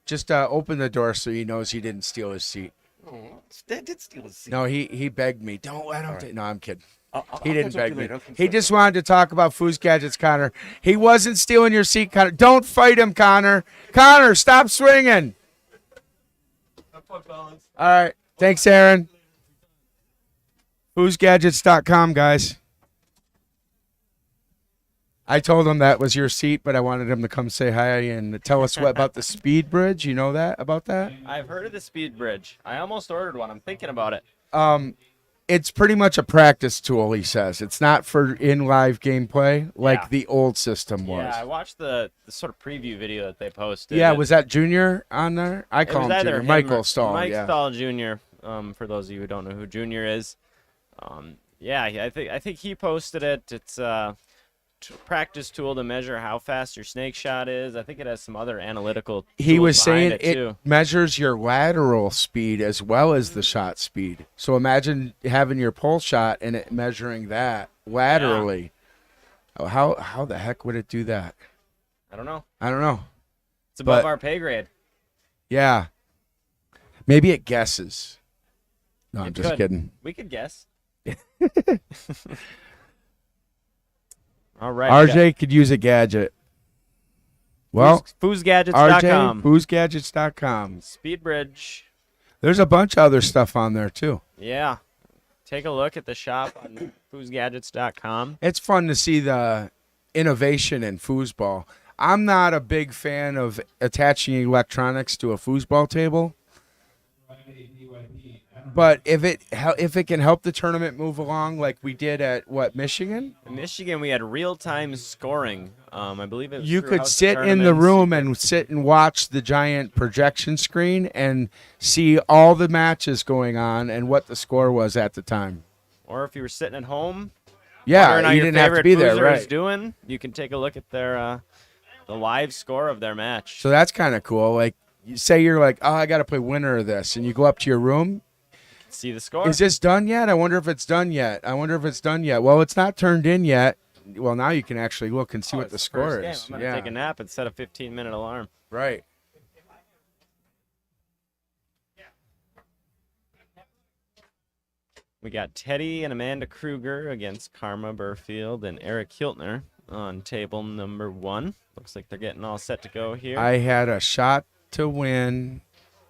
Just open the door so he knows he didn't steal his seat. Oh, that did steal his seat. No, he begged me. Don't let him. right. No, I'm kidding. I'll He didn't catch up to beg you me. later. I'll He catch just wanted to talk about Foos Gadgets, Connor. He wasn't stealing your seat, Connor. Don't fight him, Connor. Connor, stop swinging. All right. Thanks, Aaron. Foosgadgets.com, guys. I told him that was your seat, but I wanted him to come say hi and tell us what about the speed bridge. You know that about that? I've heard of the speed bridge. I almost ordered one. I'm thinking about it. It's pretty much a practice tool, he says. It's not for in live gameplay like Yeah. the old system was. Yeah, I watched the sort of preview video that they posted. Yeah, It- was that Junior on there? I it call was him either Junior. him Michael or- Stahl. Mike Yeah. Stahl Jr. For those of you who don't know who Junior is, yeah, I think he posted it. It's practice tool to measure how fast your snake shot is. I think it has some other analytical. He tools was saying behind it too. measures your lateral speed as well as the shot speed. So imagine having your pull shot and it measuring that laterally. Oh, how the heck would it do that? I don't know. I don't know. It's above But- our pay grade. Yeah. Maybe it guesses. No, I'm It just could. kidding. We could guess. All right. RJ could use a gadget. Well, Foosgadgets.com. RJ, foosgadgets.com. Speed bridge. There's a bunch of other stuff on there too. Yeah. Take a look at the shop on foosgadgets.com. It's fun to see the innovation in foosball. I'm not a big fan of attaching electronics to a foosball table, but if it can help the tournament move along like we did at Michigan, In Michigan, we had real-time scoring. I believe it was you through could house sit in the tournaments. room and sit and watch the giant projection screen and see all the matches going on and what the score was at the time. Or if you were sitting at home, Yeah, wondering how you your didn't have to favorite be there, Foozer is right? doing, you can take a look at their the live score of their match. So that's kind of cool. Like, you say you're like, oh, I got to play winner of this, and you go up to your room. See the score. Is this done yet? I wonder if it's done yet. Well, it's not turned in yet. Well, now you can actually look and see what It's the first score game. is. I'm gonna Yeah, take a nap and set a 15-minute alarm. right. We got Teddy and Amanda Kruger against Karma Burfield and Eric Hiltner on table number 1. Looks like they're getting all set to go here. I had a shot to win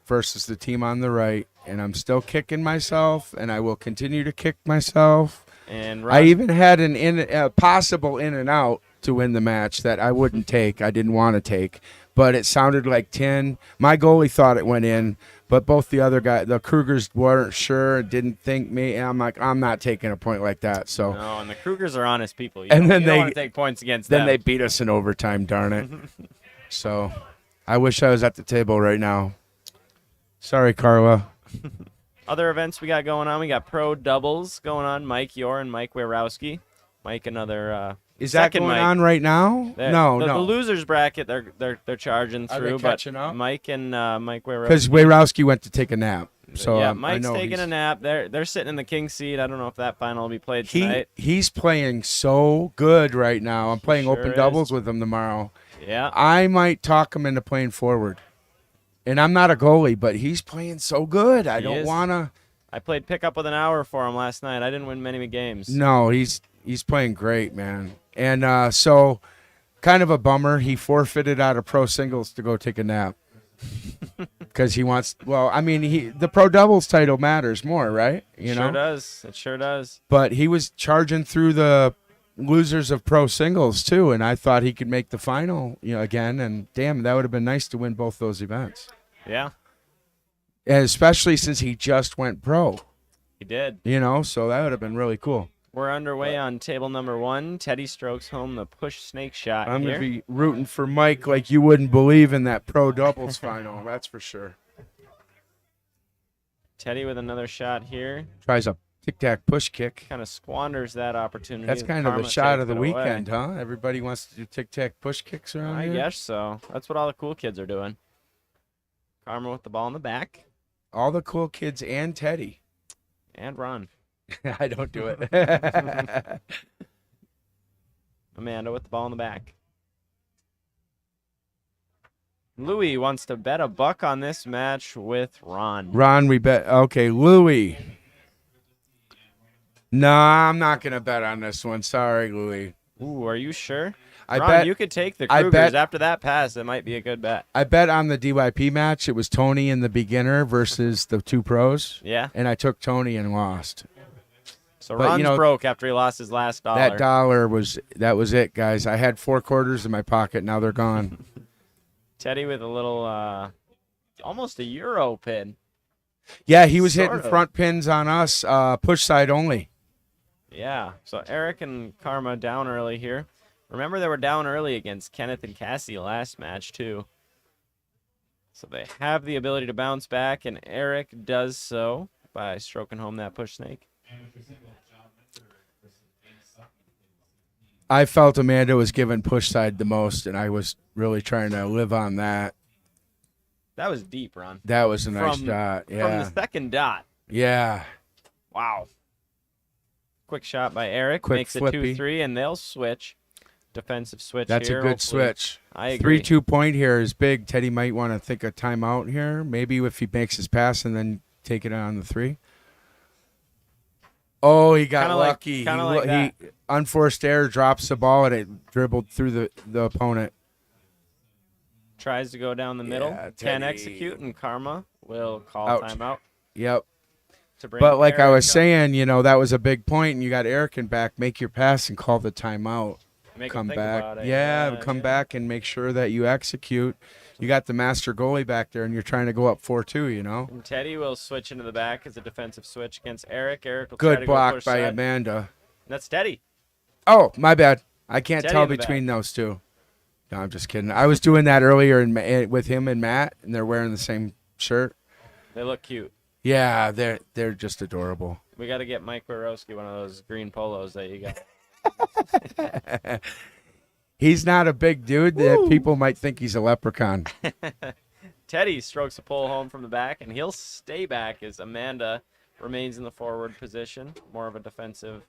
versus the team on the right, and I'm still kicking myself, and I will continue to kick myself. and I Ross, even had a possible in and out to win the match that I wouldn't take. I didn't want to take, but it sounded like 10. My goalie thought it went in, but both the other guys, the Krugers, weren't sure, didn't think me. And I'm like, I'm not taking a point like that. So no, and the Krugers are honest people. You And don't, then you don't they- want to take points against then them. they beat us in overtime, darn it. So I wish I was at the table right now. Sorry, Carla. Other events we got going on. We got pro doubles going on. Mike Yor and Mike Werowski. Mike, another Is that second going Mike. on right now? No, the no. losers bracket they're charging Are they through, catching but up? Mike and Mike Werowski. Because Wayrowski went to take a nap. So yeah, I Mike's know taking he's- a nap. They're sitting in the king seat. I don't know if that final will be played tonight. He's playing so good right now. I'm playing Sure open is. doubles with him tomorrow. Yeah, I might talk him into playing forward. And I'm not a goalie, but he's playing so good. I He don't is. want to. I played pickup with an hour for him last night. I didn't win many games. No, he's playing great, man. And so kind of a bummer. He forfeited out of pro singles to go take a nap. Because he wants, well, I mean, the pro doubles title matters more, right? You Sure know, does. It sure does. but he was charging through the losers of pro singles too, and I thought he could make the final, again. And damn, that would have been nice to win both those events, Yeah, and especially since he just went pro. he did. So that would have been really cool. We're underway on table number 1. Teddy strokes home the push snake shot I'm here. gonna be rooting for Mike like you wouldn't believe in that pro doubles final. That's for sure. Teddy with another shot here. Tries a tic-tac push kick. Kind of squanders that opportunity. That's as kind of Karma the shot takes of the it away. weekend, huh? Everybody wants to do tic-tac push kicks around I here. guess so. That's what all the cool kids are doing. Karma with the ball in the back. All the cool kids and Teddy. And run. I don't do it. Amanda with the ball in the back. Louis wants to bet a buck on this match with Ron. Ron, we bet. Okay, Louis. No, I'm not going to bet on this one. Sorry, Louis. Ooh, are you sure? I Ron, bet you could take the I Krugers. bet- After that pass, it might be a good bet. I bet on the DYP match. It was Tony and the beginner versus the two pros, Yeah. and I took Tony and lost. So But, Ron's you know, broke after he lost his last dollar. That dollar that was it, guys. I had 4 quarters in my pocket. Now they're gone. Teddy with a little, almost a Euro pin. Yeah, he was Sort hitting of. front pins on us, push side only. Yeah. So Eric and Karma down early here. Remember, they were down early against Kenneth and Cassie last match, too. So they have the ability to bounce back, and Eric does so by stroking home that push snake. I felt Amanda was giving push side the most, and I was really trying to live on that. That was deep, Ron. That was a nice From- shot. From Yeah. the second dot. Yeah. Wow. Quick shot by Eric. Quick Makes it flippy. 2-3, and they'll switch. Defensive switch That's here. a good hopefully. switch. I agree. 3-2 point here is big. Teddy might want to think a timeout here. Maybe if he makes his pass and then take it on the 3. Oh, he got Kinda like- lucky. kinda like that. He unforced error, drops the ball, and it dribbled through the opponent. Tries to go down the middle. Yeah, Can Teddy. execute, and Karma will call Ouch. timeout Yep. to bring But like I Eric was up. saying, that was a big point, and you got Eric in back. Make your pass and call the timeout. Make him Come think back. about it. Yeah, come back and make sure that you execute. You got the master goalie back there, and you're trying to go up 4-2, And Teddy will switch into the back as a defensive switch against Eric. Eric will try Good to go block push by side. Amanda. That's Teddy. Oh, my bad. I can't Teddy tell in the between those two. No, I'm just kidding. I was doing that earlier with him and Matt, and they're wearing the same shirt. They look cute. Yeah, they're just adorable. We got to get Mike Borowski one of those green polos that you got. He's not a big dude that people might think he's a leprechaun. Teddy strokes a pull home from the back, and he'll stay back as Amanda remains in the forward position. More of a defensive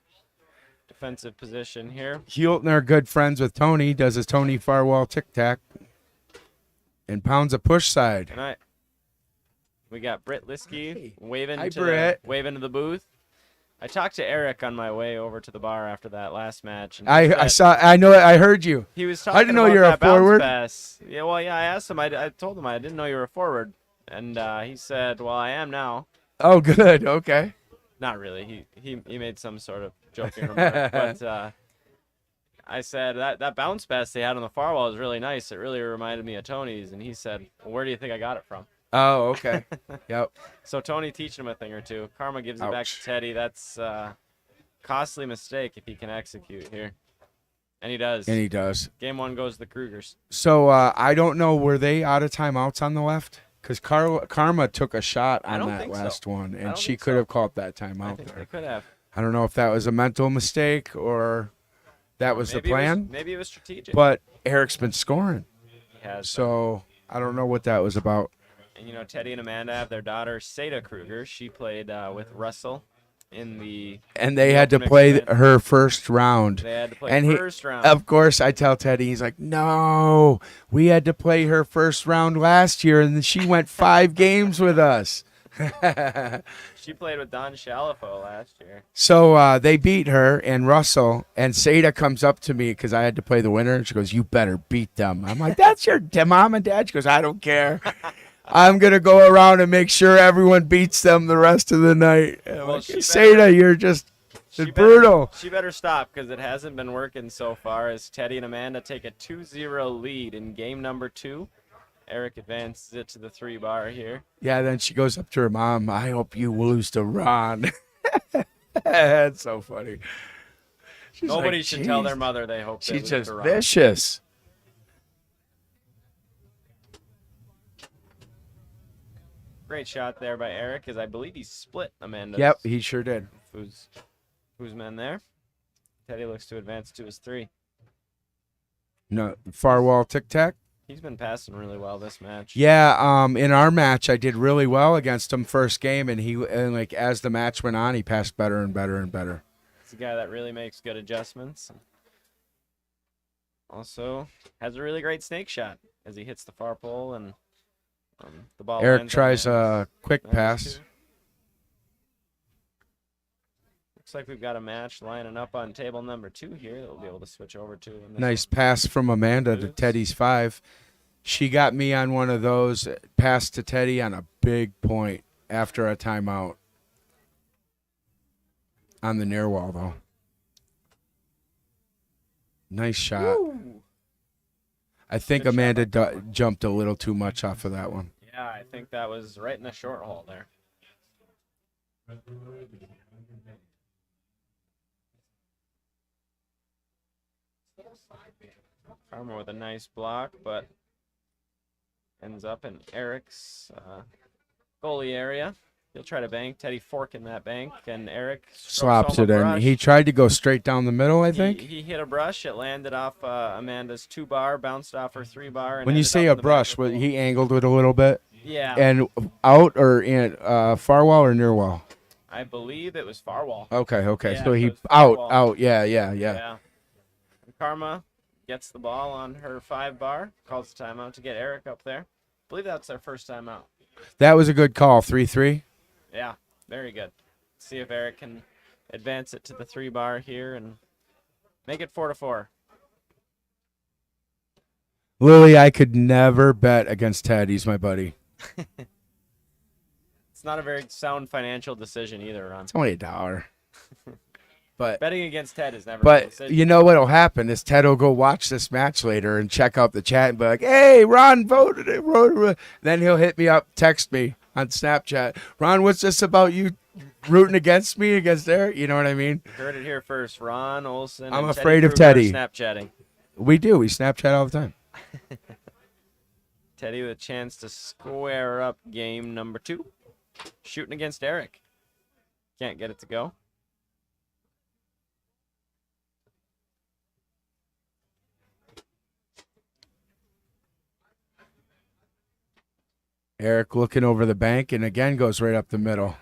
position here. Hultner, good friends with Tony, does his Tony Farwell tic-tac and pounds a push side. And we got Britt Liskey waving Hi, to Britt. waving to the booth. I talked to Eric on my way over to the bar after that last match. And he I said- I heard you. He was talking didn't know about you're a that bounce forward. pass. Yeah, well, yeah, I asked him. I told him I didn't know you were a forward. And he said, well, I am now. Oh, good. Okay. Not really. He made some sort of joking remark. But I said, that bounce pass they had on the far wall is really nice. It really reminded me of Tony's. And he said, well, where do you think I got it from? Oh, okay. Yep. So Tony teaching him a thing or two. Karma gives it back to Ouch. Teddy. That's costly mistake if he can execute here. And he does. And he does. Game 1 goes to the Krugers. So I don't know. Were they out of timeouts on the left? Because Karma took a shot I on don't that think so. last one, I and don't she think could so. have called that I timeout think they there. could have. I don't know if that was a mental mistake or that was the Maybe it was- plan. maybe it was strategic. But Eric's been scoring, He has. so I don't know what that was about. And, Teddy and Amanda have their daughter, Seda Kruger. She played with Russell in the And they had to Open play event. her first round. They had to play And first round. Of course, I tell Teddy, he's like, no, we had to play her first round last year, and she went 5 games with us. She played with Don Shalafo last year. So they beat her and Russell, and Seda comes up to me because I had to play the winner, and she goes, you better beat them. I'm like, that's your mom and dad? She goes, I don't care. I'm going to go around and make sure everyone beats them the rest of the night. I'm Well, like, she Seda, you're just She brutal. She better stop because it hasn't been working so far as Teddy and Amanda take a 2-0 lead in game number 2. Eric advances it to the 3 bar here. Yeah, then she goes up to her mom, I hope you lose to Ron. That's so funny. She's Nobody like, should tell their "Jeez." mother they hope they She's lose just to Ron. vicious. Great shot there by Eric, as I believe he split Amanda's Yep, he sure did. Foosman there. Teddy looks to advance to his 3. No, far wall tic tac. He's been passing really well this match. Yeah, in our match, I did really well against him first game, and like as the match went on, he passed better and better and better. He's a guy that really makes good adjustments. Also has a really great snake shot as he hits the far pole, and the ball. Eric lands on tries hands. a quick Nice pass. too. Looks like we've got a match lining up on table number 2 here that we'll be able to switch over to. In this Nice pass from Amanda to Oops. Teddy's 5. She got me on one of those, pass to Teddy on a big point after a timeout. On the near wall, though. Nice shot. Woo! I think Good shot Amanda by jumped a little too much off of that one. Yeah, I think that was right in the short hole there. Farmer with a nice block, but ends up in Eric's goalie area. He'll try to bank. Teddy forking that bank, and Eric Slops home it a in. brush. He tried to go straight down the middle, I think. He hit a brush. It landed off Amanda's 2-bar, bounced off her 3-bar. And When you ended say up a in the back brush, of the what, goal. he angled it a little bit. Yeah, And out or in far wall or near wall? I believe it was far wall. Okay. Yeah, So he so it's far wall. out. Yeah. Yeah. And Karma gets the ball on her 5-bar, calls the timeout to get Eric up there. I believe that's their first timeout. That was a good call. 3-3. Yeah, very good. See if Eric can advance it to the 3-bar here and make it 4-4. Lily, I could never bet against Ted. He's my buddy. It's not a very sound financial decision either, Ron. It's only $1. But Betting against Ted is never a good But decision. you know what'll happen is Ted will go watch this match later and check out the chat and be like, "Hey, Ron voted it." Then he'll hit me up, text me on Snapchat. "Ron, what's this about you rooting against me against Eric?" You know what I mean? You heard it here first. Ron Olson. I'm and afraid of Kruger are Teddy. Snapchatting. We do. We Snapchat all the time. Teddy with a chance to square up game number 2. Shooting against Eric. Can't get it to go. Eric looking over the bank and again goes right up the middle.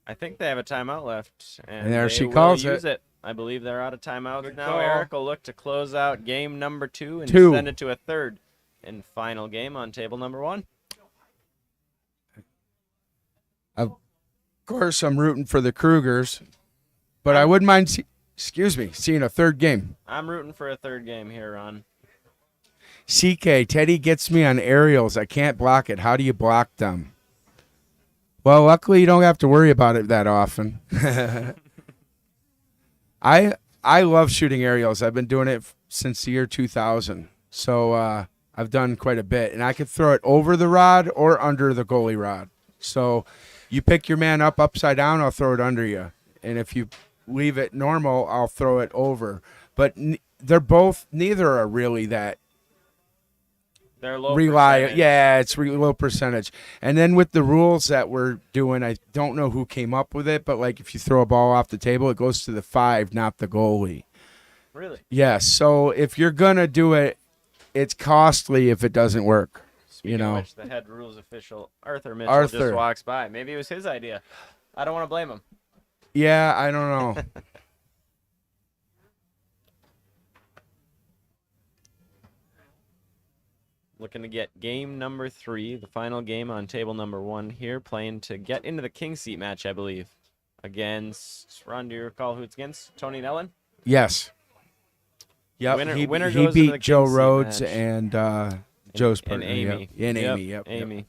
I think they have a timeout left. And there they she will calls use it. it. I believe they're out of timeouts Good now. call. Eric will look to close out game number 2 and 2. send it to a third and final game on table number 1. Of course, I'm rooting for the Krugers, but I wouldn't mind, seeing a third game. I'm rooting for a third game here, Ron. CK, Teddy gets me on aerials. I can't block it. How do you block them? Well, luckily you don't have to worry about it that often. I love shooting aerials. I've been doing it since the year 2000. So I've done quite a bit. And I could throw it over the rod or under the goalie rod. So you pick your man up upside down, I'll throw it under you. And if you leave it normal, I'll throw it over. But neither are really that They're low reliable. percentage. Yeah, it's low percentage. And then with the rules that we're doing, I don't know who came up with it, but like if you throw a ball off the table, it goes to the 5, not the goalie. Really? Yeah, so if you're going to do it, it's costly if it doesn't work. Speaking know. of which, the head rules official, Arthur Mitchell, Arthur. just walks by. Maybe it was his idea. I don't want to blame him. Yeah, I don't know. Looking to get game number 3, the final game on table number 1 here, playing to get into the king seat match, I believe. Against, Ron, do you recall who it's against? Tony Nellen? Yes. Yep, Winner he goes into the beat Joe king seat Rhodes match. and Joe's And partner. Amy. Yep. And Amy, yep. Amy.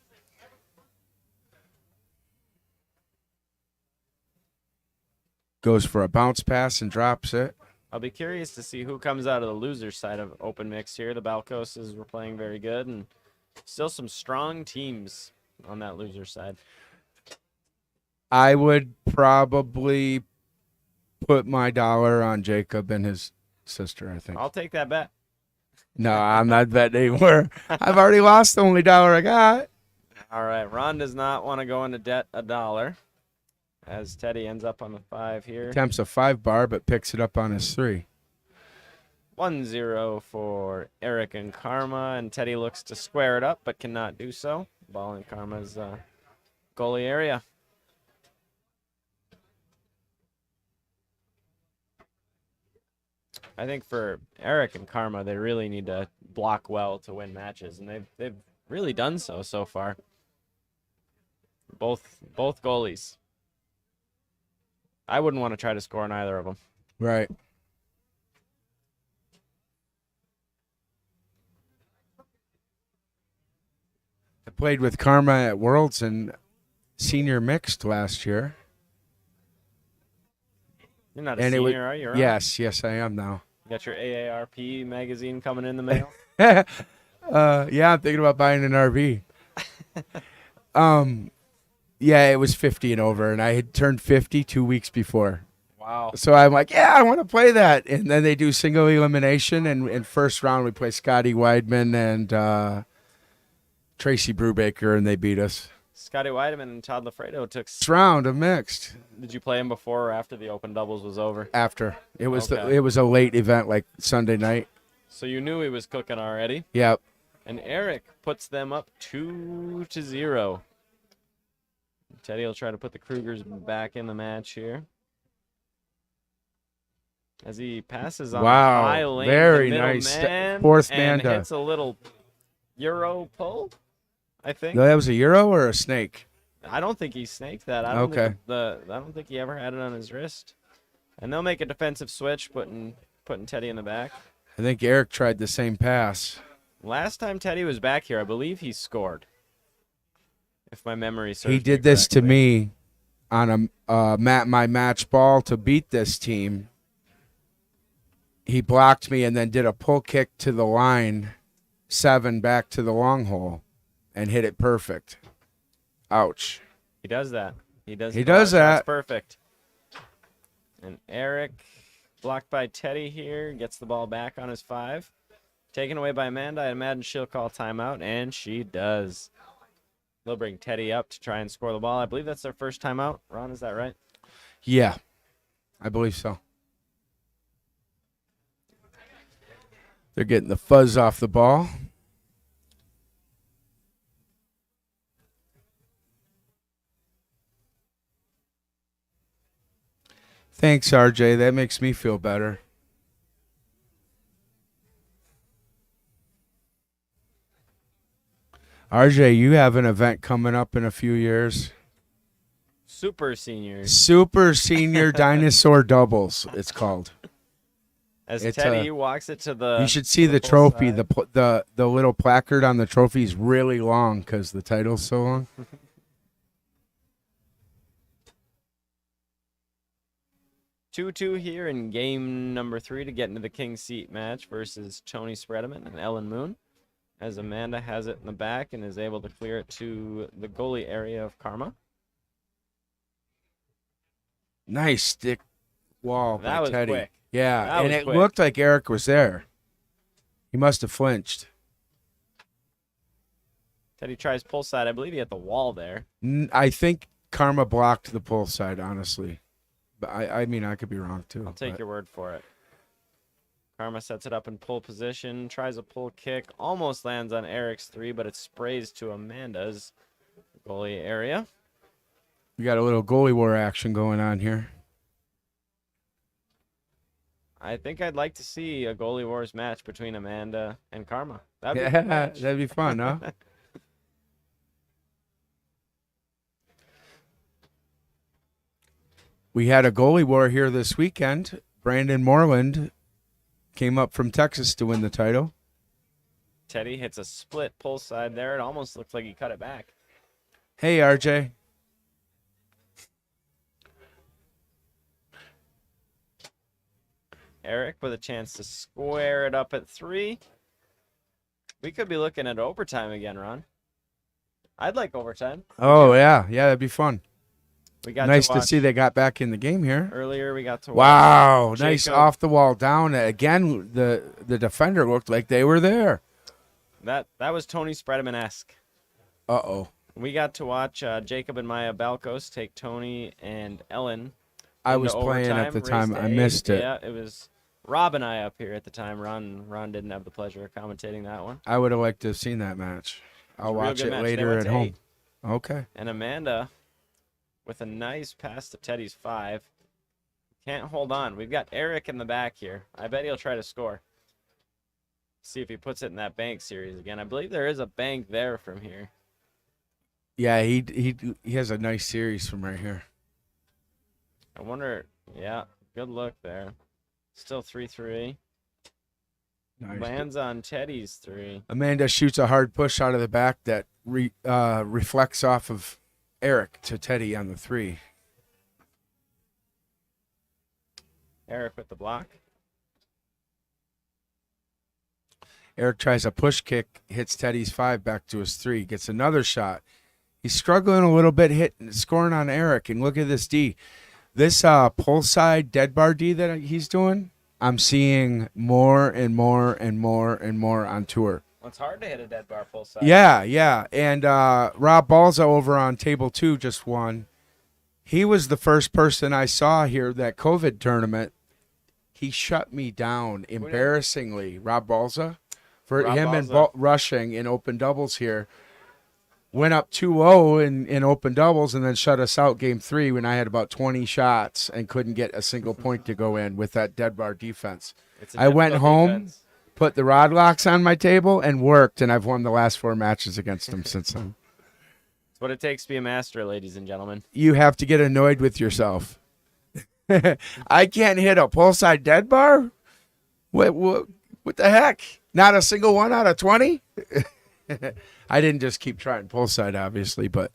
Goes for a bounce pass and drops it. I'll be curious to see who comes out of the loser side of open mix here. The Balcoses were playing very good, and still some strong teams on that loser side. I would probably put my dollar on Jacob and his sister, I think. I'll take that bet. No, I'm not betting anymore. I've already lost the only dollar I got. All right, Ron does not want to go into debt $1, as Teddy ends up on the 5 here. Attempts a 5 bar, but picks it up on his 3. 1-0 for Eric and Karma, and Teddy looks to square it up, but cannot do so. Ball in Karma's goalie area. I think for Eric and Karma, they really need to block well to win matches, and they've really done so far. Both goalies. I wouldn't want to try to score on either of them. Right. I played with Karma at Worlds and Senior Mixed last year. You're not a And it senior, was- are you? Ron? Yes, I am now. You got your AARP magazine coming in the mail? Yeah, I'm thinking about buying an RV. Yeah, it was 50 and over, and I had turned 50 2 weeks before. Wow. So I'm like, yeah, I want to play that. And then they do single elimination, and in first round we play Scotty Weidman and Tracy Brubaker, and they beat us. Scotty Weideman and Todd Lafredo took. First round of mixed. Did you play him before or after the open doubles was over? After it was Okay. it was a late event, like Sunday night. So you knew he was cooking already. Yep. And Eric puts them up 2-0. Teddy will try to put the Krugers back in the match here. As he passes on Wow, the high lane, very the middle nice. man, Fourth and man to- hits a little Euro pull, I think. No, that was a euro or a snake. I don't think he snaked that. I don't Okay. think I don't think he ever had it on his wrist. And they'll make a defensive switch, putting Teddy in the back. I think Eric tried the same pass. Last time Teddy was back here, I believe he scored. If my memory serves He me did this to correctly. me on my match ball to beat this team. He blocked me and then did a pull kick to the line, 7 back to the long hole, and hit it perfect. Ouch. He does that. He does. He hit a lot does of shots that. perfect. And Eric, blocked by Teddy here, gets the ball back on his 5. Taken away by Amanda. I imagine she'll call timeout, and she does. They'll bring Teddy up to try and score the ball. I believe that's their first timeout. Ron, is that right? Yeah, I believe so. They're getting the fuzz off the ball. Thanks, RJ. That makes me feel better. RJ, you have an event coming up in a few years. Super seniors. Super Senior Dinosaur Doubles, it's called. As It's Teddy walks it to the. You should see the full trophy. side. The little placard on the trophy is really long because the title's so long. 2-2 here in game number 3 to get into the King Seat match versus Tony Spredeman and Ellen Moon. As Amanda has it in the back and is able to clear it to the goalie area of Karma. Nice stick wall That by was Teddy. quick. Yeah, That and was it quick. looked like Eric was there. He must have flinched. Teddy tries pull side. I believe he hit the wall there. I think Karma blocked the pull side, honestly. But I mean, I could be wrong too. I'll take but- your word for it. Karma sets it up in pull position, tries a pull kick, almost lands on Eric's 3, but it sprays to Amanda's goalie area. We got a little goalie war action going on here. I think I'd like to see a goalie wars match between Amanda and Karma. That'd be a Yeah, good match. that'd be fun, huh? We had a goalie war here this weekend. Brandon Moreland came up from Texas to win the title. Teddy hits a split pull side there. It almost looks like he cut it back. Hey, RJ. Eric with a chance to square it up at 3. We could be looking at overtime again, Ron. I'd like overtime. Oh, yeah. Yeah, that'd be fun. We got Nice to, to watch see they got back in the game here. earlier. We got to watch Wow, nice Jacob. off the wall down. Again, the defender looked like they were there. That was Tony Spredeman-esque. Uh-oh. We got to watch Jacob and Maya Balkos take Tony and Ellen. I into was playing at overtime, the race time. to I 8. missed it. Yeah, it was Rob and I up here at the time. Ron didn't have the pleasure of commentating that one. I would have liked to have seen that match. I'll It's a real watch good it match. They later went at to home. 8. Okay. And Amanda with a nice pass to Teddy's 5. Can't hold on. We've got Eric in the back here. I bet he'll try to score. See if he puts it in that bank series again. I believe there is a bank there from here. Yeah, he has a nice series from right here. I wonder. Yeah, good look there. Still 3-3. Nice. Lands on Teddy's 3. Amanda shoots a hard push out of the back that reflects off of Eric to Teddy on the 3. Eric with the block. Eric tries a push kick, hits Teddy's 5 back to his 3, gets another shot. He's struggling a little bit, scoring on Eric. And look at this D. This pull side dead bar D that he's doing, I'm seeing more and more and more and more on tour. Well, it's hard to hit a dead bar full side. Yeah. And Rob Balza over on table 2 just won. He was the first person I saw here that COVID tournament. He shut me down embarrassingly. Rob Balza. For Rob him Balza. and rushing in open doubles here. Went up 2-0 in open doubles and then shut us out game 3 when I had about 20 shots and couldn't get a single point to go in with that dead bar defense. It's a I went difficult home, defense. put the rod locks on my table, and worked, and I've won the last 4 matches against him since then. It's what it takes to be a master, ladies and gentlemen. You have to get annoyed with yourself. I can't hit a pull side dead bar? What the heck? Not a single one out of 20? I didn't just keep trying pull side, obviously, but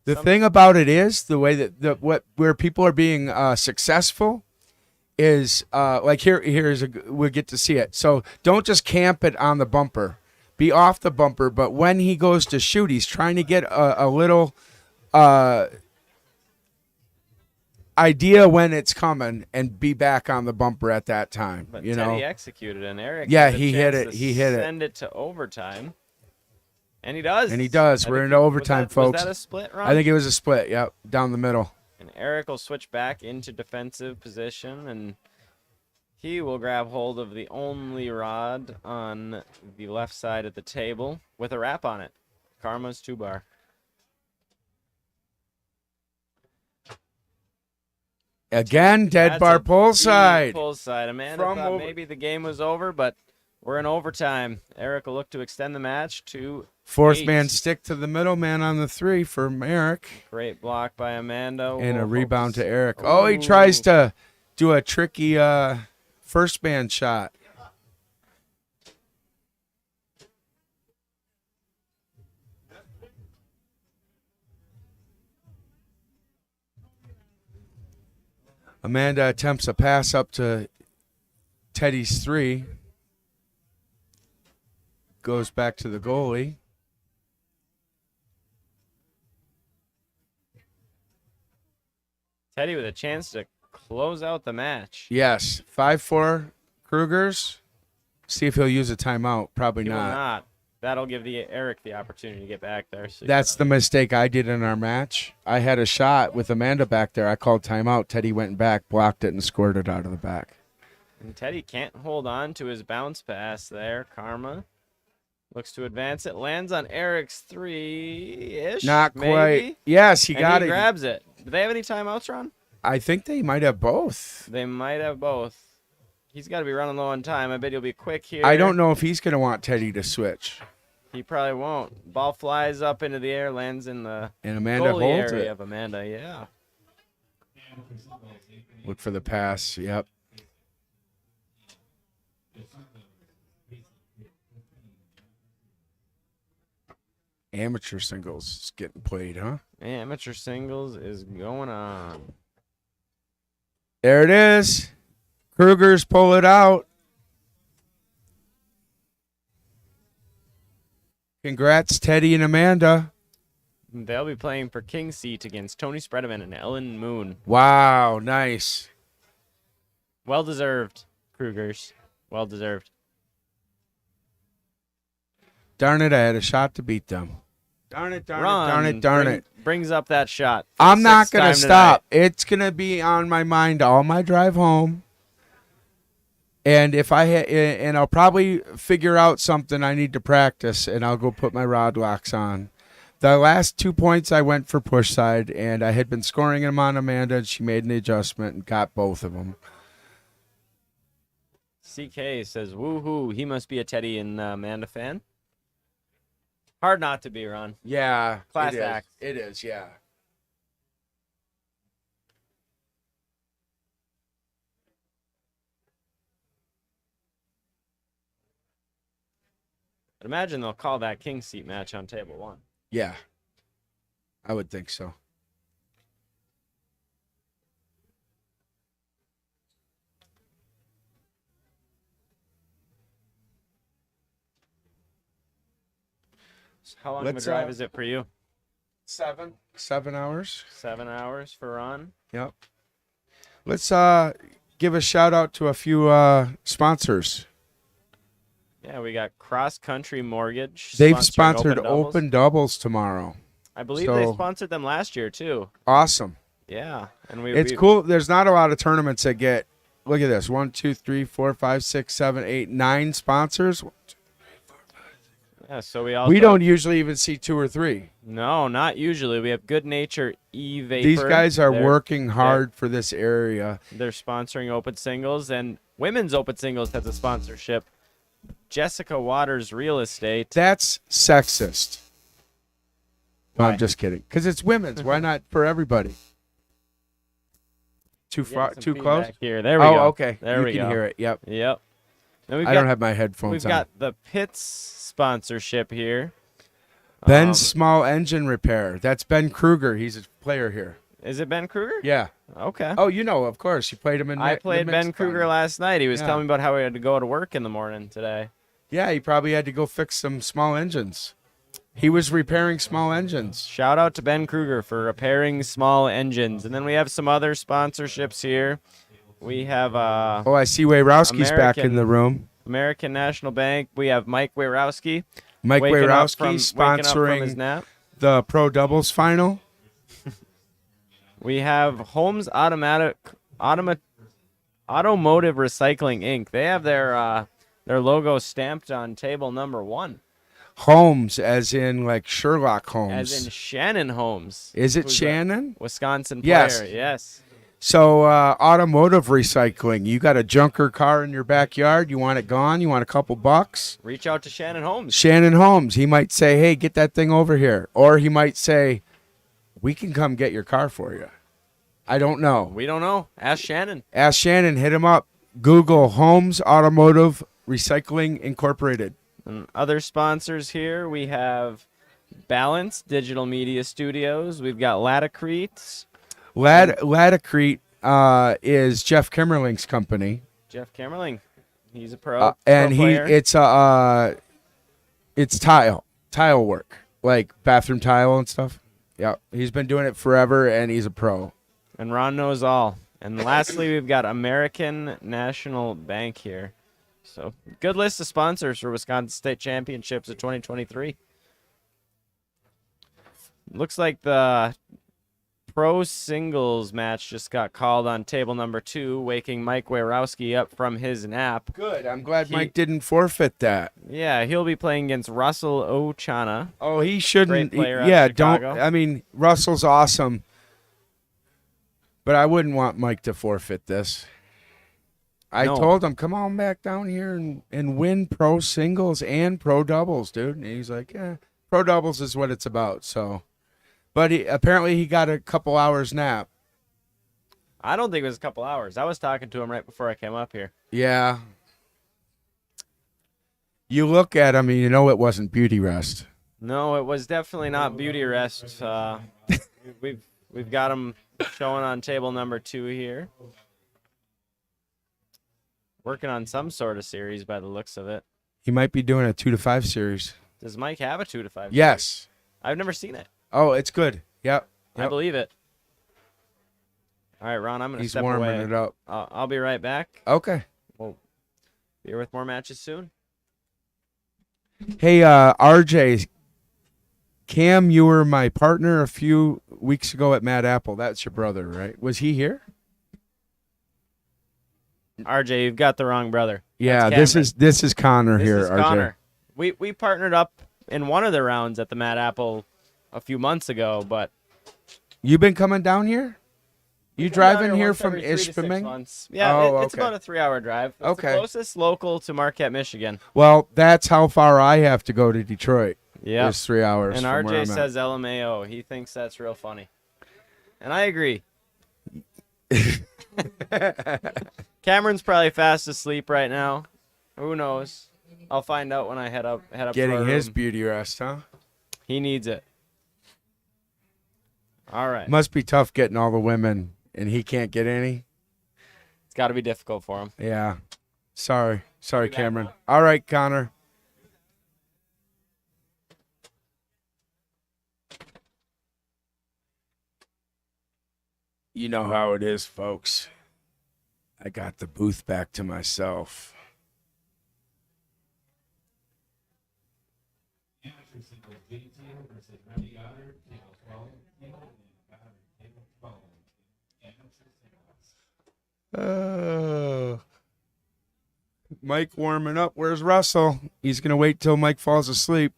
the thing about it is the way that where people are being successful is like we'll get to see it. So don't just camp it on the bumper, be off the bumper. But when he goes to shoot, he's trying to get a little idea when it's coming and be back on the bumper at that time. But you Teddy know, executed, and Eric. Yeah, had a he hit chance it. to He hit it. Send it to overtime, and he does. And he does. I We're think into overtime, folks. Was that a split, Ron? I think it was a split. Yep, down the middle. And Eric will switch back into defensive position, and he will grab hold of the only rod on the left side of the table with a wrap on it. Karma's 2-bar. Again, dead That's bar a pull deep side. Pull side. Amanda From thought over- maybe the game was over, but we're in overtime. Eric will look to extend the match to 4th 8. man stick to the middle man on the 3 from Eric. Great block by Amanda. And a We'll rebound to focus- Eric. Oh, he tries Ooh. to do a tricky first man shot. Amanda attempts a pass up to Teddy's 3. Goes back to the goalie. Teddy with a chance to close out the match. Yes, 5-4 Krugers. See if he'll use a timeout. Probably He will not. not. That'll give Eric the opportunity to get back there. So That's the mistake I did in our match. I had a shot with Amanda back there. I called timeout. Teddy went back, blocked it, and scored it out of the back. And Teddy can't hold on to his bounce pass there. Karma looks to advance it. Lands on Eric's 3-ish. Not maybe. quite. Yes, he And got he it. grabs it. Do they have any timeouts, Ron? I think they might have both. They might have both. He's got to be running low on time. I bet he'll be quick here. I don't know if he's going to want Teddy to switch. He probably won't. Ball flies up into the air, lands in the And Amanda goalie holds area it. of Amanda. Yeah. Look for the pass. Yep. Amateur singles is getting played, huh? Amateur singles is going on. There it is. Krugers pull it out. Congrats, Teddy and Amanda. They'll be playing for King Seat against Tony Spredeman and Ellen Moon. Wow, nice. Well deserved, Krugers. Well deserved. Darn it, I had a shot to beat them. Darn it, darn it. Brings up that shot. I'm not going to Sixth time stop. It's going to be on my mind all my drive home. And if and I'll probably figure out something I need to practice, and I'll go put my rod locks on. The last 2 points I went for push side, and I had been scoring them on Amanda, and she made an adjustment and got both of them. CK says, woohoo, he must be a Teddy and Amanda fan. Hard not to be, Ron. Yeah. Class it is. act. It is, yeah. I'd imagine they'll call that King Seat match on table 1. Yeah. I would think so. How long of a drive is it for you? 7. 7 hours. 7 hours for Ron. Yep. Let's give a shout out to a few sponsors. Yeah, we got Cross Country Mortgage. They've sponsoring sponsored Open Doubles. Open Doubles tomorrow. I believe they so- sponsored them last year too. Awesome. Yeah, and It's cool. There's not a lot of tournaments that get. Look at this: 1, 2, 3, 4, 5, 6, 7, 8, 9 sponsors. Yeah, so we also We don't usually even see 2 or 3. No, not usually. We have Good Nature E-Vapor. These guys are They're- working hard for this area. They're sponsoring Open Singles, and Women's Open Singles has a sponsorship. Jessica Waters Real Estate. That's sexist. No, Why? I'm just kidding. Because it's women's. Why not for everybody? Too Getting far? some Too close? feedback here. There we Oh, go. okay. There you we can go. hear it. Yep. Yep. Then we've I got, don't have my headphones We've on. got the Pitts sponsorship here. Ben's Small Engine Repair. That's Ben Kruger. He's a player here. Is it Ben Kruger? Yeah. Okay. Oh, you know, of course. You played him in I the played Ben mixed Kruger final. last night. He was Yeah. telling me about how he had to go to work in the morning today. Yeah, he probably had to go fix some small engines. He was repairing small engines. Shout out to Ben Kruger for repairing small engines. And then we have some other sponsorships here. We have Oh, I see Wayrowski's back in American- the room. American National Bank. We have Mike Wayrowski. Mike waking up Wayrowski from his sponsoring nap. the Pro Doubles final. We have Holmes Automotive Recycling Inc. They have their logo stamped on table number 1, Holmes, as in like Sherlock Holmes. as in Shannon Holmes. Is it who's a Shannon? Wisconsin player. Yes. Yes. So, automotive recycling. You got a junker car in your backyard. You want it gone. You want a couple bucks. Reach out to Shannon Holmes. Shannon Holmes. He might say, "Hey, get that thing over here," or he might say, "We can come get your car for you." I don't know. We don't know. Ask Shannon. Ask Shannon. Hit him up. Google Holmes Automotive Recycling Incorporated. And other sponsors here, we have Balance Digital Media Studios. We've got Latacrete. Latacrete is Jeff Kimmerling's company. Jeff Kimmerling. He's a pro. And pro player. it's tile work, like bathroom tile and stuff. Yeah, he's been doing it forever, and he's a pro. And Ron knows all. And lastly, we've got American National Bank here. So good list of sponsors for Wisconsin State Championships of 2023. Looks like the pro singles match just got called on table number 2, waking Mike Wayrowski up from his nap. Good. I'm glad Mike didn't forfeit that. Yeah, he'll be playing against Russell Ochana. Oh, he shouldn't. Great player out of Yeah, Chicago. I mean, Russell's awesome, but I wouldn't want Mike to forfeit this. I No. told him, come on back down here and win pro singles and pro doubles, dude. And he's like, yeah, pro doubles is what it's about. So, but apparently he got a couple hours nap. I don't think it was a couple hours. I was talking to him right before I came up here. Yeah. You look at him and you know it wasn't beauty rest. No, it was definitely not beauty rest. We've got him showing on table number 2 here. Working on some sort of series by the looks of it. He might be doing a 2 to 5 series. Does Mike have a 2 to 5? Yes. I've never seen it. Oh, it's good. Yep. I believe it. All right, Ron, I'm going to He's step warming away. it up. I'll be right back. Okay. We'll be here with more matches soon. Hey, RJ, Cam, you were my partner a few weeks ago at Mad Apple. That's your brother, right? Was he here? RJ, you've got the wrong brother. Yeah, That's this is Connor This here, is RJ. Connor. We partnered up in one of the rounds at the Mad Apple a few months ago, but You been coming down here? You come down driving here once from every 3 to 6 Ishpeming? months. Yeah, Oh, it's okay. about a 3-hour drive. It's Okay. the closest local to Marquette, Michigan. Well, that's how far I have to go to Detroit. Yeah. It's 3 hours. And from where RJ I'm says LMAO. He thinks that's real funny. And I agree. Cameron's probably fast asleep right now. Who knows? I'll find out when I head up to Getting our his room. beauty rest, huh? He needs it. All right. Must be tough getting all the women, and he can't get any. It's got to be difficult for him. Yeah. Sorry, Cameron. All right, Connor. You know how it is, folks. I got the booth back to myself. Mike warming up. Where's Russell? He's going to wait till Mike falls asleep.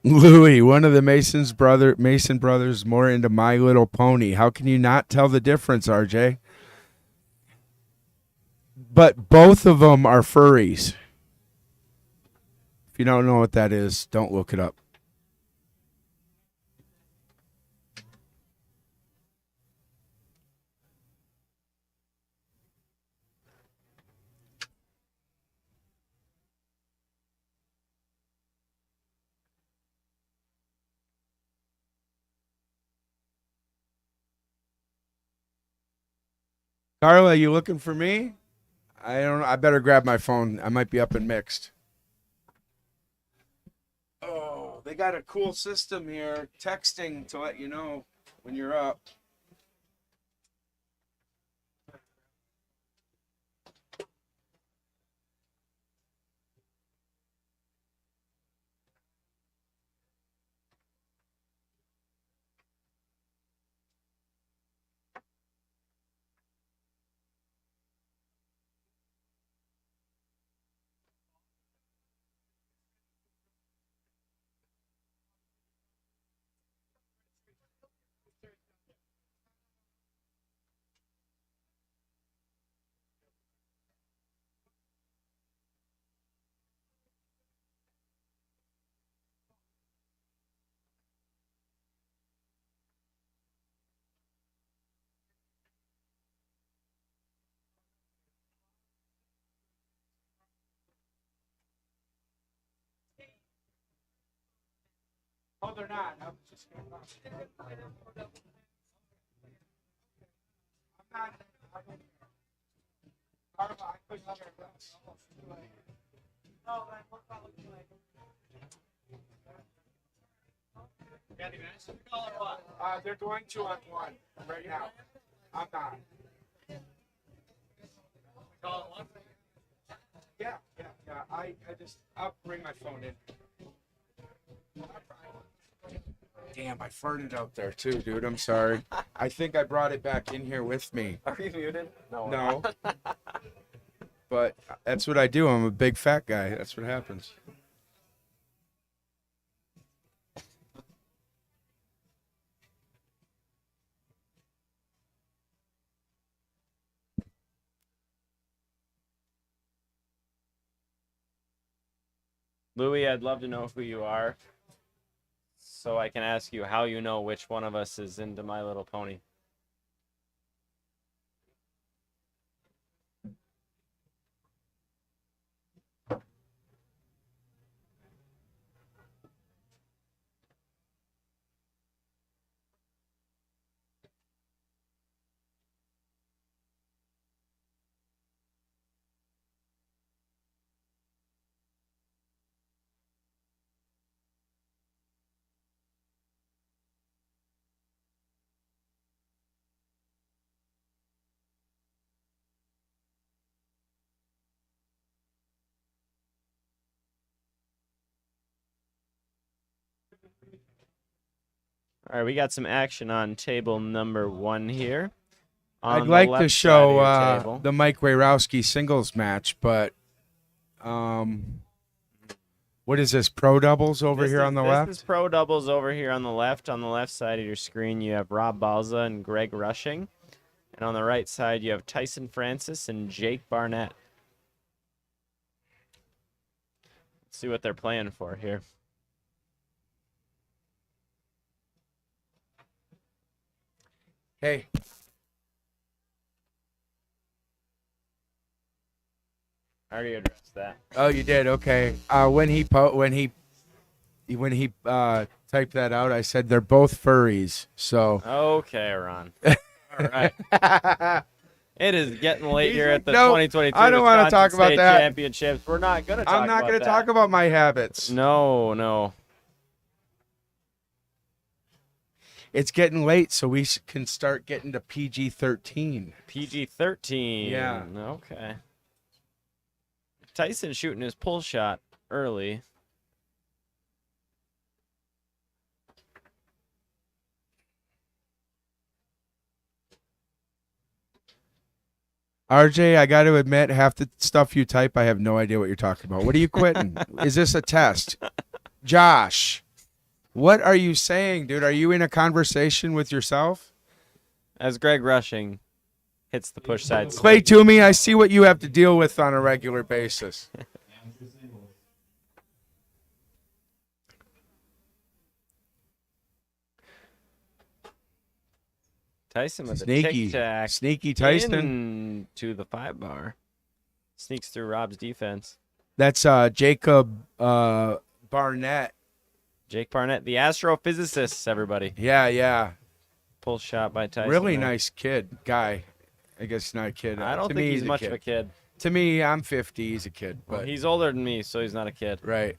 Louis, one of the Mason brothers, more into My Little Pony. How can you not tell the difference, RJ? But both of them are furries. If you don't know what that is, don't look it up. Carla, you looking for me? I don't know. I better grab my phone. I might be up and mixed. Oh, they got a cool system here, texting to let you know when you're up. Oh, they're not. I'm just going to. They're going 2-on-1 right now. I'm not. Yeah. I'll bring my phone in. Damn, I farted out there too, dude. I'm sorry. I think I brought it back in here with me. Are you muted? No. But that's what I do. I'm a big fat guy. That's what happens. Louis, I'd love to know who you are, so I can ask you how you know which one of us is into My Little Pony. All right, we got some action on table number 1 here. I'd On the like to left side of show your table. the Mike Wayrowski singles match, but what is this, pro doubles over here on the left? This is pro doubles over here on the left. On the left side of your screen, you have Rob Balza and Greg Rushing. And on the right side, you have Tyson Francis and Jake Barnett. Let's see what they're playing for here. Hey. I already addressed that. Oh, you did? Okay. When he typed that out, I said they're both furries. So Okay, Ron. All right. It is getting late He's here like, at the "No, 2022 I don't wanna Wisconsin talk about State that." Championships. We're not going to talk I'm not going to talk about my habits. No. It's getting late, so we can start getting to PG-13. PG-13. Yeah. Okay. Tyson shooting his pull shot early. RJ, I got to admit, half the stuff you type, I have no idea what you're talking about. What are you quitting? Is this a test? Josh, what are you saying, dude? Are you in a conversation with yourself? As Greg Rushing hits the push side. Clay Toomey, I see what you have to deal with on a regular basis. Tyson with Sneaky. a tic-tac Sneaky Tyson. into the 5 bar. Sneaks through Rob's defense. That's Jacob Barnett. Jake Barnett, the astrophysicist, everybody. Yeah. Pull shot by Tyson. Really there. nice guy. I guess not a kid. I don't To think me, he's a much kid. of a kid. To me, I'm 50. He's a kid. Well, But he's older than me, so he's not a kid. right.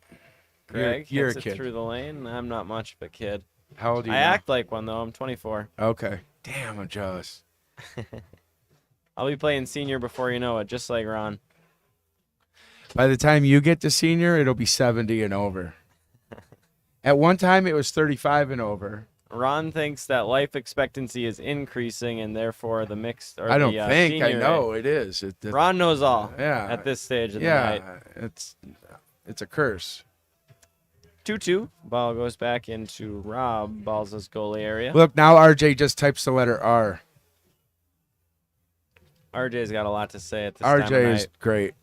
Greg you're a hits kid. it through the lane. I'm not much of a kid. How old are you? I now? act like one, though. I'm 24. Okay. Damn, I'm jealous. I'll be playing senior before you know it, just like Ron. By the time you get to senior, it'll be 70 and over. At one time, it was 35 and over. Ron thinks that life expectancy is increasing, and therefore the mixed or I don't the, think. I senior- know it is. Ron knows all. Yeah. At this stage of the night. It's a curse. 2-2. Ball goes back into Rob Balza's goalie area. Look, now RJ just types the letter R. RJ's got a lot to say at this time of RJ is night. great.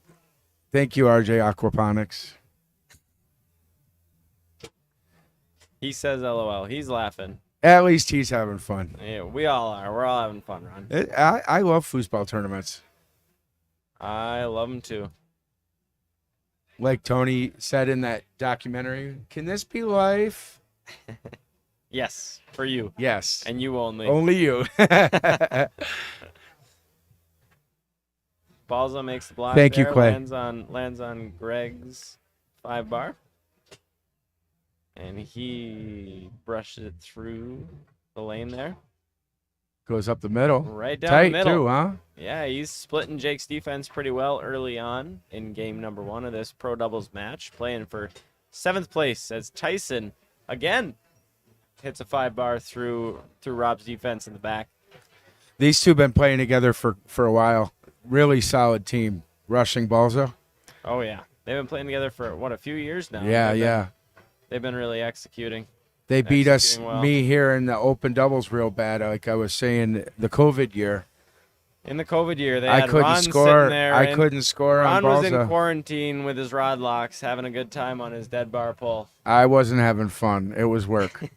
Thank you, RJ Aquaponics. He says LOL. He's laughing. At least he's having fun. Yeah, we all are. We're all having fun, Ron. I love foosball tournaments. I love him too. Like Tony said in that documentary, can this be life? Yes, for you. Yes. And you only. Only you. Balza makes the block. Thank you, there, Clay. Lands on Greg's 5 bar. And he brushes it through the lane there. Goes up the middle. Right down Tight the middle. too, huh? Yeah, he's splitting Jake's defense pretty well early on in game number 1 of this pro doubles match. Playing for 7th place as Tyson, again, hits a 5 bar through Rob's defense in the back. These two have been playing together for a while. Really solid team. Rushing Balza. Oh, yeah. They've been playing together for, a few years now. Yeah. They've been really executing. They beat us, Executing well. me here in the open doubles real bad. Like I was saying, the COVID year. In the COVID year, they I had couldn't Ron score. sitting there. I and couldn't score on Ron was in Balza. quarantine with his rod locks, having a good time on his dead bar pull. I wasn't having fun. It was work.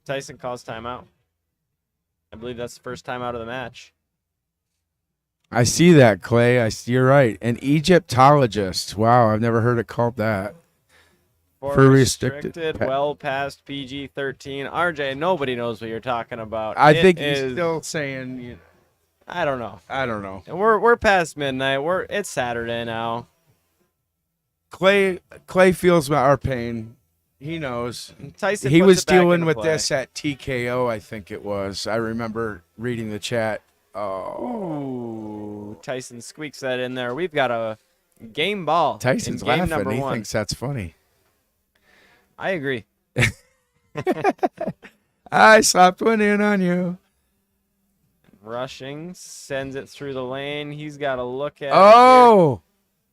Tyson calls timeout. I believe that's the first time out of the match. I see that, Clay. You're right. An Egyptologist. Wow, I've never heard it called that. For restricted well past PG-13. RJ, nobody knows what you're talking about. I It think he's is- still saying. I don't know. I don't know. We're past midnight. It's Saturday now. Clay feels our pain. He knows. Tyson He puts was it back dealing into with play. this at TKO, I think it was. I remember reading the chat. Oh, Ooh, Tyson squeaks that in there. We've got a game ball. Tyson's in game laughing. number He 1. thinks that's funny. I agree. I slapped one in on you. Rushing, sends it through the lane. He's got to look at it. Oh,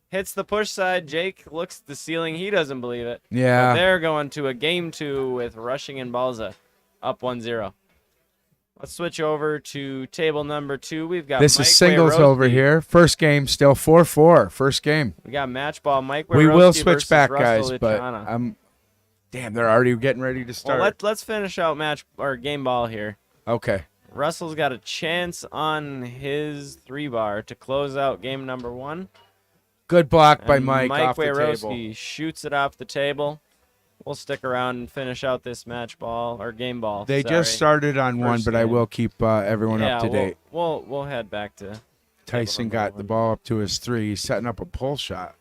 Hits the push side. Jake looks at the ceiling. He doesn't believe it. But yeah. they're going to a game 2 with Rushing and Balza up 1-0. Let's switch over to table number 2. We've got This Mike is singles Wejrowski. over here. First game still 4-4. First game. We got match ball. Mike We Wejrowski will switch versus back, Russell guys, but Luciana. damn, they're already getting ready to start. Well, let's finish out match or game ball here. Okay. Russell's got a chance on his 3-bar to close out game number 1. Good block by And Mike off the Wejrowski table. shoots it off the table. We'll stick around and finish out this match ball or game ball. They sorry. just started on one, First but I game. will keep everyone Yeah, up to date. We'll head back to Tyson got the ball up to his 3. He's setting up a pull shot.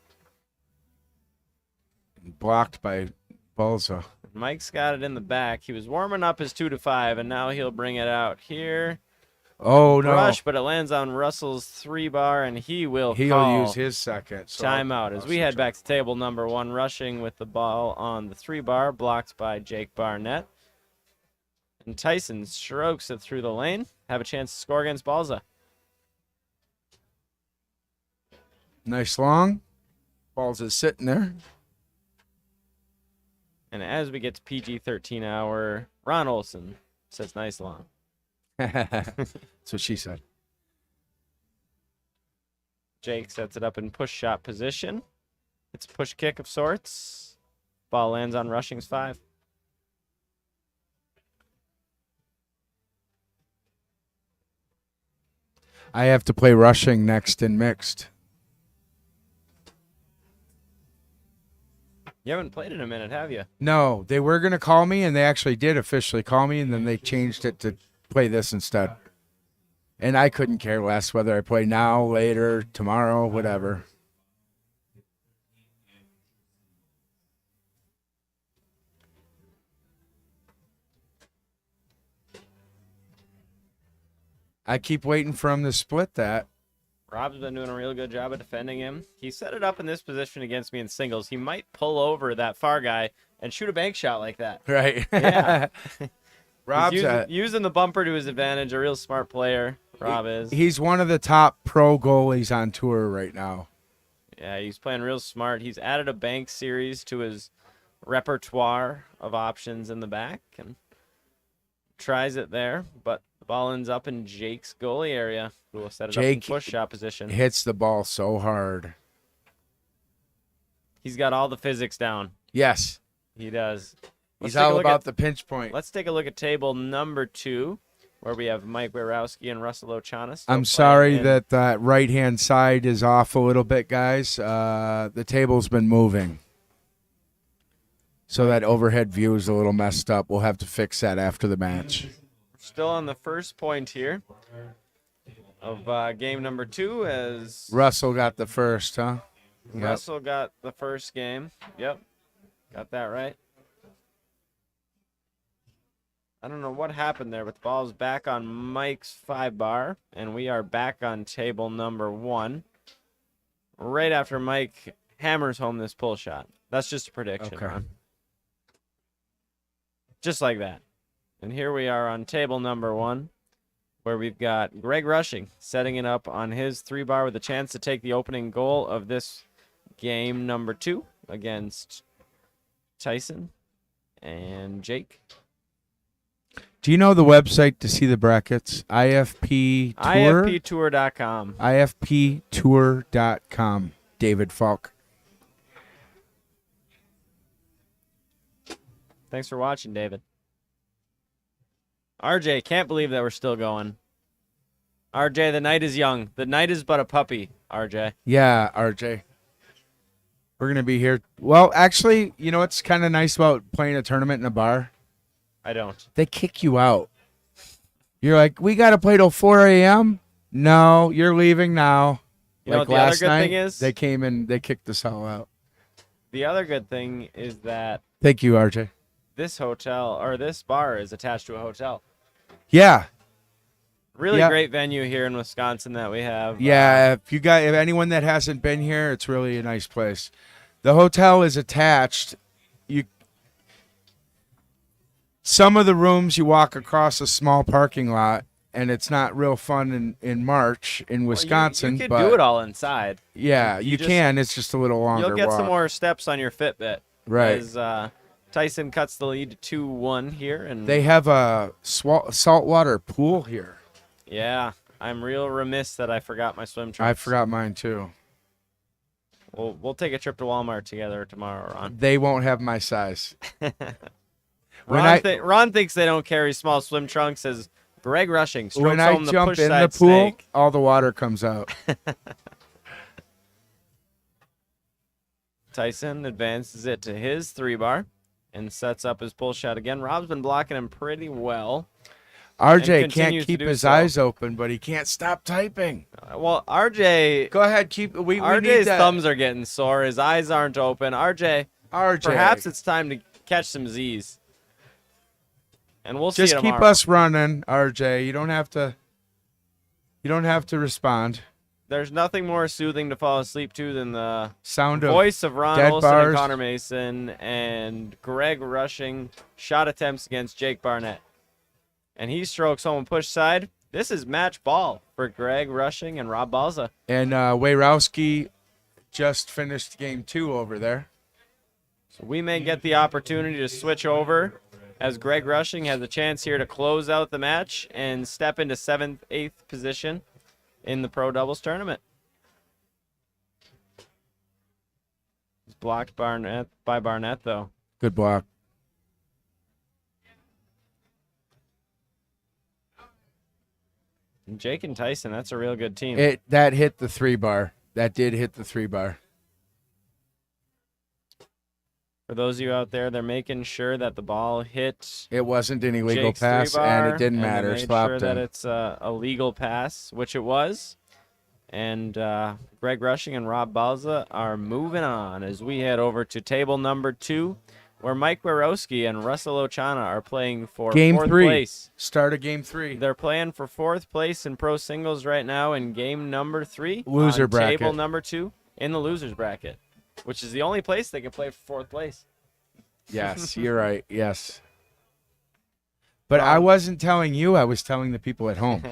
Blocked by Balza. Mike's got it in the back. He was warming up his 2-5, and now he'll bring it out here. Oh, no. Rush, but it lands on Russell's 3-bar, and he will He'll call use his second. So timeout as I'll we head switch back to table number 1. Rushing with the ball on the 3-bar, blocked by Jake Barnett. And Tyson strokes it through the lane. Have a chance to score against Balza. Nice long. Balza's sitting there. And as we get to PG-13 hour, Ron Olson says nice long. That's what she said. Jake sets it up in push shot position. It's a push kick of sorts. Ball lands on Rushing's 5. I have to play rushing next in mixed. You haven't played in a minute, have you? No, they were going to call me, and they actually did officially call me, and then they changed it to play this instead. And I couldn't care less whether I play now, later, tomorrow, whatever. I keep waiting for him to split that. Rob's been doing a real good job of defending him. He set it up in this position against me in singles. He might pull over that far guy and shoot a bank shot like that. Right. Yeah. Rob's He's using the bumper to his advantage. A real smart player, Rob is. He's one of the top pro goalies on tour right now. Yeah, he's playing real smart. He's added a bank series to his repertoire of options in the back and tries it there, but the ball ends up in Jake's goalie area, who will set it up in push shot position. Hits the ball so hard. He's got all the physics down. Yes. He does. He's all about the pinch point. Let's take a look at table number 2, where we have Mike Wejrowski and Russell Ochanis. I'm sorry that that right-hand side is off a little bit, guys. The table's been moving. So that overhead view is a little messed up. We'll have to fix that after the match. Still on the first point here of game number 2 as Russell got the first, huh? Yep. Russell got the first game. Yep. Got that right. I don't know what happened there, but the ball's back on Mike's 5-bar, and we are back on table number 1. Right after Mike hammers home this pull shot. That's just a prediction. Okay. Ron. Just like that. And here we are on table number 1, where we've got Greg Rushing setting it up on his 3-bar with a chance to take the opening goal of this game number 2 against Tyson and Jake. Do you know the website to see the brackets? IFP Tour? IFPtour.com. IFPtour.com. David Falk. Thanks for watching, David. RJ, can't believe that we're still going. RJ, the night is young. The night is but a puppy, RJ. Yeah, RJ. We're going to be here. Well, actually, you know what's kind of nice about playing a tournament in a bar? I don't. They kick you out. You're like, we got to play till 4 a.m.? No, you're leaving now. You know Like what the other last good night, thing is? they came and they kicked us all out. The other good thing is that Thank you, RJ. this hotel, or this bar, is attached to a hotel. Yeah. Really Yeah. great venue here in Wisconsin that we have. Yeah, if anyone that hasn't been here, it's really a nice place. The hotel is attached. some of the rooms you walk across a small parking lot, and it's not real fun in March in Wisconsin. You could but do it all inside. yeah, you just- can. It's just a little longer. You'll get walk. some more steps on your Fitbit. Right. As Tyson cuts the lead to 2-1 here, and They have a saltwater pool here. yeah, I'm real remiss that I forgot my swim trunks. I forgot mine too. We'll take a trip to Walmart together tomorrow, Ron. They won't have my size. Ron thinks they don't carry small swim trunks as Greg Rushing strokes When I home the jump push in the side pool, snake. all the water comes out. Tyson advances it to his 3-bar and sets up his pull shot again. Rob's been blocking him pretty well. RJ continues can't to keep do his so. eyes open, but he can't stop typing. Well, RJ, Go ahead, keep. We need RJ's that. thumbs are getting sore. His eyes aren't open. RJ, perhaps it's time to catch some Z's. And we'll see just you keep tomorrow. us running, RJ. You don't have to. You don't have to respond. There's nothing more soothing to fall asleep to than the Sound of voice of Ron dead Olson bars. and Connor Mason and Greg Rushing shot attempts against Jake Barnett. And he strokes home push side. This is match ball for Greg Rushing and Rob Balza. and Wayrowski just finished game 2 over there. So we may get the opportunity to switch over as Greg Rushing has a chance here to close out the match and step into 7th, 8th position in the Pro Doubles tournament. He's blocked by Barnett, though. Good block. And Jake and Tyson, that's a real good team. That hit the 3-bar. That did hit the 3-bar. For those of you out there, they're making sure that the ball hit It wasn't an illegal Jake's pass, 3-bar, and it didn't they matter. made Slapped sure him. that it's a legal pass, which it was. And Greg Rushing and Rob Balza are moving on as we head over to table number 2, where Mike Warowski and Russell Ochana are playing for Game 4th 3. place. Start of game 3. They're playing for 4th place in pro singles right now in game number 3. Loser on bracket. Table number 2 in the losers bracket, which is the only place they can play for 4th place. Yes, you're right. Yes. But I wasn't telling you. I was telling the people at home.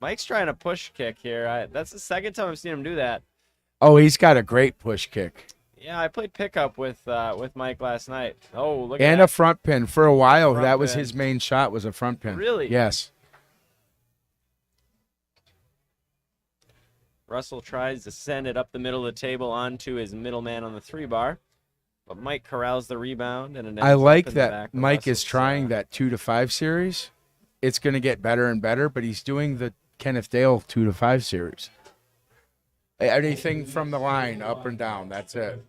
Mike's trying to push kick here. That's the second time I've seen him do that. Oh, he's got a great push kick. Yeah, I played pickup with Mike last night. Oh, look at And that. a front pin. For a while, Front that was pin. his main shot, was a front pin. Really? Yes. Russell tries to send it up the middle of the table onto his middleman on the 3-bar, but Mike corrals the rebound and it ends I up like in the that back of Mike is Russell's, trying that 2-5 series. It's going to get better and better, but he's doing the Kenneth Dale 2-5 series. Anything from the line, up and down, that's it.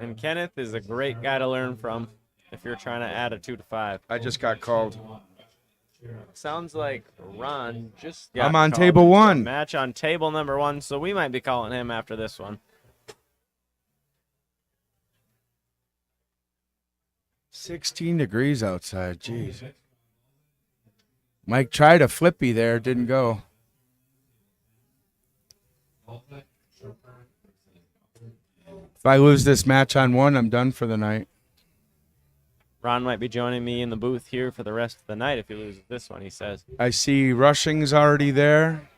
And Kenneth is a great guy to learn from if you're trying to add a 2-5. I just got called. Sounds like Ron just I'm got on called table into a 1. match on table number 1, so we might be calling him after this one. 16 degrees outside. Jeez. Mike tried a flippy there, didn't go. If I lose this match on 1, I'm done for the night. Ron might be joining me in the booth here for the rest of the night if he loses this one, he says. I see Rushing's already there.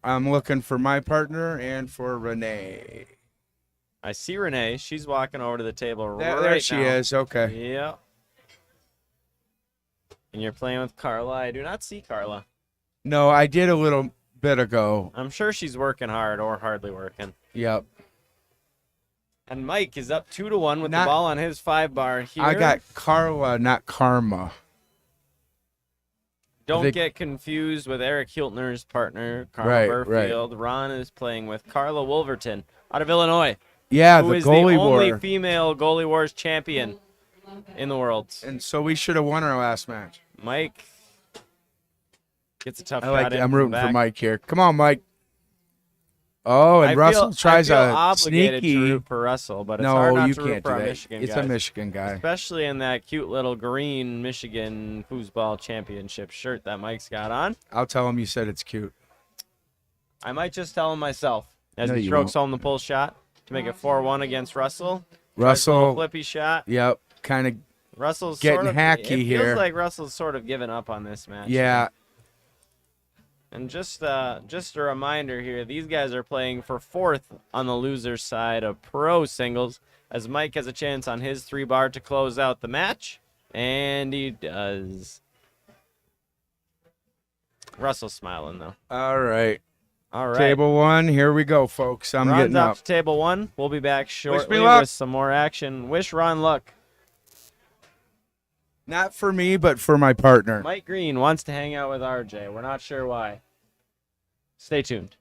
I'm looking for my partner and for Renee. I see Renee. She's walking over to the table right There she now. is. Okay. Yeah. And you're playing with Carla. I do not see Carla. No, I did a little bit ago. I'm sure she's working hard or hardly working. Yep. And Mike is up 2-1 with the Not- ball on his 5-bar here. I got Carla, not Karma. Don't think- get confused with Eric Hiltner's partner, Carla Right, Burfield. Ron is playing with Carla Wolverton out of Illinois, Yeah, who the is goalie the only war. female Goalie Wars champion in the world. And so we should have won our last match. Mike gets a tough I shot like. in I'm from rooting the for back. Mike here. Come on, Mike. Oh, and Russell tries I feel a obligated to sneaky. root for Russell, but it's hard No, not you to root can't for do our that. Michigan It's guys. a Michigan guy. Especially in that cute little green Michigan Foosball Championship shirt that Mike's got on. I'll tell him you said it's cute. I might just tell him myself as No, he you strokes home the pull shot to make it 4-1 against Russell. Tries a little Russell. flippy shot. Yep. Kind of. Russell's Getting sort of, hacky it here. feels like Russell's sort of given up on this match. Yeah. And just a reminder here, these guys are playing for 4th on the loser side of pro singles, as Mike has a chance on his 3-bar to close out the match, and he does. Russell's smiling though. All right. All right. Table 1. Here we go, folks. I'm Ron's getting up up. to table 1. We'll be back shortly luck. with some more action. Wish Ron luck. Not for me, but for my partner. Mike Green wants to hang out with RJ. We're not sure why. Stay tuned.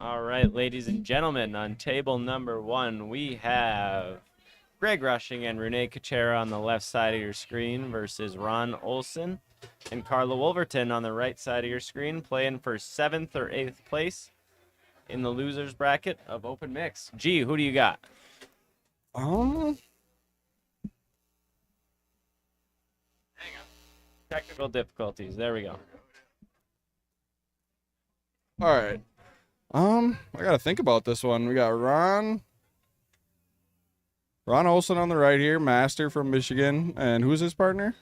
All right, ladies and gentlemen, on table number 1, we have Greg Rushing and Renee Kuchera on the left side of your screen versus Ron Olson and Carla Wolverton on the right side of your screen, playing for 7th or 8th place in the losers bracket of Open Mix. G, who do you got? Technical difficulties. There we go. All right. I gotta think about this one. We got Ron Olson on the right here, Master from Michigan, and who's his partner?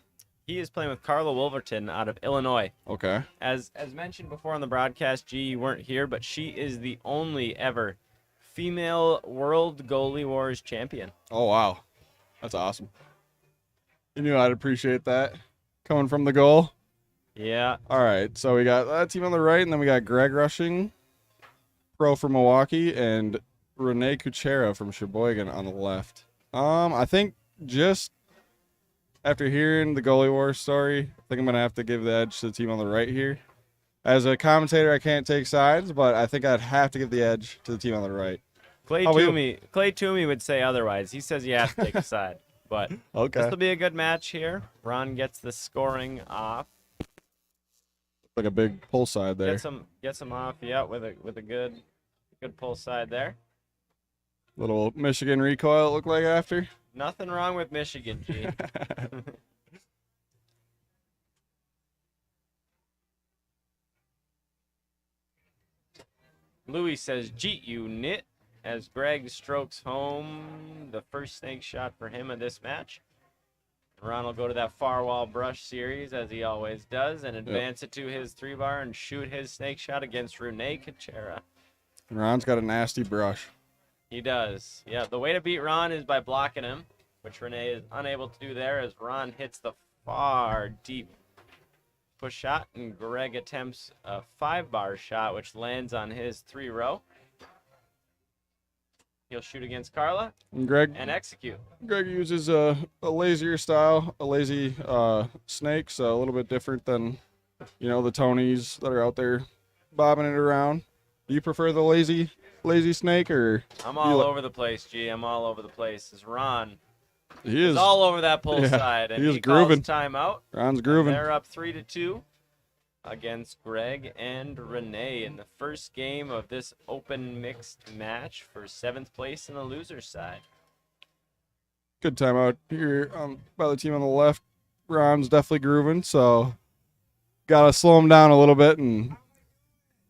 He is playing with Carla Wolverton out of Illinois. Okay. As mentioned before on the broadcast, G, you weren't here, but she is the only ever female World Goalie Wars champion. Oh wow, that's awesome. You knew I'd appreciate that coming from the goal. Yeah. All right, so we got that team on the right, and then we got Greg Rushing, pro from Milwaukee, and Renee Kuchera from Sheboygan on the left. I think just after hearing the goalie war story, I think I'm going to have to give the edge to the team on the right here. As a commentator, I can't take sides, but I think I'd have to give the edge to the team on the right. Clay Toomey would say otherwise. He says you have to take a side. But Okay. this will be a good match here. Ron gets the scoring off. Like a big pull side there. Gets him off, yeah, with a good pull side there. Little Michigan recoil it looked like after. Nothing wrong with Michigan, G. Louis says, "Jeet you nit," as Greg strokes home the first snake shot for him in this match. Ron will go to that far wall brush series, as he always does, and advance it to his 3-bar and shoot his snake shot against Renee Kuchera. Ron's got a nasty brush. He does. Yeah, the way to beat Ron is by blocking him, which Renee is unable to do there as Ron hits the far deep push shot, and Greg attempts a 5-bar shot, which lands on his 3-row. He'll shoot against Carla And Greg execute. Greg uses a lazier style, a lazy snake, so a little bit different than, the Tonys that are out there bobbing it around. Do you prefer the lazy snake, or? I'm all over the place, G. I'm all over the place. As Ron He is all over that pull yeah, side, and he is he calls grooving. timeout. Ron's grooving. They're up 3-2 against Greg and Renee in the first game of this open mixed match for 7th place in the loser's side. Good timeout here by the team on the left. Ron's definitely grooving, so gotta slow him down a little bit and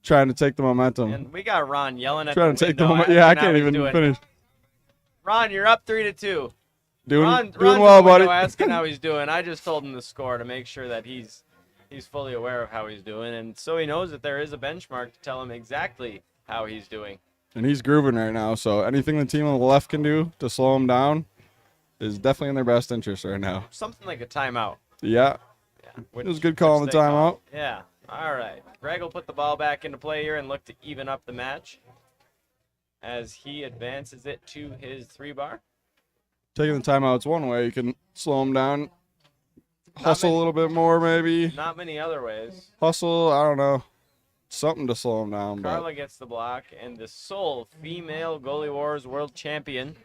trying to take the momentum. And we got Ron yelling at Trying the to take the window momentum. Yeah, I asking how can't he's even doing. finish. Ron, you're up 3-2. Doing Ron's well, at the window buddy. asking how he's doing. I just told him the score to make sure that he's fully aware of how he's doing, and so he knows that there is a benchmark to tell him exactly how he's doing. And he's grooving right now, so anything the team on the left can do to slow him down is definitely in their best interest right now. Something like a timeout. Yeah. Which, It was a good call on the which they call. timeout. Yeah. All right. Greg will put the ball back into play here and look to even up the match as he advances it to his 3-bar. Taking the timeout's one way. You can slow him down. Hustle a little bit more, maybe. Not many other ways. Hustle, I don't know. Something to slow him down. Carla gets the block, and the sole female Goalie Wars world champion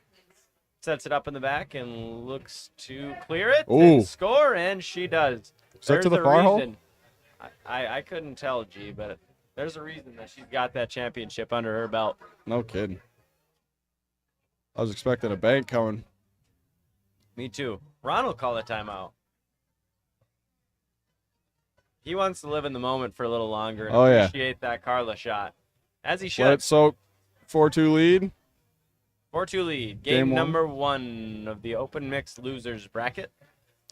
sets it up in the back and looks to clear it and score, and she does. Is that to the There's a far hole? reason. I couldn't tell, G, but there's a reason that she's got that championship under her belt. No kidding. I was expecting a bank coming. Me too. Ron will call a timeout. He wants to live in the moment for a little longer and appreciate that Carla shot. As he should. Let it soak. 4-2 lead. 4-2 lead. Game Game one. number 1 of the open mixed losers bracket.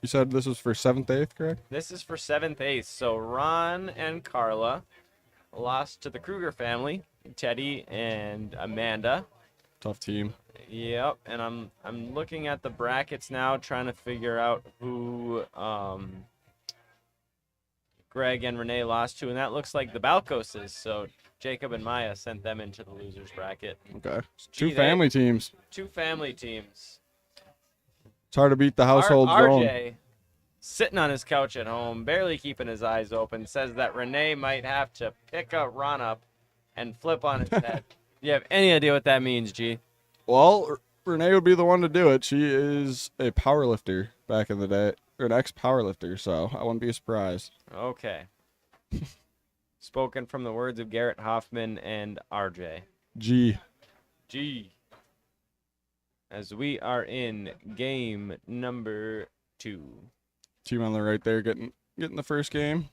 You said this was for 7th, 8th, correct? This is for 7th, 8th. So Ron and Carla lost to the Kruger family, Teddy and Amanda. Tough team. Yep, and I'm looking at the brackets now, trying to figure out who Greg and Renee lost to, and that looks like the Balcoses. So Jacob and Maya sent them into the losers bracket. Okay. Gee, Two family teams. 2 family teams. It's hard to beat the household zone. RJ, sitting on his couch at home, barely keeping his eyes open, says that Renee might have to pick up Ron up and flip on his head. You have any idea what that means, G? Well, Renee would be the one to do it. She is a power lifter back in the day, or an ex-power lifter, so I wouldn't be surprised. Okay. Spoken from the words of Garrett Hoffman and RJ. G. As we are in game number 2. Team on the right there getting the first game.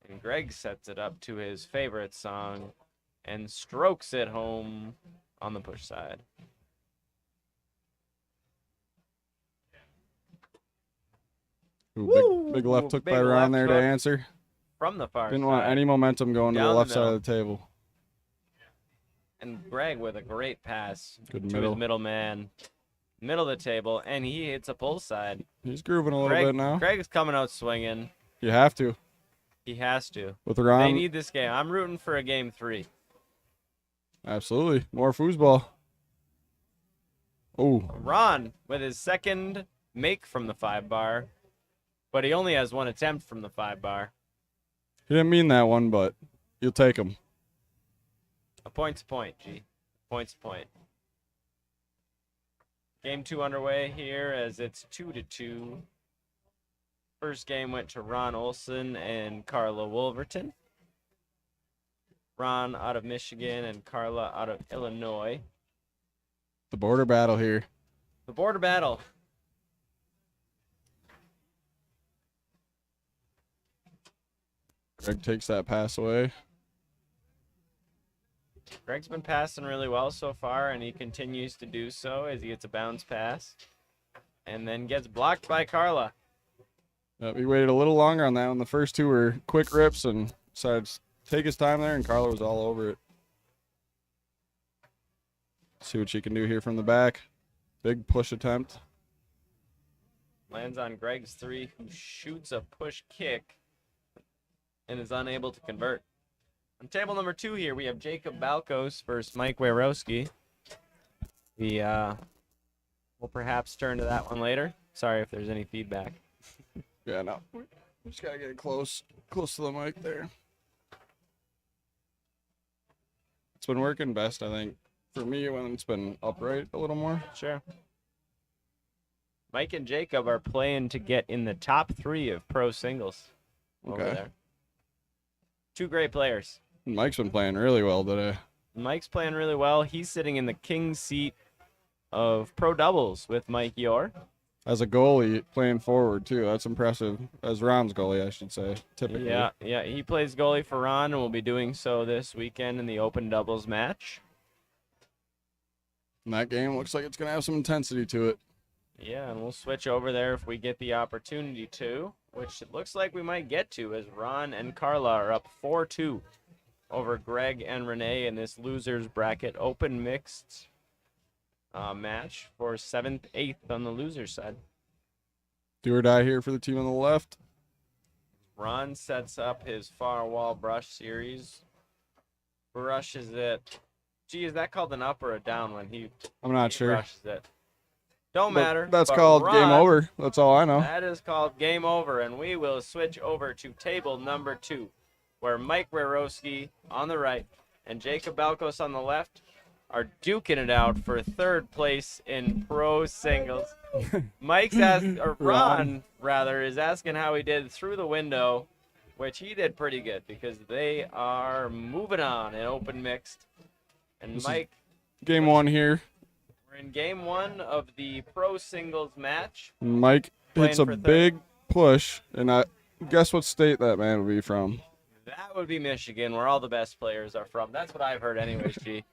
And Greg sets it up to his favorite song and strokes it home on the push side. Ooh, big left hook big by Ron left there to hook answer. From the far Didn't side. want any momentum going to the Down the left side middle. of the table. And Greg with a great pass Good to middle. his middle man. Middle of the table, and he hits a pull side. He's grooving a little bit now. Greg's coming out swinging. You have to. He has to. With They Ron, need this game. I'm rooting for a game 3. absolutely. More foosball. Oh, Ron with his second make from the 5 bar, but he only has 1 attempt from the 5 bar. he didn't mean that one, but you'll take him. A point's a point, G. Point's a point. Game 2 underway here as it's 2-2. First game went to Ron Olson and Carla Wolverton. Ron out of Michigan and Carla out of Illinois. The border battle here. The border battle. Greg takes that pass away. Greg's been passing really well so far, and he continues to do so as he gets a bounce pass. And then gets blocked by Carla. Yep, he waited a little longer on that one. The first two were quick rips and decided to take his time there, and Carla was all over it. See what she can do here from the back. Big push attempt. Lands on Greg's 3, who shoots a push kick and is unable to convert. On table number 2 here, we have Jacob Balkos versus Mike Warowski. We will perhaps turn to that one later. Sorry if there's any feedback. Yeah, no. We just got to get it close to the mic there. It's been working best, I think, for me when it's been upright a little more. Sure. Mike and Jacob are playing to get in the top 3 of pro singles over Okay. there. 2 great players. Mike's been playing really well today. Mike's playing really well. He's sitting in the king seat of pro doubles with Mike Yor. As a goalie, playing forward, too. That's impressive. As Ron's goalie, I should say, typically. Yeah, he plays goalie for Ron and will be doing so this weekend in the open doubles match. And that game looks like it's going to have some intensity to it. Yeah, and we'll switch over there if we get the opportunity to, which it looks like we might get to, as Ron and Carla are up 4-2 over Greg and Renee in this losers bracket open mixed match for 7th, 8th on the loser side. Do or die here for the team on the left. Ron sets up his far wall brush series. Brushes it. Gee, is that called an up or a down when he I'm not sure. brushes it? Don't But matter. That's but called game Ron, over. That's all I know. That is called game over, and we will switch over to table number 2, where Mike Warowski on the right and Jacob Balkos on the left are duking it out for 3rd place in pro singles. Ron is asking how he did through the window, which he did pretty good because they are moving on in open mixed. And This is Mike, Game 1 here. we're in game 1 of the pro singles match. Mike hits a Playing for third. big push, and I guess what state that man would be from. That would be Michigan, where all the best players are from. That's what I've heard anyways, G.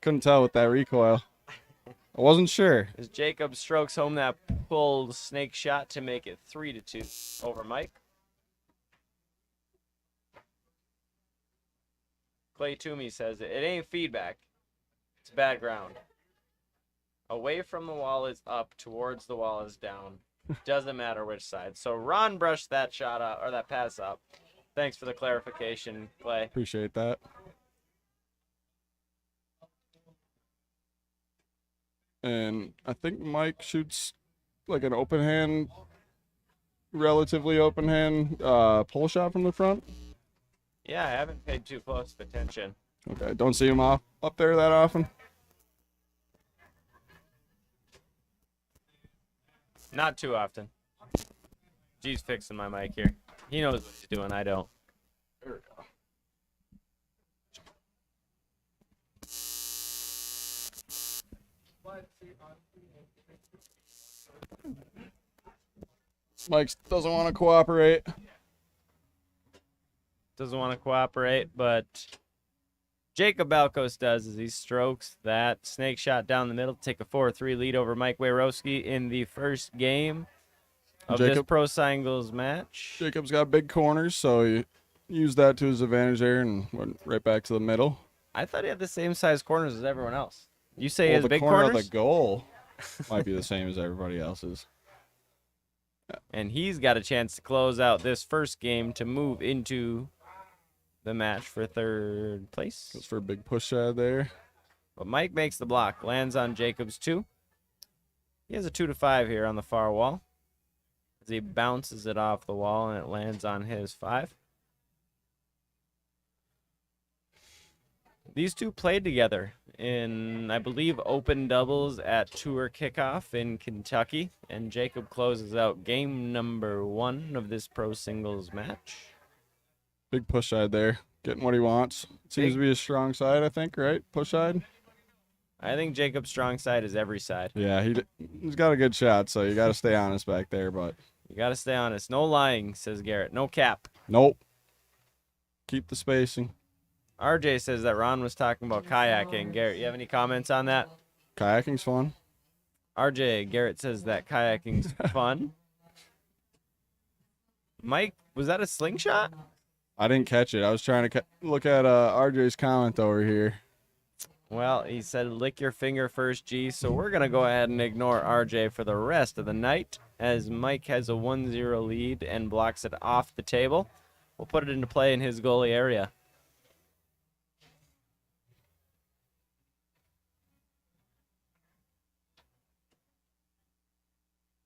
Couldn't tell with that recoil. I wasn't sure. As Jacob strokes home that pulled snake shot to make it 3-2 over Mike. Clay Toomey says it ain't feedback. It's bad ground. Away from the wall is up, towards the wall is down. Doesn't matter which side. So Ron brushed that shot up, or that pass up. Thanks for the clarification, Clay. Appreciate that. And I think Mike shoots like an open hand, relatively open hand pull shot from the front. Yeah, I haven't paid too close of attention. Okay, don't see him up there that often. Not too often. G's fixing my mic here. He knows what he's doing. I don't. There we go. Mike doesn't want to cooperate. Doesn't want to cooperate, but Jacob Balkos does as he strokes that snake shot down the middle to take a 4-3 lead over Mike Wejrowski in the first game of this Pro Singles match. Jacob's got big corners, so he used that to his advantage there and went right back to the middle. I thought he had the same size corners as everyone else. You say he has the big corner corners? of the goal might be the same as everybody else's. And he's got a chance to close out this first game to move into the match for third place. Goes for a big push shot there. But Mike makes the block, lands on Jacob's 2. He has a 2-5 here on the far wall as he bounces it off the wall and it lands on his 5. These two played together in, I believe, open doubles at Tour Kickoff in Kentucky, and Jacob closes out game number 1 of this Pro Singles match. Big push side there. Getting what he wants. Seems to be his strong side, I think, right? Push side? I think Jacob's strong side is every side. Yeah, he's got a good shot, so you got to stay honest back there, but. You got to stay honest. No lying, says Garrett. No cap. Nope. Keep the spacing. RJ says that Ron was talking about kayaking. Garrett, you have any comments on that? Kayaking's fun. RJ, Garrett says that kayaking's fun. Mike, was that a slingshot? I didn't catch it. I was trying to look at RJ's comment over here. Well, he said lick your finger first, G, so we're going to go ahead and ignore RJ for the rest of the night as Mike has a 1-0 lead and blocks it off the table. We'll put it into play in his goalie area.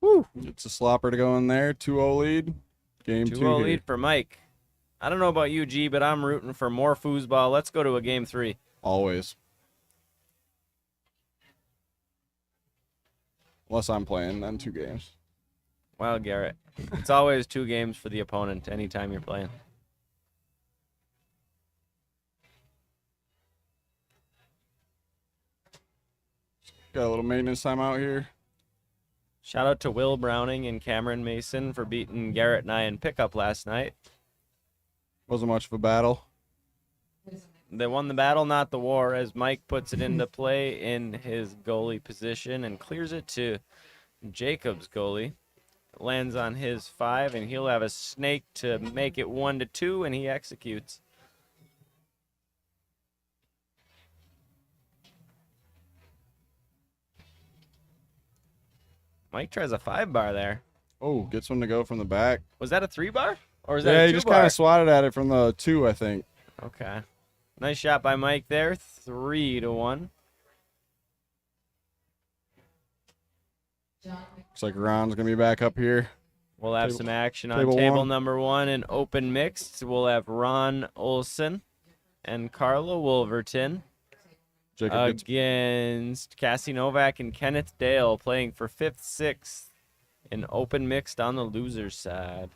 Woo. It's a slopper to go in there. 2-0 lead. Game 2 2-0 here. lead for Mike. I don't know about you, G, but I'm rooting for more foosball. Let's go to a game 3. Always. Unless I'm playing, then 2 games. Well, Garrett, it's always 2 games for the opponent anytime you're playing. Got a little maintenance time out here. Shout out to Will Browning and Cameron Mason for beating Garrett and I in pickup last night. Wasn't much of a battle. They won the battle, not the war, as Mike puts it into play in his goalie position and clears it to Jacob's goalie. Lands on his 5, and he'll have a snake to make it 1-2, and he executes. Mike tries a 5-bar there. Oh, gets one to go from the back. Was that a 3-bar? Or was that Yeah, a 2-bar? he just kind of swatted at it from the 2, I think. Okay. Nice shot by Mike there. 3-1. Looks like Ron's going to be back up here. We'll have some action on table table one. number 1 in open mixed. We'll have Ron Olson and Carla Wolverton Jacob gets against Cassie Novak and Kenneth Dale playing for 5th, 6th in open mixed on the loser's side.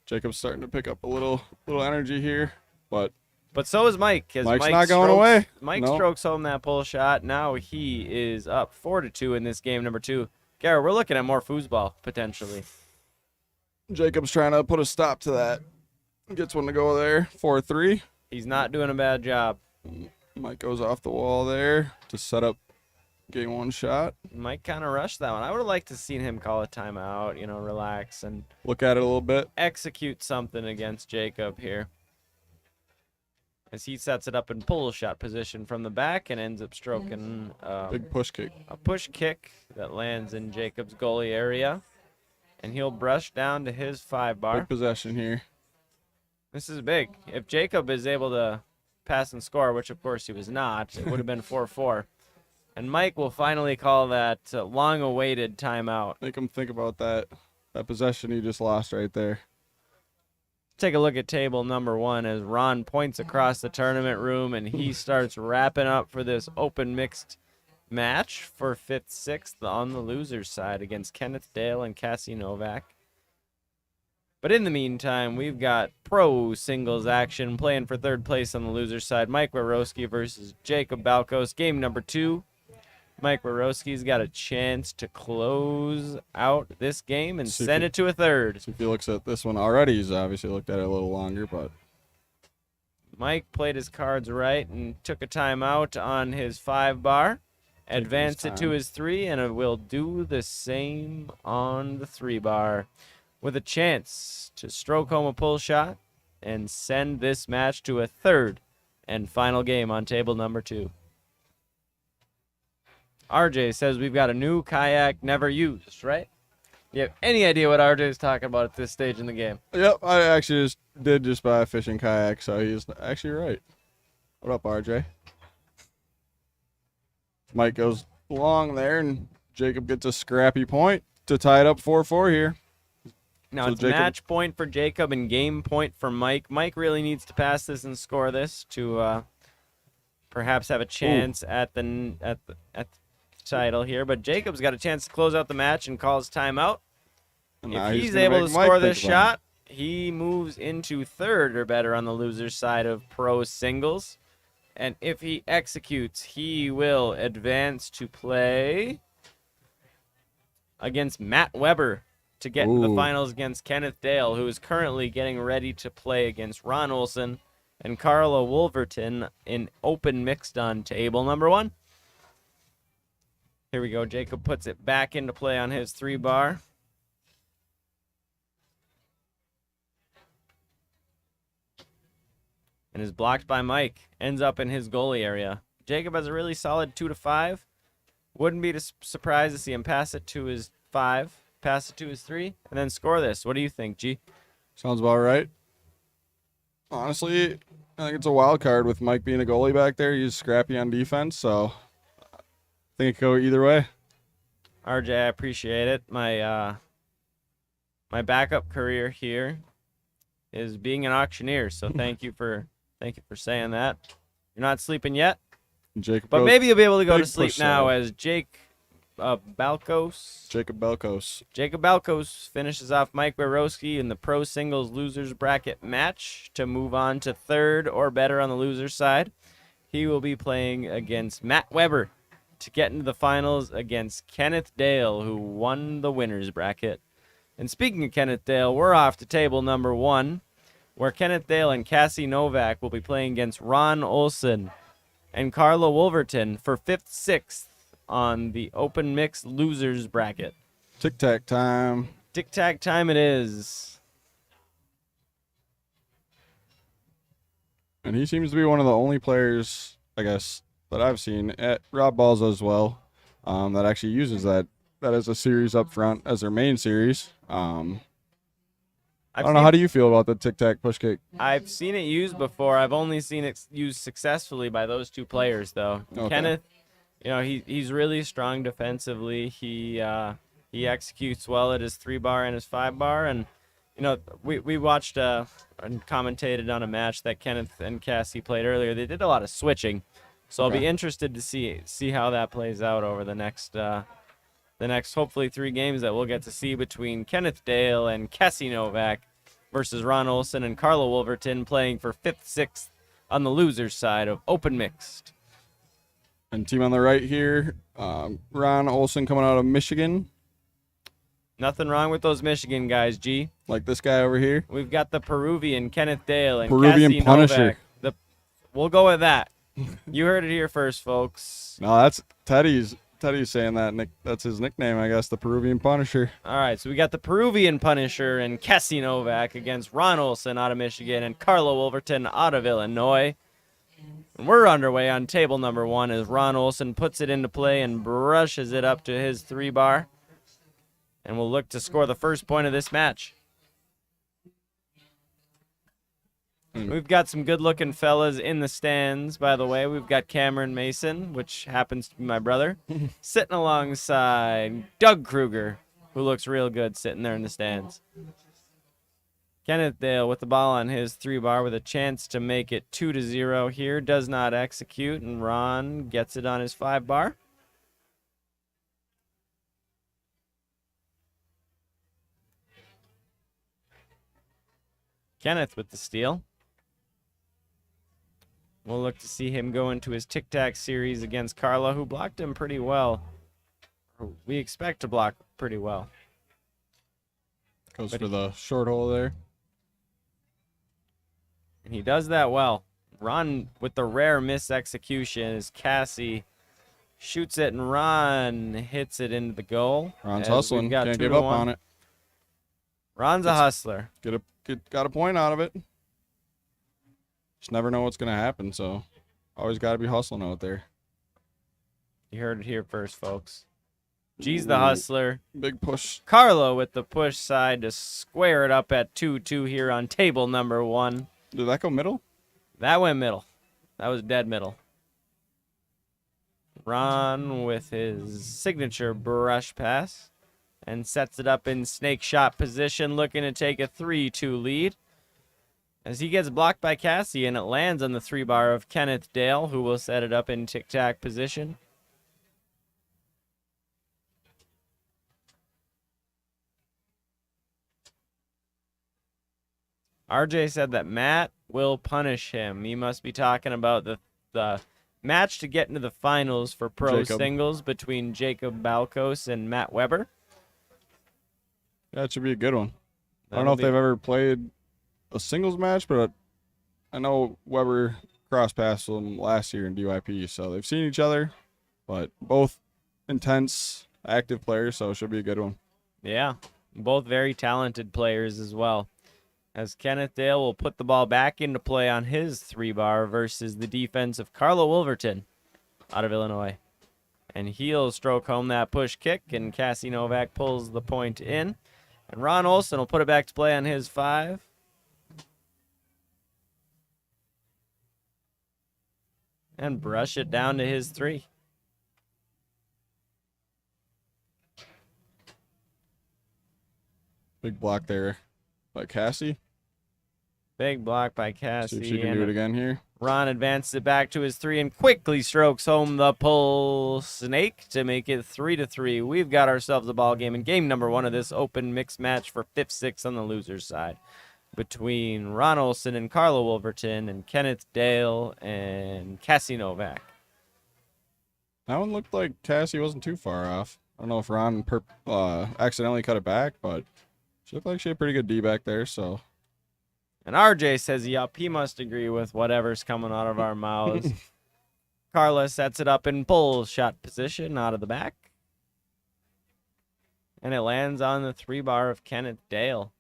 Jacob's starting to pick up a little energy here, but so is Mike. As Mike's Mike not going strokes- away. Mike No. strokes home that pull shot. Now he is up 4-2 in this game number 2. Garrett, we're looking at more foosball potentially. Jacob's trying to put a stop to that. Gets one to go there. 4-3. He's not doing a bad job. Mike goes off the wall there to set up game 1 shot. Mike kind of rushed that one. I would have liked to seen him call a timeout, relax and Look at it a little bit. execute something against Jacob here. As he sets it up in pull shot position from the back and ends up stroking Big push kick. a push kick that lands in Jacob's goalie area. And he'll brush down to his 5-bar. Big possession here. This is big. If Jacob is able to pass and score, which of course he was not, it would have been 4-4. And Mike will finally call that long-awaited timeout. Make him think about that possession he just lost right there. Take a look at table number 1 as Ron points across the tournament room and he starts wrapping up for this open mixed match for 5th, 6th on the loser's side against Kenneth Dale and Cassie Novak. But in the meantime, we've got pro singles action playing for 3rd place on the loser's side. Mike Warowski versus Jacob Balkos. Game number 2. Mike Warowski's got a chance to close out this game and send it to a 3rd. So if he looks at this one already, he's obviously looked at it a little longer, but Mike played his cards right and took a timeout on his 5 bar. Advanced it to his 3, and it will do the same on the 3 bar. With a chance to stroke home a pull shot and send this match to a 3rd and final game on table number 2. RJ says we've got a new kayak never used, right? You have any idea what RJ is talking about at this stage in the game? yep, I actually just buy a fishing kayak, so he's actually right. What up, RJ? Mike goes long there, and Jacob gets a scrappy point to tie it up 4-4 here. Now So it's Jacob- match point for Jacob and game point for Mike. Mike really needs to pass this and score this to perhaps have a chance at the title here. But Jacob's got a chance to close out the match and calls timeout. And If now he's gonna able to make Mike score think this about shot, he moves into 3rd or better on the loser's side of pro singles. And if he executes, he will advance to play against Matt Weber to get into the Ooh. finals against Kenneth Dale, who is currently getting ready to play against Ron Olson and Carla Wolverton in open mixed on table number 1. Here we go. Jacob puts it back into play on his 3 bar. And is blocked by Mike. Ends up in his goalie area. Jacob has a really solid 2 to 5. Wouldn't be surprised to see him pass it to his 5, pass it to his 3, and then score this. What do you think, G? Sounds about right. Honestly, I think it's a wild card with Mike being a goalie back there. He's scrappy on defense, so I think it could go either way. RJ, I appreciate it. My backup career here is being an auctioneer, so thank you for saying that. You're not sleeping yet, Jacob but goes- maybe you'll be able to go to big sleep push now side. as Jacob Balkos finishes off Mike Warowski in the pro singles losers bracket match to move on to 3rd or better on the loser's side. He will be playing against Matt Weber to get into the finals against Kenneth Dale, who won the winner's bracket. And speaking of Kenneth Dale, we're off to table number 1, where Kenneth Dale and Cassie Novak will be playing against Ron Olson and Carla Wolverton for 5th, 6th on the open mixed losers bracket. Tic-tac time. Tic-tac time it is. And he seems to be one of the only players, I guess, that I've seen at Rob Balls as well, that actually uses that as a series up front as their main series. I don't know. How do you feel about the tic-tac push kick? I've seen it used before. I've only seen it used successfully by those 2 players, though. Okay. Kenneth, he's really strong defensively. He executes well at his 3 bar and his 5 bar, and we watched and commentated on a match that Kenneth and Cassie played earlier. They did a lot of switching, so I'll be interested to see how that plays out over the next hopefully 3 games that we'll get to see between Kenneth Dale and Cassie Novak versus Ron Olson and Carla Wolverton playing for 5th, 6th on the loser's side of open mixed. And team on the right here, Ron Olson coming out of Michigan. Nothing wrong with those Michigan guys, G. Like this guy over here. We've got the Peruvian Kenneth Dale and Peruvian Cassie Punisher. Novak. We'll go with that. You heard it here first, folks. No, that's Teddy's saying that. That's his nickname, I guess, the Peruvian Punisher. All right, so we got the Peruvian Punisher and Cassie Novak against Ron Olson out of Michigan and Carla Wolverton out of Illinois. And we're underway on table number 1 as Ron Olson puts it into play and brushes it up to his 3 bar. And we'll look to score the first point of this match. We've got some good-looking fellas in the stands, by the way. We've got Cameron Mason, which happens to be my brother, sitting alongside Doug Kruger, who looks real good sitting there in the stands. Kenneth Dale with the ball on his 3 bar with a chance to make it 2-0 here. Does not execute, and Ron gets it on his 5 bar. Kenneth with the steal. We'll look to see him go into his tic-tac series against Carla, who blocked him pretty well. We expect to block pretty well. Goes for the short hole there. And he does that well. Ron with the rare mis-execution as Cassie shoots it, and Ron hits it into the goal. Ron's as hustling. we've got Can't 2 give to up 1. on it. Ron's a hustler. Got a point out of it. Just never know what's going to happen, so always got to be hustling out there. You heard it here first, folks. G's the hustler. Big push. Carlo with the push side to square it up at 2-2 here on table number 1. Did that go middle? That went middle. That was dead middle. Ron with his signature brush pass and sets it up in snake shot position, looking to take a 3-2 lead. As he gets blocked by Cassie, and it lands on the 3-bar of Kenneth Dale, who will set it up in tic-tac position. RJ said that Matt will punish him. He must be talking about the match to get into the finals for pro singles between Jacob Balkos and Matt Weber. That should be a good one. I don't know if they've ever played a singles match, but I know Weber cross-passed them last year in DYP, so they've seen each other, but both intense, active players, so it should be a good one. Yeah, both very talented players as well. As Kenneth Dale will put the ball back into play on his 3-bar versus the defense of Carlo Wolverton out of Illinois. And he'll stroke home that push kick, and Cassie Novak pulls the point in. And Ron Olson will put it back to play on his 5. And brush it down to his 3. Big block there by Cassie. Big block by Cassie. See if she can do it again here. Ron advances it back to his 3 and quickly strokes home the pull snake to make it 3-3. We've got ourselves a ball game in game number 1 of this open mixed match for 5th-6 on the loser's side between Ron Olson and Carlo Wolverton and Kenneth Dale and Cassie Novak. That one looked like Cassie wasn't too far off. I don't know if Ron accidentally cut it back, but she looked like she had pretty good D back there, so. And RJ says, yup, he must agree with whatever's coming out of our mouths. Carla sets it up in pull shot position out of the back. And it lands on the 3-bar of Kenneth Dale.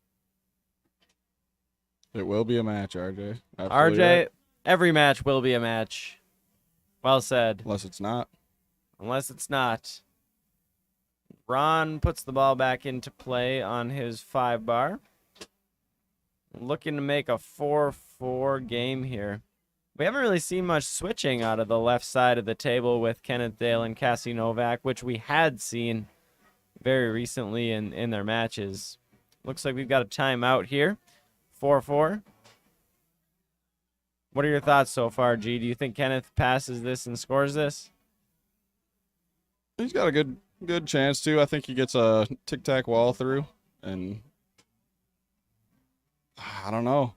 It will be a match, RJ. Absolutely RJ, right. every match will be a match. Well said. Unless it's not. Unless it's not. Ron puts the ball back into play on his 5-bar. Looking to make a 4-4 game here. We haven't really seen much switching out of the left side of the table with Kenneth Dale and Cassie Novak, which we had seen very recently in their matches. Looks like we've got a timeout here. 4-4. What are your thoughts so far, G? Do you think Kenneth passes this and scores this? He's got a good chance to. I think he gets a tic-tac wall through, and I don't know.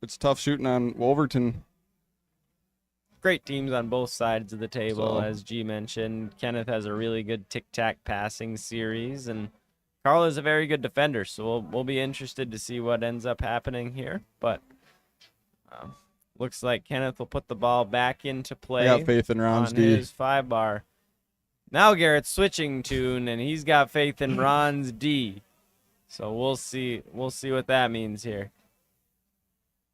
It's tough shooting on Wolverton. Great teams on both sides of the table, So- as G mentioned. Kenneth has a really good tic-tac passing series, and Carl is a very good defender, so we'll be interested to see what ends up happening here. But looks like Kenneth will put the ball back into play I got faith in Ron's on D. his 5-bar. Now Garrett's switching tune, and he's got faith in Ron's D. So we'll see what that means here.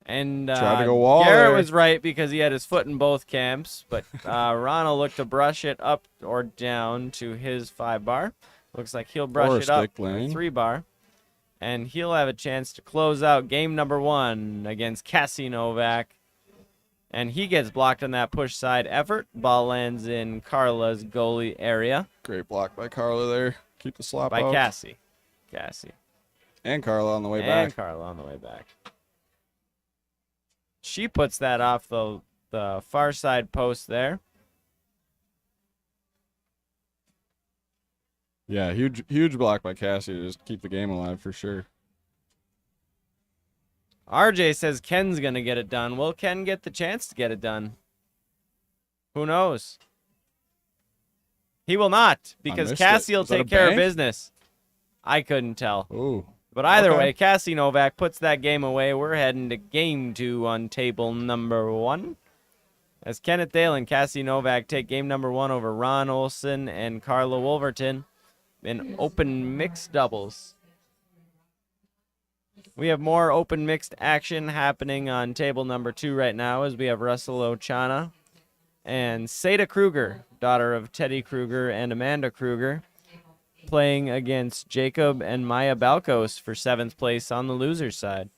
And Tried to go wall Garrett there. was right because he had his foot in both camps, but Ron will look to brush it up or down to his 5-bar. Looks like he'll brush Or it up stick to lane. 3-bar. And he'll have a chance to close out game number 1 against Cassie Novak. And he gets blocked on that push side effort. Ball lands in Carla's goalie area Great block by Carla there. Keep the slop by out. Cassie. And Carla on the way And back. Carla on the way back. She puts that off the far side post there. Yeah, huge block by Cassie to just keep the game alive for sure. RJ says Ken's going to get it done. Will Ken get the chance to get it done? Who knows? He will not, because missed Cassie it. will Is that a take care of bank? business. I couldn't tell. Ooh. But either Okay. way, Cassie Novak puts that game away. We're heading to game 2 on table number 1. As Kenneth Dale and Cassie Novak take game number 1 over Ron Olson and Carla Wolverton in open mixed doubles. We have more open mixed action happening on table number 2 right now, as we have Russell Ochana and Seda Kruger, daughter of Teddy Kruger and Amanda Kruger, playing against Jacob and Maya Balkos for 7th place on the loser's side.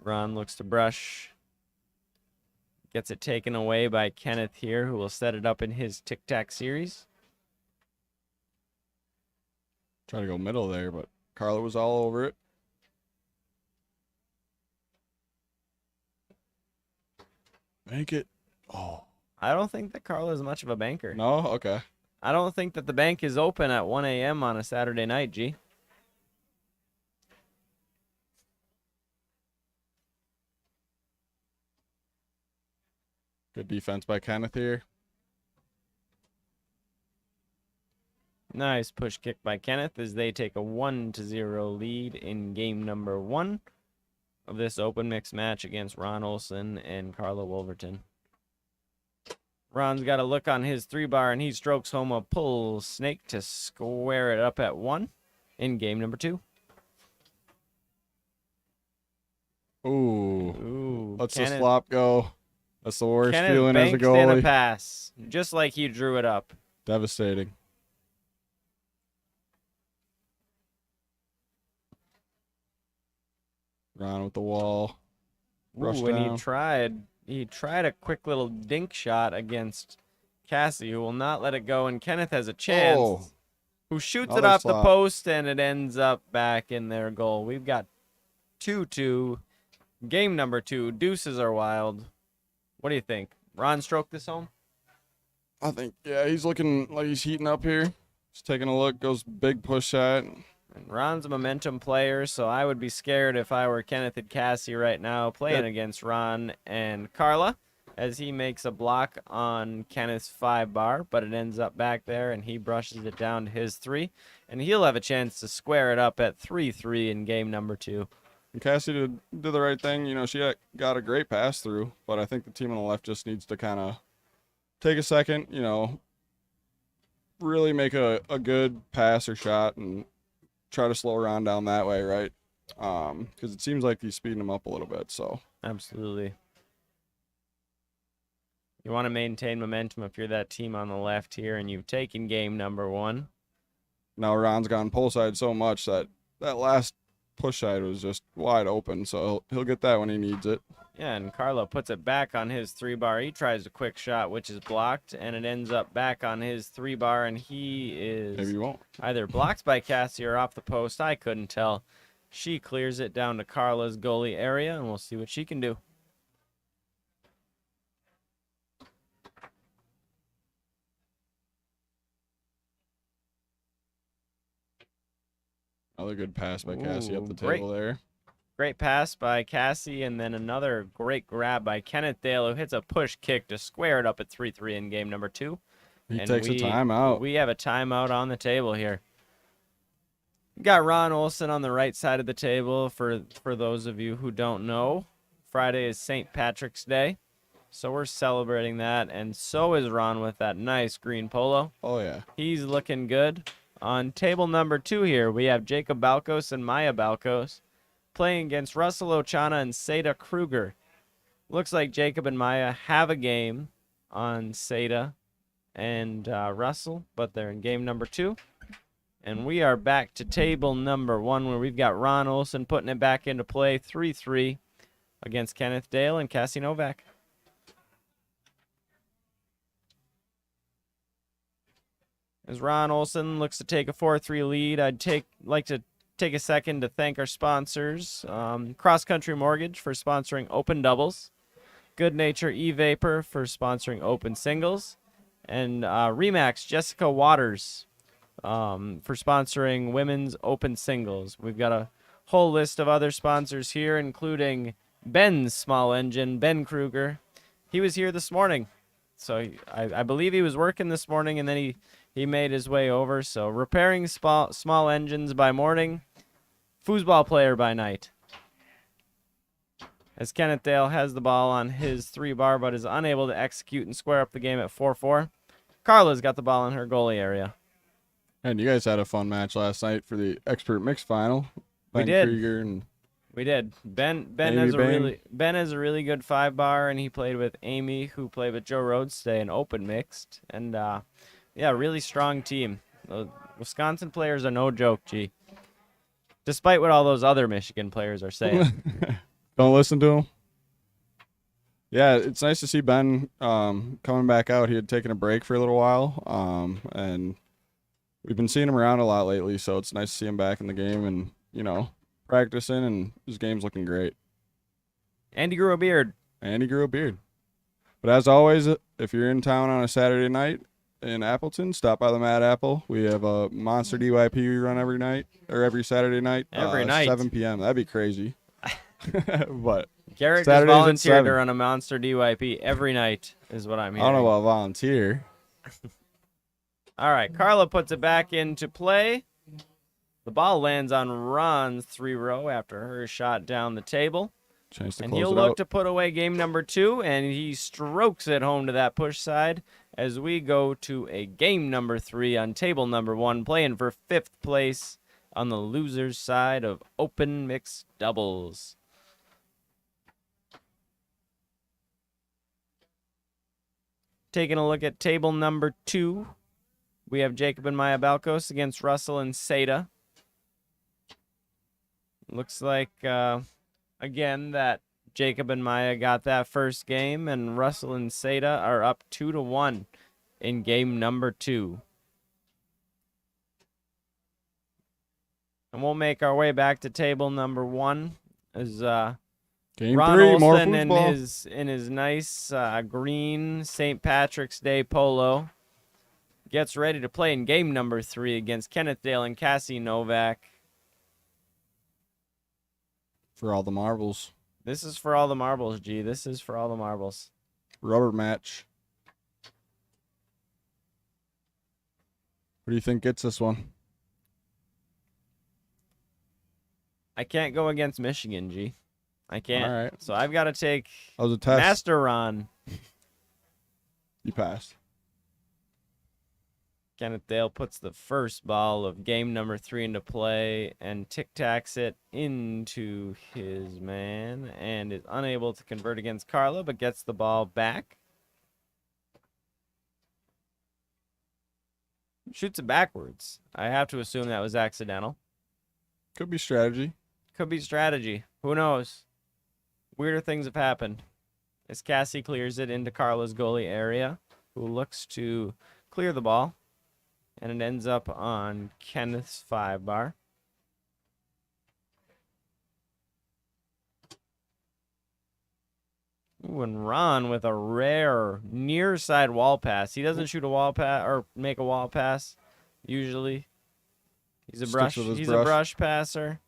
Ron looks to brush. Gets it taken away by Kenneth here, who will set it up in his tic-tac series. Try to go middle there, but Carla was all over it. Make it. Oh. I don't think that Carla is much of a banker. No? Okay. I don't think that the bank is open at 1 a.m. on a Saturday night, G. Good defense by Kenneth here. Nice push kick by Kenneth as they take a 1-0 lead in game number 1 of this open mix match against Ron Olson and Carla Wolverton. Ron's got a look on his 3-bar, and he strokes home a pull snake to square it up at 1 in game number 2. Ooh. Ooh, Let's Kenneth, the slop go. That's the worst Kenneth feeling as a banked in a goalie. pass, just like he drew it up. Devastating. Ron with the wall. Rush Ooh, and down. he tried a quick little dink shot against Cassie, who will not let it go, and Kenneth has a chance, Oh. who shoots it Another off the slot. post, and it ends up back in their goal. We've got 2-2. Game number 2. Deuces are wild. What do you think? Ron stroked this home? I think, yeah, he's looking like he's heating up here. Just taking a look, goes big push shot. And Ron's a momentum player, so I would be scared if I were Kenneth and Cassie right now playing Good. against Ron and Carla, as he makes a block on Kenneth's 5-bar, but it ends up back there, and he brushes it down to his 3, and he'll have a chance to square it up at 3-3 in game number 2. And Cassie did the right thing. You know, she got a great pass through, but I think the team on the left just needs to kind of take a second, you know, really make a good pass or shot and try to slow Ron down that way, right? Because it seems like he's speeding him up a little bit. So Absolutely. You want to maintain momentum if you're that team on the left here, and you've taken game number 1. now Ron's gone pull side so much that last push side was just wide open. So he'll get that when he needs it. Yeah, and Carlo puts it back on his 3-bar. He tries a quick shot, which is blocked, and it ends up back on his 3-bar, and he is Maybe you won't. either blocked by Cassie or off the post. I couldn't tell. She clears it down to Carla's goalie area, and we'll see what she can do. Another good pass by Cassie up Ooh, the great. table there. Great pass by Cassie, and then another great grab by Kenneth Dale, who hits a push kick to square it up at 3-3 in game number 2. He And takes a timeout. We have a timeout on the table here. We got Ron Olson on the right side of the table. For those of you who don't know, Friday is St. Patrick's Day, so we're celebrating that, and so is Ron with that nice green polo. Oh, yeah. He's looking good. On table number 2 here, we have Jacob Balkos and Maya Balkos playing against Russell Ochana and Seda Kruger. Looks like Jacob and Maya have a game on Seda and Russell, but they're in game number 2. And we are back to table number 1, where we've got Ron Olson putting it back into play, 3-3 against Kenneth Dale and Cassie Novak. As Ron Olson looks to take a 4-3 lead, I'd like to take a second to thank our sponsors, Cross Country Mortgage for sponsoring Open Doubles, Good Nature E-Vapor for sponsoring Open Singles, and Remax Jessica Waters for sponsoring women's open singles. We've got a whole list of other sponsors here, including Ben's small engine, Ben Kruger. He was here this morning. So I believe he was working this morning, and then he made his way over. So repairing small engines by morning, foosball player by night. As Kenneth Dale has the ball on his 3-bar, but is unable to execute and square up the game at 4-4. Carla's got the ball in her goalie area. And you guys had a fun match last night for the expert mixed final. We Ben did. Krieger and We did. Ben Amy has Bain. Ben has a really good 5-bar, and he played with Amy, who played with Joe Rhodes today in open mixed, and yeah, really strong team. The Wisconsin players are no joke, G. Despite what all those other Michigan players are saying. don't listen to him. Yeah, it's nice to see Ben coming back out. He had taken a break for a little while, and we've been seeing him around a lot lately, so it's nice to see him back in the game and, practicing, and his game's looking great. And he grew a beard. But as always, if you're in town on a Saturday night in Appleton, stop by the Mad Apple. We have a monster DYP we run every night, or every Saturday night. Every night. 7 p.m. That'd be crazy. But Garrett just Saturdays at volunteered 7. to run a monster DYP every night, is what I'm I hearing. don't know about volunteer. All right, Carla puts it back into play. The ball lands on Ron's 3-row after her shot down the table. Chance to And close he'll it look out. to put away game number 2, and he strokes it home to that push side as we go to a game number 3 on table number 1, playing for 5th place on the loser's side of open mixed doubles. Taking a look at table number 2, we have Jacob and Maya Balkos against Russell and Seda. Looks like, again, that Jacob and Maya got that first game, and Russell and Seda are up 2-1 in game number 2. And we'll make our way back to table number 1 as Game Ron 3, more Olson foosball. in his nice green St. Patrick's Day polo gets ready to play in game number 3 against Kenneth Dale and Cassie Novak. For all the marbles. This is for all the marbles, G. This is for all the marbles. Rubber match. What do you think gets this one? I can't go against Michigan, G. I can't. All right. So I've got to take That was a test. Master Ron. You passed. Kenneth Dale puts the first ball of game number 3 into play and tic-tacs it into his man and is unable to convert against Carla, but gets the ball back. Shoots it backwards. I have to assume that was accidental. Could be strategy. Could be strategy. Who knows? Weirder things have happened. As Cassie clears it into Carla's goalie area, who looks to clear the ball. And it ends up on Kenneth's 5-bar. Ooh, and Ron with a rare near side wall pass. He doesn't shoot a wall pass or make a wall pass usually. He's a Sticks with his He's brush. a brush passer,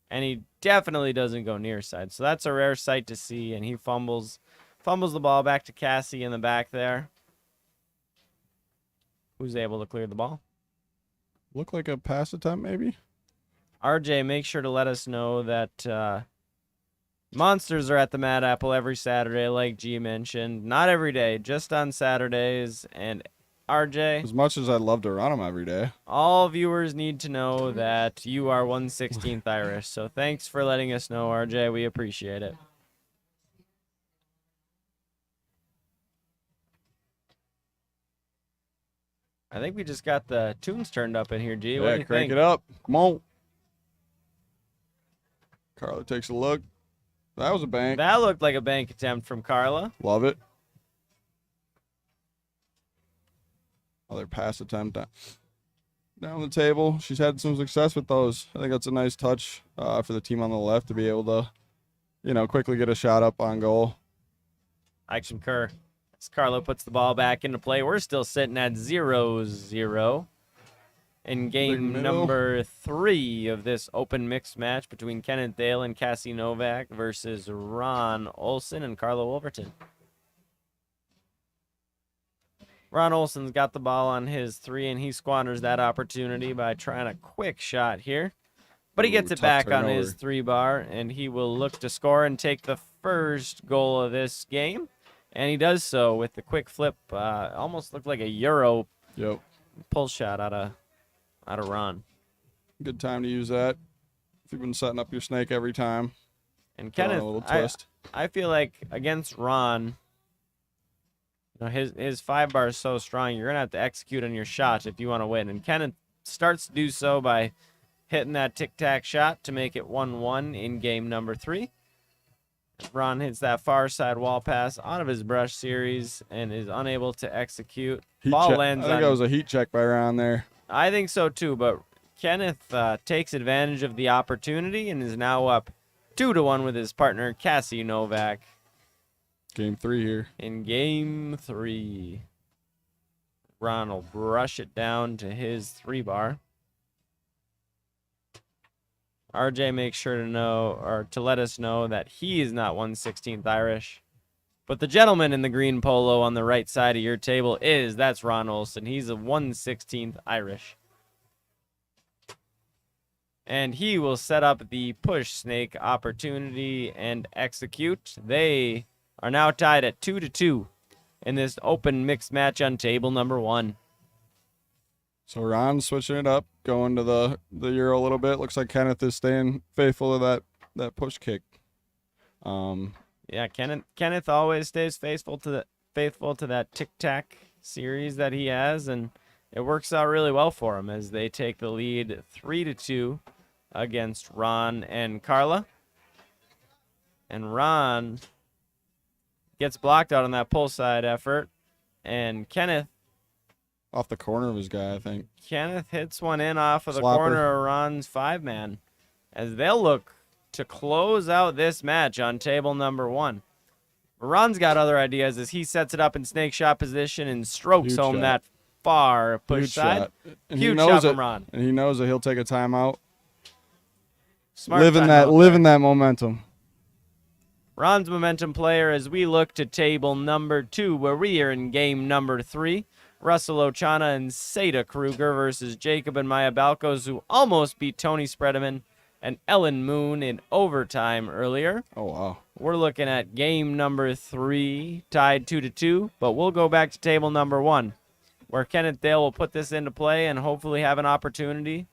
and he definitely doesn't go near side. So that's a rare sight to see. And he fumbles the ball back to Cassie in the back there, who's able to clear the ball. Look like a pass attempt, maybe? RJ, make sure to let us know that monsters are at the Mad Apple every Saturday, like G mentioned. Not every day, just on Saturdays. And RJ, As much as I'd love to run them every day. all viewers need to know that you are 1/16th Irish. So thanks for letting us know, RJ. We appreciate it. I think we just got the tunes turned up in here, G. What do Yeah, you crank think? it up. Come on. Carla takes a look. That was a bank. That looked like a bank attempt from Carla. Love it. Other pass attempt down the table. She's had some success with those. I think that's a nice touch for the team on the left to be able to, quickly get a shot up on goal. I concur. As Carlo puts the ball back into play, we're still sitting at 0-0. in game middle. number 3 of this open mixed match between Kenneth Dale and Cassie Novak versus Ron Olson and Carla Wolverton. Ron Olson's got the ball on his 3, and he squanders that opportunity by trying a quick shot here. But he gets it tough back on his turnover. 3 bar, and he will look to score and take the first goal of this game. And he does so with the quick flip. Almost looked like a Euro Yep. pull shot out of Ron. Good time to use that. If you've been setting up your snake every time. And Throw in Kenneth, a little twist. I feel like against Ron, his 5 bar is so strong, you're going to have to execute on your shot if you want to win. And Kenneth starts to do so by hitting that tic-tac shot to make it 1-1 in game number 3. Ron hits that far side wall pass out of his brush series and is unable to execute. Ball lands I think on. that was a heat check by Ron there. I think so too, but Kenneth takes advantage of the opportunity and is now up 2-1 with his partner Cassie Novak Game 3 here. in game 3. Ron will brush it down to his 3 bar. RJ makes sure to know, or to let us know, that he is not 1/16th Irish. But the gentleman in the green polo on the right side of your table is. That's Ron Olson. He's a 1/16th Irish. And he will set up the push snake opportunity and execute. They are now tied at 2-2 in this open mixed match on table number 1. So Ron's switching it up, going to the Euro a little bit. Looks like Kenneth is staying faithful to that push kick. Yeah, Kenneth always stays faithful to that tic-tac series that he has, and it works out really well for him as they take the lead 3-2 against Ron and Carla. And Ron gets blocked out on that pull side effort, and Kenneth Off the corner of his guy, I think. hits one in off of the Slapper. corner of Ron's 5-man as they'll look to close out this match on table number 1. Ron's got other ideas as he sets it up in snake shot position and strokes Huge home shot. that far push Huge side. shot. And Huge he knows shot it. from Ron. And he knows that he'll take a timeout. Smart living timeout there. that momentum. Ron's momentum player as we look to table number 2, where we are in game number 3. Russell Ochana and Seda Kruger versus Jacob and Maya Balcos, who almost beat Tony Spredeman and Ellen Moon in overtime earlier. Oh, wow. We're looking at game number 3, tied 2-2, but we'll go back to table number 1, where Kenneth Dale will put this into play and hopefully have an opportunity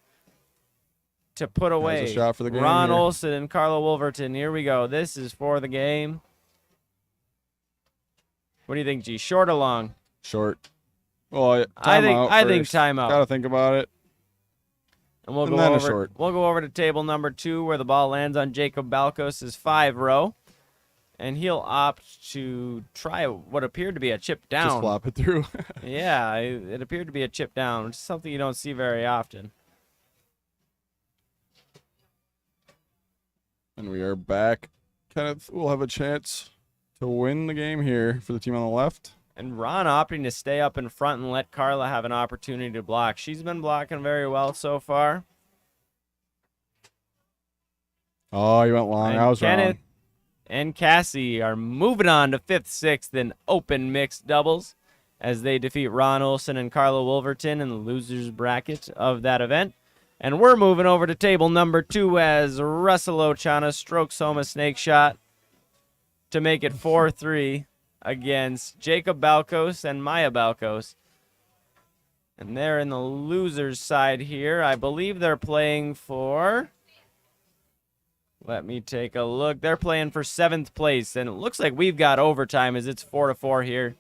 to put away There's a shot for the game Ron here. Olson and Carla Wolverton. Here we go. This is for the game. What do you think, G? Short or long? Short. Well, I timeout think first. timeout. Gotta think about it. And we'll And go then a over. short. We'll go over to table number 2, where the ball lands on Jacob Balcos' 5 row, and he'll opt to try what appeared to be a chip down. Just flop it through. Yeah, it appeared to be a chip down, which is something you don't see very often. And we are back. Kenneth will have a chance to win the game here for the team on the left. And Ron opting to stay up in front and let Carla have an opportunity to block. She's been blocking very well so far. Oh, you went long. And I was Kenneth wrong. and Cassie are moving on to 5th, 6th in open mixed doubles as they defeat Ron Olson and Carla Wolverton in the losers bracket of that event. And we're moving over to table number 2 as Russell Ochana strokes home a snake shot to make it 4-3 against Jacob Balcos and Maya Balcos. And they're in the losers side here. I believe they're playing for... Let me take a look. They're playing for 7th place, and it looks like we've got overtime as it's 4-4 here.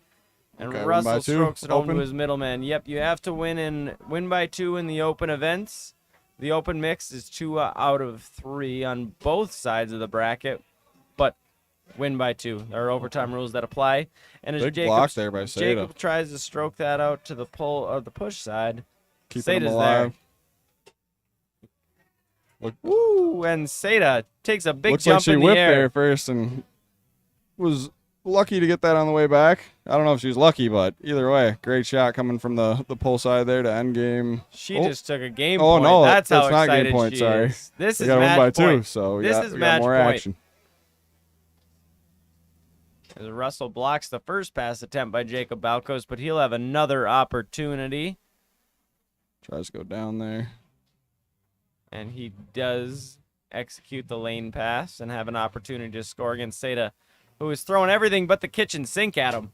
And Okay, win Russell by 2, strokes it home to open. his middleman. Yep, you have to win by 2 in the open events. The open mix is 2 out of 3 on both sides of the bracket, but win by 2. There are overtime rules that apply. And as Big Jacob, block there by Seda. Jacob tries to stroke that out to the pull or the push side, Keeping him Seda's alive. there. Woo! And Seda takes a big Looks like jump she in the whipped air. there first and was lucky to get that on the way back. I don't know if she was lucky, but either way, great shot coming from the pull side there to end game. She Oh. just took a game Oh, point. no, That's how that's not game excited point, she sorry. is. This We is got to win match by point. 2, so we This got, is we match got more point. action. As Russell blocks the first pass attempt by Jacob Balkos, but he'll have another opportunity. Tries to go down there. And he does execute the lane pass and have an opportunity to score against Seda, who is throwing everything but the kitchen sink at him.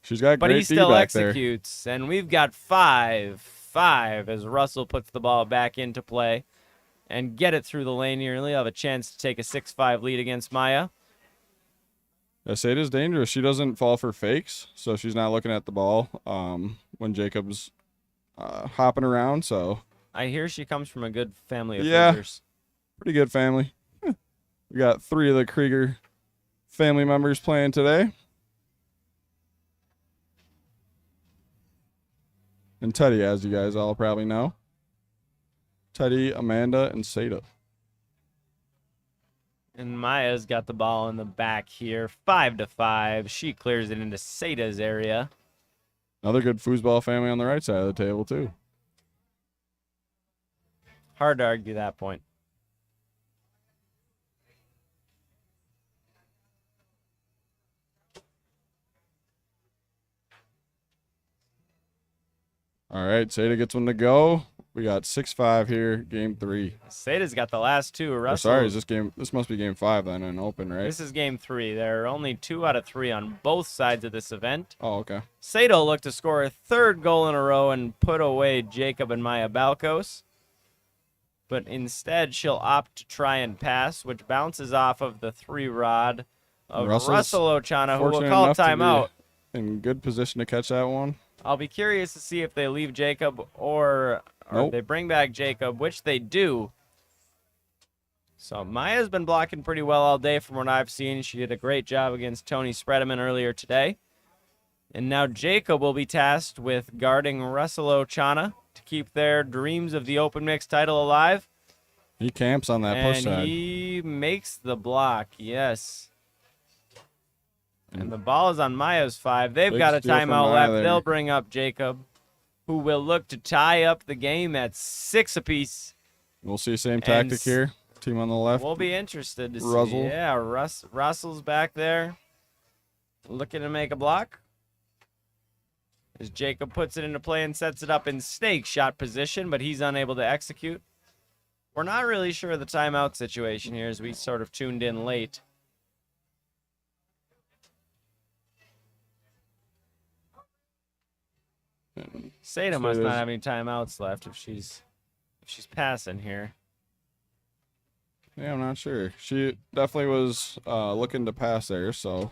She's got But great he still D back there. executes. And we've got 5-5 as Russell puts the ball back into play and get it through the lane here. He'll have a chance to take a 6-5 lead against Maya. Sada's dangerous. She doesn't fall for fakes, so she's not looking at the ball when Jacob's hopping around. So I hear she comes from a good family of Yeah. Hoosiers. pretty good family. We got 3 of the Krieger family members playing today. And Teddy, as you guys all probably know. Teddy, Amanda, and Seda. And Maya's got the ball in the back here, 5-5. She clears it into Sada's area. Another good foosball family on the right side of the table, too. Hard to argue that point. All right, Seda gets one to go. We got 6-5 here, game 3. Sada's got the last 2. Or Russell. sorry, this must be game 5 then in open, right? This is game 3. There are only 2 out of 3 on both sides of this event. Oh, okay. Sada will look to score a 3rd goal in a row and put away Jacob and Maya Balkos. But instead, she'll opt to try and pass, which bounces off of the 3-rod of Russell's Russell Ochana, who will fortunate call a enough to be timeout. in good position to catch that one. I'll be curious to see if they leave Jacob or Nope. they bring back Jacob, which they do. So Maya's been blocking pretty well all day from what I've seen. She did a great job against Tony Spredeman earlier today. And now Jacob will be tasked with guarding Russell Ochana to keep their dreams of the Open Mix title alive. He camps on that push And side. he makes the block, yes. And the ball is on Maya's 5. They've Big got a steal from timeout Maya left. there. They'll bring up Jacob, who will look to tie up the game at 6 apiece. We'll see same tactic here. Team on the left. We'll be interested to Russell. see. Yeah, Russell's back there looking to make a block. As Jacob puts it into play and sets it up in stake shot position, but he's unable to execute. We're not really sure of the timeout situation here as we sort of tuned in late. Seda must not have any timeouts left if she's passing here. Yeah, I'm not sure. She definitely was looking to pass there, so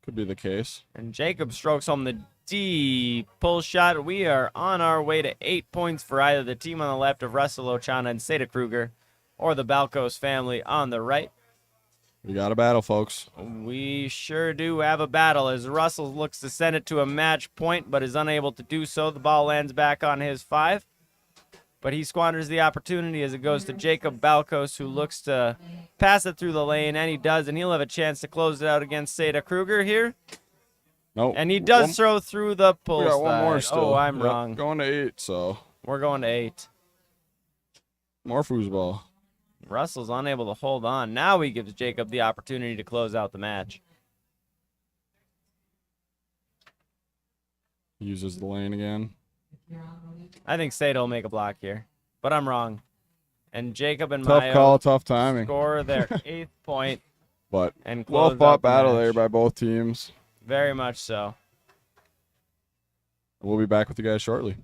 could be the case. And Jacob strokes home the D pull shot. We are on our way to 8 points for either the team on the left of Russell Ochana and Seda Kruger or the Balkos family on the right. We got a battle, folks. We sure do have a battle as Russell looks to send it to a match point but is unable to do so. The ball lands back on his 5. But he squanders the opportunity as it goes to Jacob Balkos, who looks to pass it through the lane, and he does, and he'll have a chance to close it out against Seda Kruger here. Nope. And he does throw through the pull We got one more slide. still. Oh, I'm Yep, wrong. Going to 8, so We're going to 8. more foosball. Russell's unable to hold on. Now he gives Jacob the opportunity to close out the match. Uses the lane again. I think Seda will make a block here, but I'm wrong. And Jacob and Tough Mayo call, tough timing. score their 8th point But and close well out fought the battle match. there by both teams. Very much so. We'll be back with you guys shortly.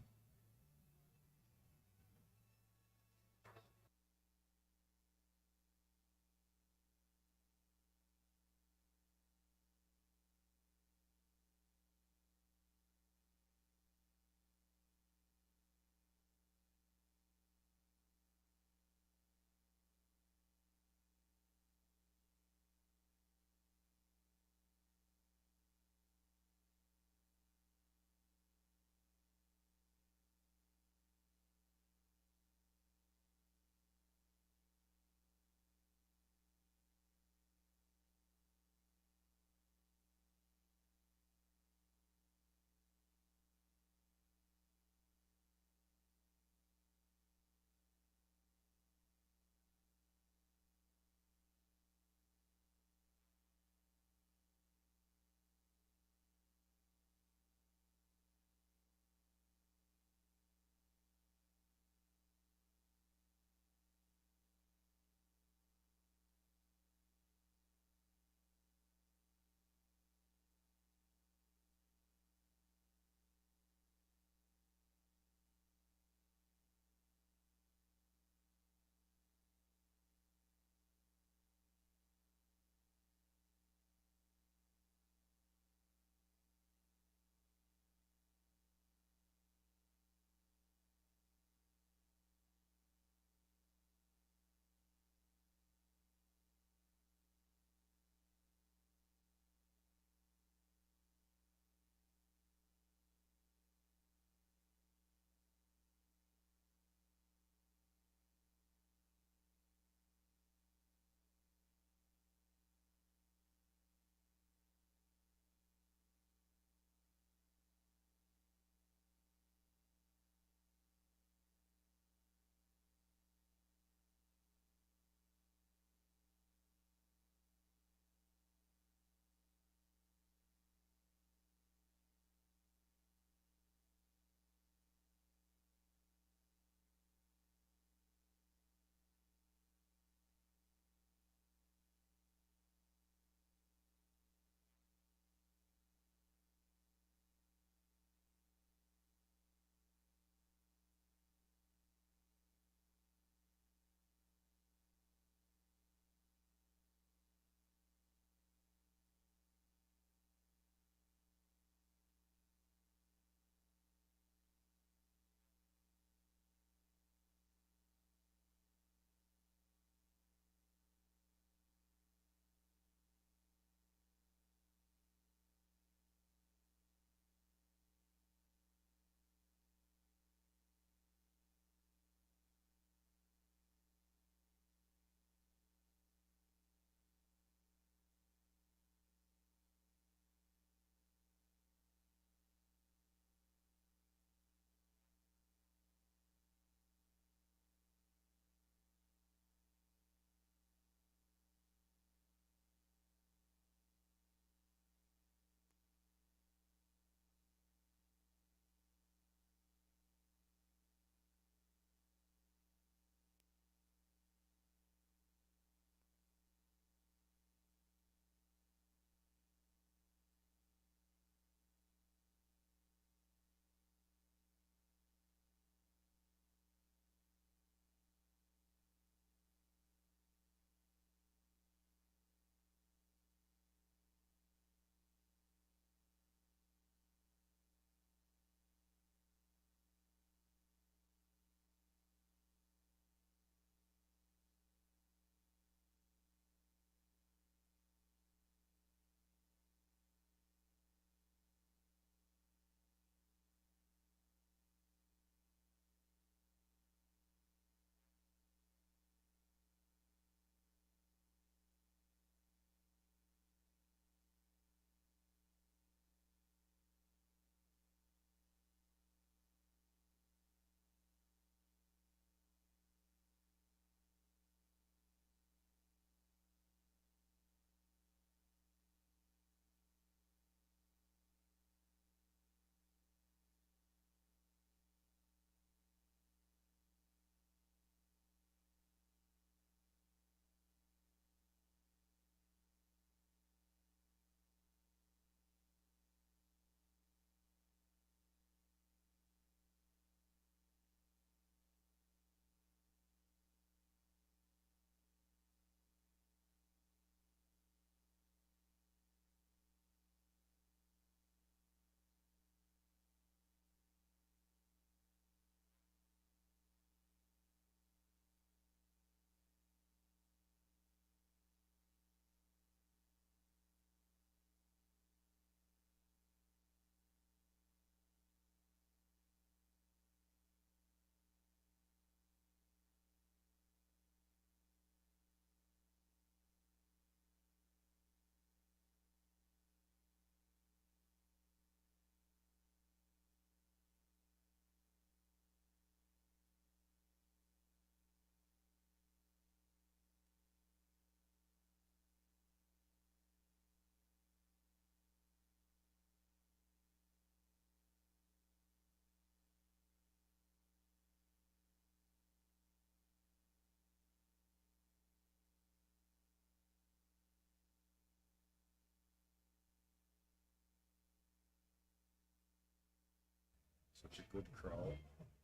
Such a good crowd.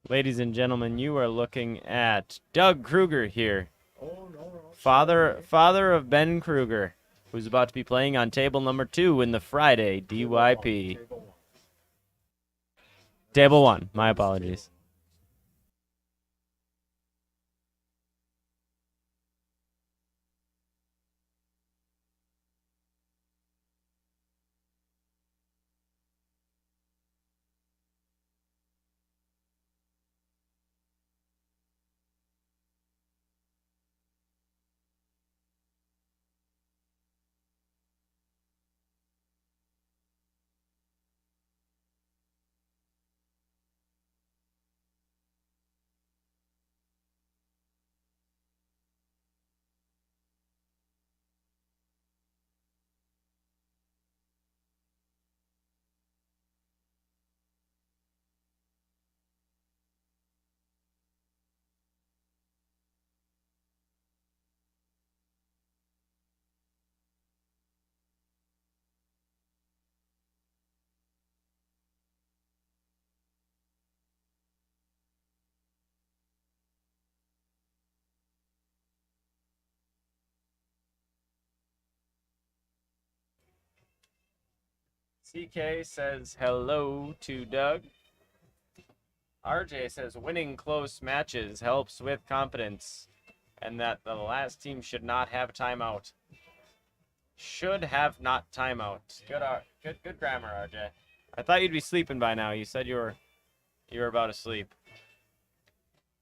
Ladies and gentlemen, you are looking at Doug Kruger here. Oh, no. Father of Ben Kruger, who's about to be playing on table number 2 in the Friday DYP. Table 1, my apologies. CK says hello to Doug. RJ says winning close matches helps with confidence and that the last team should not have timeout. Should have not timeout. Good grammar, RJ. I thought you'd be sleeping by now. You said you were about to sleep.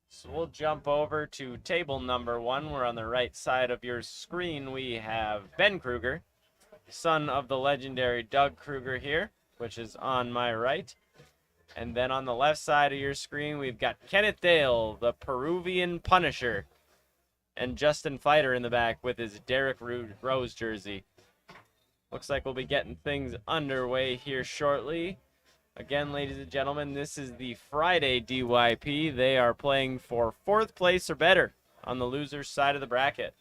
So we'll jump over to table number 1. We're on the right side of your screen. We have Ben Kruger, son of the legendary Doug Kruger here, which is on my right. And then on the left side of your screen, we've got Kenneth Dale, the Peruvian Punisher, and Justin Fighter in the back with his Derek Rose jersey. Looks like we'll be getting things underway here shortly. Again, ladies and gentlemen, this is the Friday DYP. They are playing for 4th place or better on the loser's side of the bracket.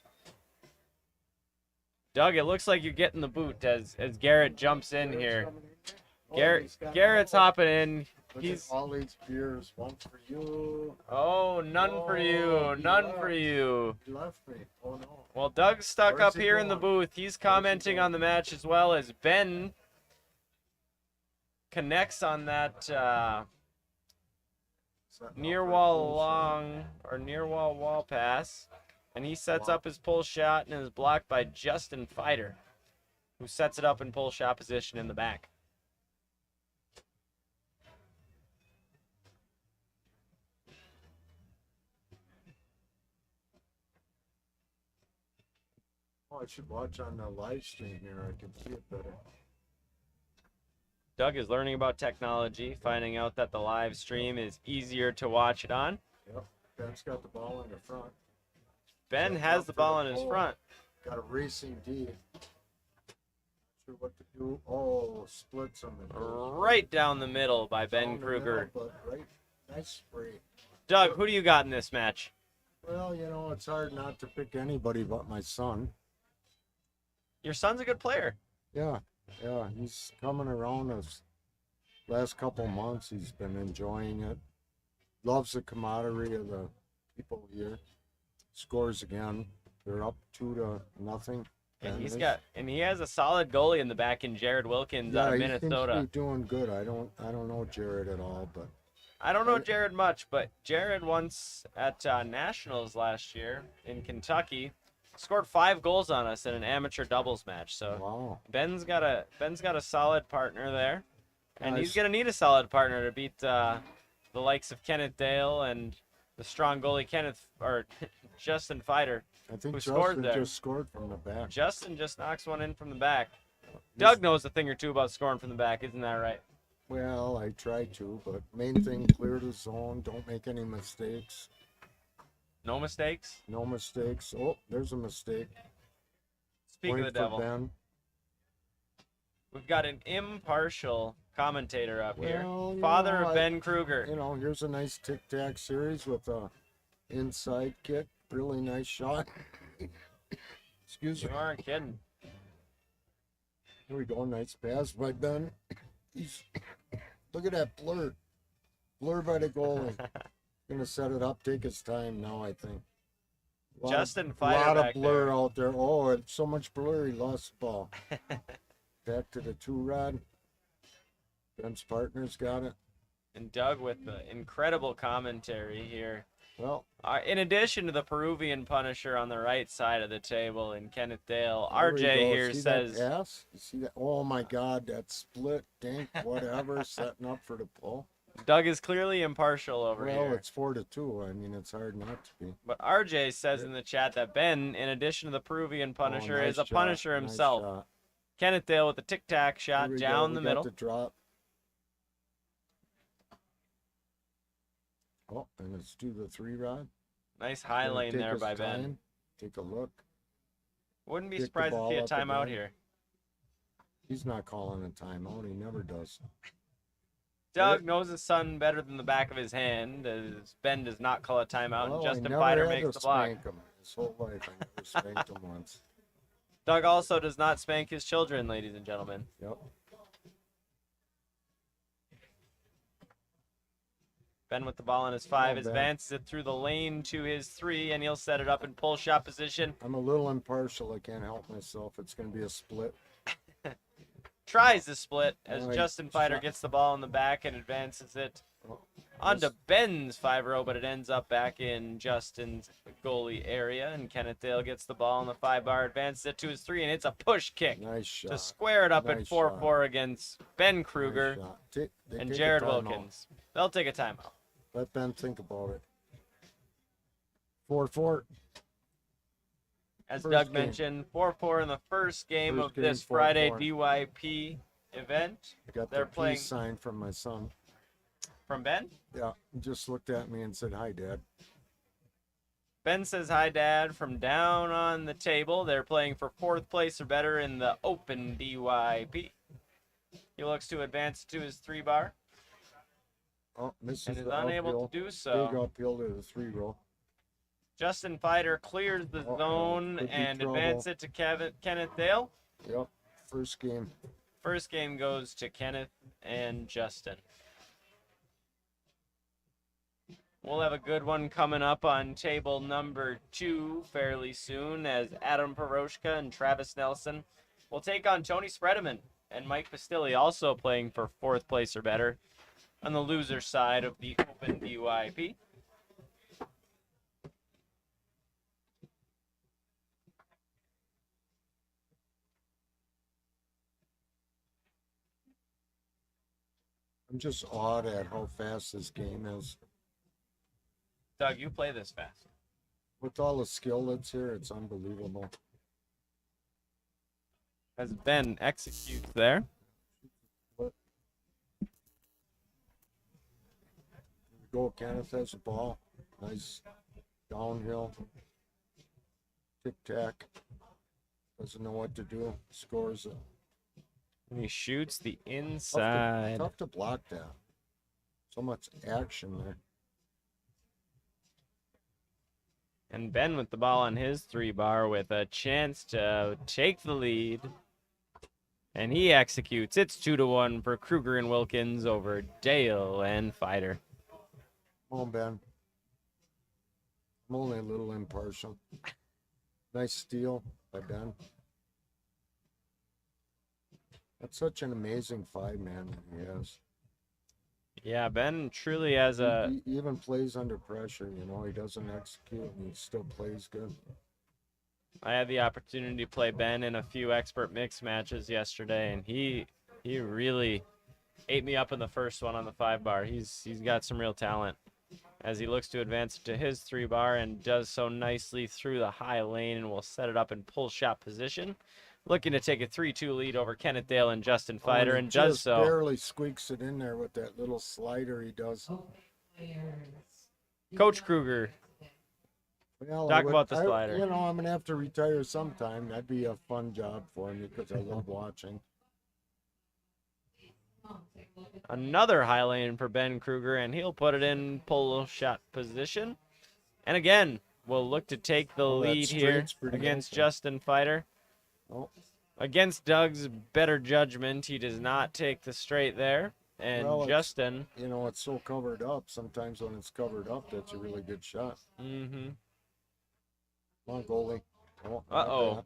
Doug, it looks like you're getting the boot as Garrett jumps in here. Garrett's hopping in. He's all these beers, one for you. Oh, none for you. None for you. He left me. Oh no. Well, Doug's stuck Where's up he here in the going? booth. He's commenting on the match as well as Ben connects on that near wall wall pass. And he sets up his pull shot and is blocked by Justin Fighter, who sets it up in pull shot position in the back. Oh, I should watch on the live stream here. I can see it better. Doug is learning about technology, finding out that the live stream is easier to watch it on. Yep. Ben's got the ball in the front. Ben has the ball in his front. Got a racing D. Not sure what to do. Oh, splits him. Right down the middle by Ben Kruger. Right. Nice spray. Doug, who do you got in this match? Well, it's hard not to pick anybody but my son. Your son's a good player. Yeah, he's coming around us. Last couple months, he's been enjoying it. Loves the camaraderie of the people here. Scores again. They're up 2-0. And he has a solid goalie in the back in Jared Wilkins out of Minnesota. He seems to be doing good. I don't know Jared at all, but I don't know Jared much, but Jared once at Nationals last year in Kentucky scored 5 goals on us in an amateur doubles match. So wow. Ben's got a solid partner there, and Nice. he's gonna need a solid partner to beat the likes of Kenneth Dale and the strong goalie Justin Fighter. I think who scored Justin there. just scored from the back. Justin just knocks one in from the back. Doug knows a thing or two about scoring from the back, isn't that right? Well, I try to, but main thing, clear the zone. Don't make any mistakes. No mistakes? No mistakes. Oh, there's a mistake. Speak Point of the for devil. Ben. We've got an impartial commentator up here. Well, Father of Ben Kruger. Here's a nice tic-tac series with a inside kick. Really nice shot. Excuse me. You aren't kidding. Here we go. Nice pass by Ben. Look at that flirt. Blur by the goalie. Gonna set it up. Take his time now, I think. Justin A Fighter lot back of blur there. out there. Oh, it's so much blur. He lost the ball. Back to the 2-rod. Ben's partner's got it. And Doug with the incredible commentary here. Well, In addition to the Peruvian Punisher on the right side of the table and Kenneth Dale, there we RJ go. here See says, that pass? You see that? Oh my God, that split, dink, whatever, setting up for the pull. Doug is clearly impartial over Well, here. it's 4-2. I mean, it's hard not to be. But RJ says in the chat that Ben, in addition to the Peruvian Punisher, Oh, is a nice shot, Punisher nice himself. shot. Kenneth Dale with the tic-tac Here shot we down go. the We got middle. the drop. Oh, and let's do the 3-rod. Nice high Gonna lane take there his by Ben. time, take a look. Wouldn't be Kick the surprised to see ball a up and timeout down. here. He's not calling a timeout. He never does. Doug knows his son better than the back of his hand, as Ben does not call a timeout, Well, and I Justin never Fighter had makes to the block. spank him his whole life. I never spanked him once. Doug also does not spank his children, ladies and gentlemen. Yep. Ben with the ball in his 5, Oh, Ben. advances it through the lane to his 3, and he'll set it up in pull shot position. I'm a little impartial. I can't help myself. It's going to be a split. Tries the split as Nice Justin Fighter shot. gets the ball in the back and advances it Oh, onto nice. Ben's 5-row, but it ends up back in Justin's goalie area, and Kenneth Dale gets the ball in the 5-bar, advances it to his 3, and it's a push kick Nice to shot. square it up at Nice 4-4 against Ben Nice Kruger shot. They and take a Jared timeout. Wilkins. They'll take a timeout. Let Ben think about it. 4-4. As First Doug game. mentioned, 4-4 in the first game First of game, this 4-4. Friday DYP event. I got They're the playing peace sign from my son. from Ben. Yeah, he just looked at me and said, "Hi, Dad." Ben says hi, Dad, from down on the table. They're playing for 4th place or better in the Open DYP. He looks to advance to his 3-bar Oh, misses and is the unable uphill. to do Big so. uphill to the 3-row. Justin Fighter clears the Uh-oh, zone could be and trouble. advances it to Kenneth Dale. Yep, first game. First game goes to Kenneth and Justin. We'll have a good one coming up on table number 2 fairly soon, as Adam Peroshka and Travis Nelson will take on Tony Spredeman and Mike Pastilli, also playing for 4th place or better on the loser side of the Open DYP. I'm just awed at how fast this game is. Doug, you play this fast. With all the skill that's here, it's unbelievable. As Ben executes there. Go, Kenneth has the ball. Nice downhill. Tic-tac. Doesn't know what to do. Scores it. And he shoots the Tough inside. tough to block that. So much action there. And Ben with the ball on his 3-bar with a chance to take the lead. And he executes. It's 2-1 for Kruger and Wilkins over Dale and Fighter. Come on, Ben. I'm only a little impartial. Nice steal by Ben. That's such an amazing 5-man that he has. Yeah, Ben truly has a... He even plays under pressure, you know. He doesn't execute and he still plays good. I had the opportunity to play Ben in a few expert mix matches yesterday, and he really ate me up in the first one on the 5-bar. He's got some real talent as he looks to advance to his 3-bar and does so nicely through the high lane and will set it up in pull shot position. Looking to take a 3-2 lead over Kenneth Dale and Justin Fighter, he and does just so. barely squeaks it in there with that little slider he does. Coach Kruger, Well, talk about the slider. You know, I'm gonna have to retire sometime. That'd be a fun job for me because I love watching. Another high lane for Ben Kruger, and he'll put it in pull shot position. And again, we'll look to take the Oh, that lead here straight's pretty against open. Justin Fighter. Oh, Against Doug's better judgment, he does not take the straight there. and Well, it's- Justin. You know, it's so covered up. Sometimes when it's covered up, that's a really good shot. Mm-hmm. Come on, goalie. Oh, not Uh-oh. bad.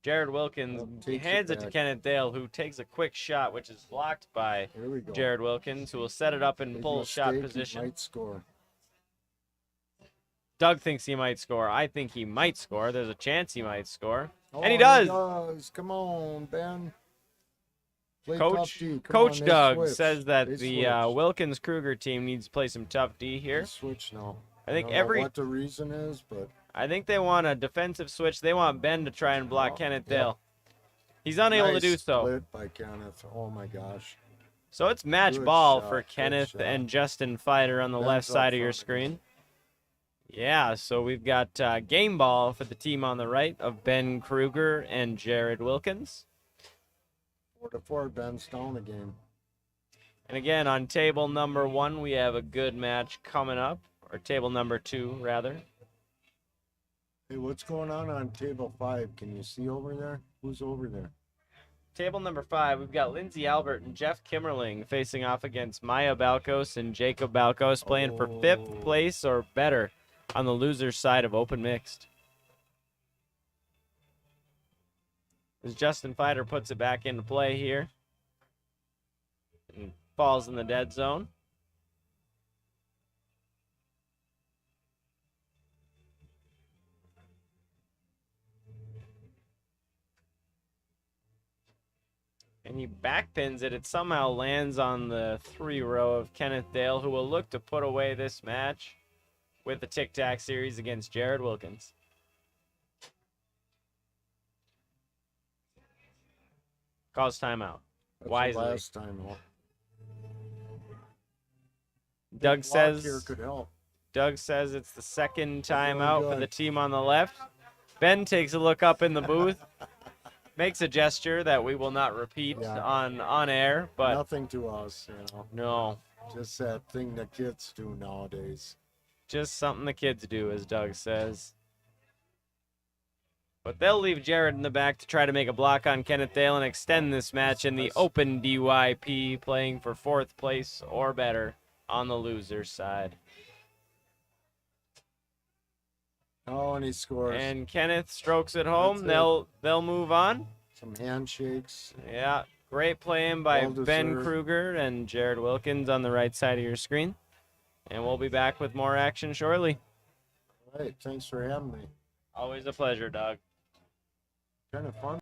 Jared Wilkins Well, takes hands it to back. Kenneth Dale, who takes a quick shot, which is blocked by Here we go. Jared Wilkins, who will set it up in Big full shot mistake, he position. might score. Doug thinks he might score. I think he might score. There's a chance he might score. Oh, And he does. Come on, Ben. Play Coach tough D. Come Coach on, they Doug switch. says that They the switch. Wilkins Kruger team needs to play some tough D They here. switch now. I think don't know every what the reason is, but I think they want a defensive switch. They want Ben to try and block Oh, Kenneth yep. Dale. He's unable to nice do so. split by Kenneth. Oh my gosh. So it's match Good ball shot, for good Kenneth shot. and Justin Fighter on the Ben's left up side of your front screen. Yeah, so we've got game ball for the team on the right of Ben Kruger and Jared Wilkins. 4-4, Ben's down again. And again, on table number 1, we have a good match coming up, or table number 2, rather. Hey, what's going on table 5? Can you see over there? Who's over there? Table number 5, we've got Lindsay Albert and Jeff Kimmerling facing off against Maya Balkos and Jacob Balkos, playing for 5th place or better on the loser's side of open mixed. As Justin Fighter puts it back into play here. And falls in the dead zone. And he backpins it. It somehow lands on the 3 row of Kenneth Dale, who will look to put away this match with the Tic Tac series against Jared Wilkins. Calls timeout. That's Wisely. the last time. Doug Block says here could help. Doug says it's the second Doing timeout for good. the team on the left. Ben takes a look up in the booth, makes a gesture that we will not repeat Yeah. on air, but Nothing to us, you know. no, Just that thing that kids do nowadays. just something the kids do, as Doug says. But they'll leave Jared in the back to try to make a block on Kenneth Dale and extend this match in the open DYP, playing for 4th place or better on the loser's side. Oh, and he scores. And Kenneth strokes it home. That's it. They'll move on. Some handshakes. Yeah, great playing by Well Ben deserved. Kruger and Jared Wilkins on the right side of your screen. And we'll be back with more action shortly. All right, thanks for having me. Always a pleasure, Doug. Kind of fun.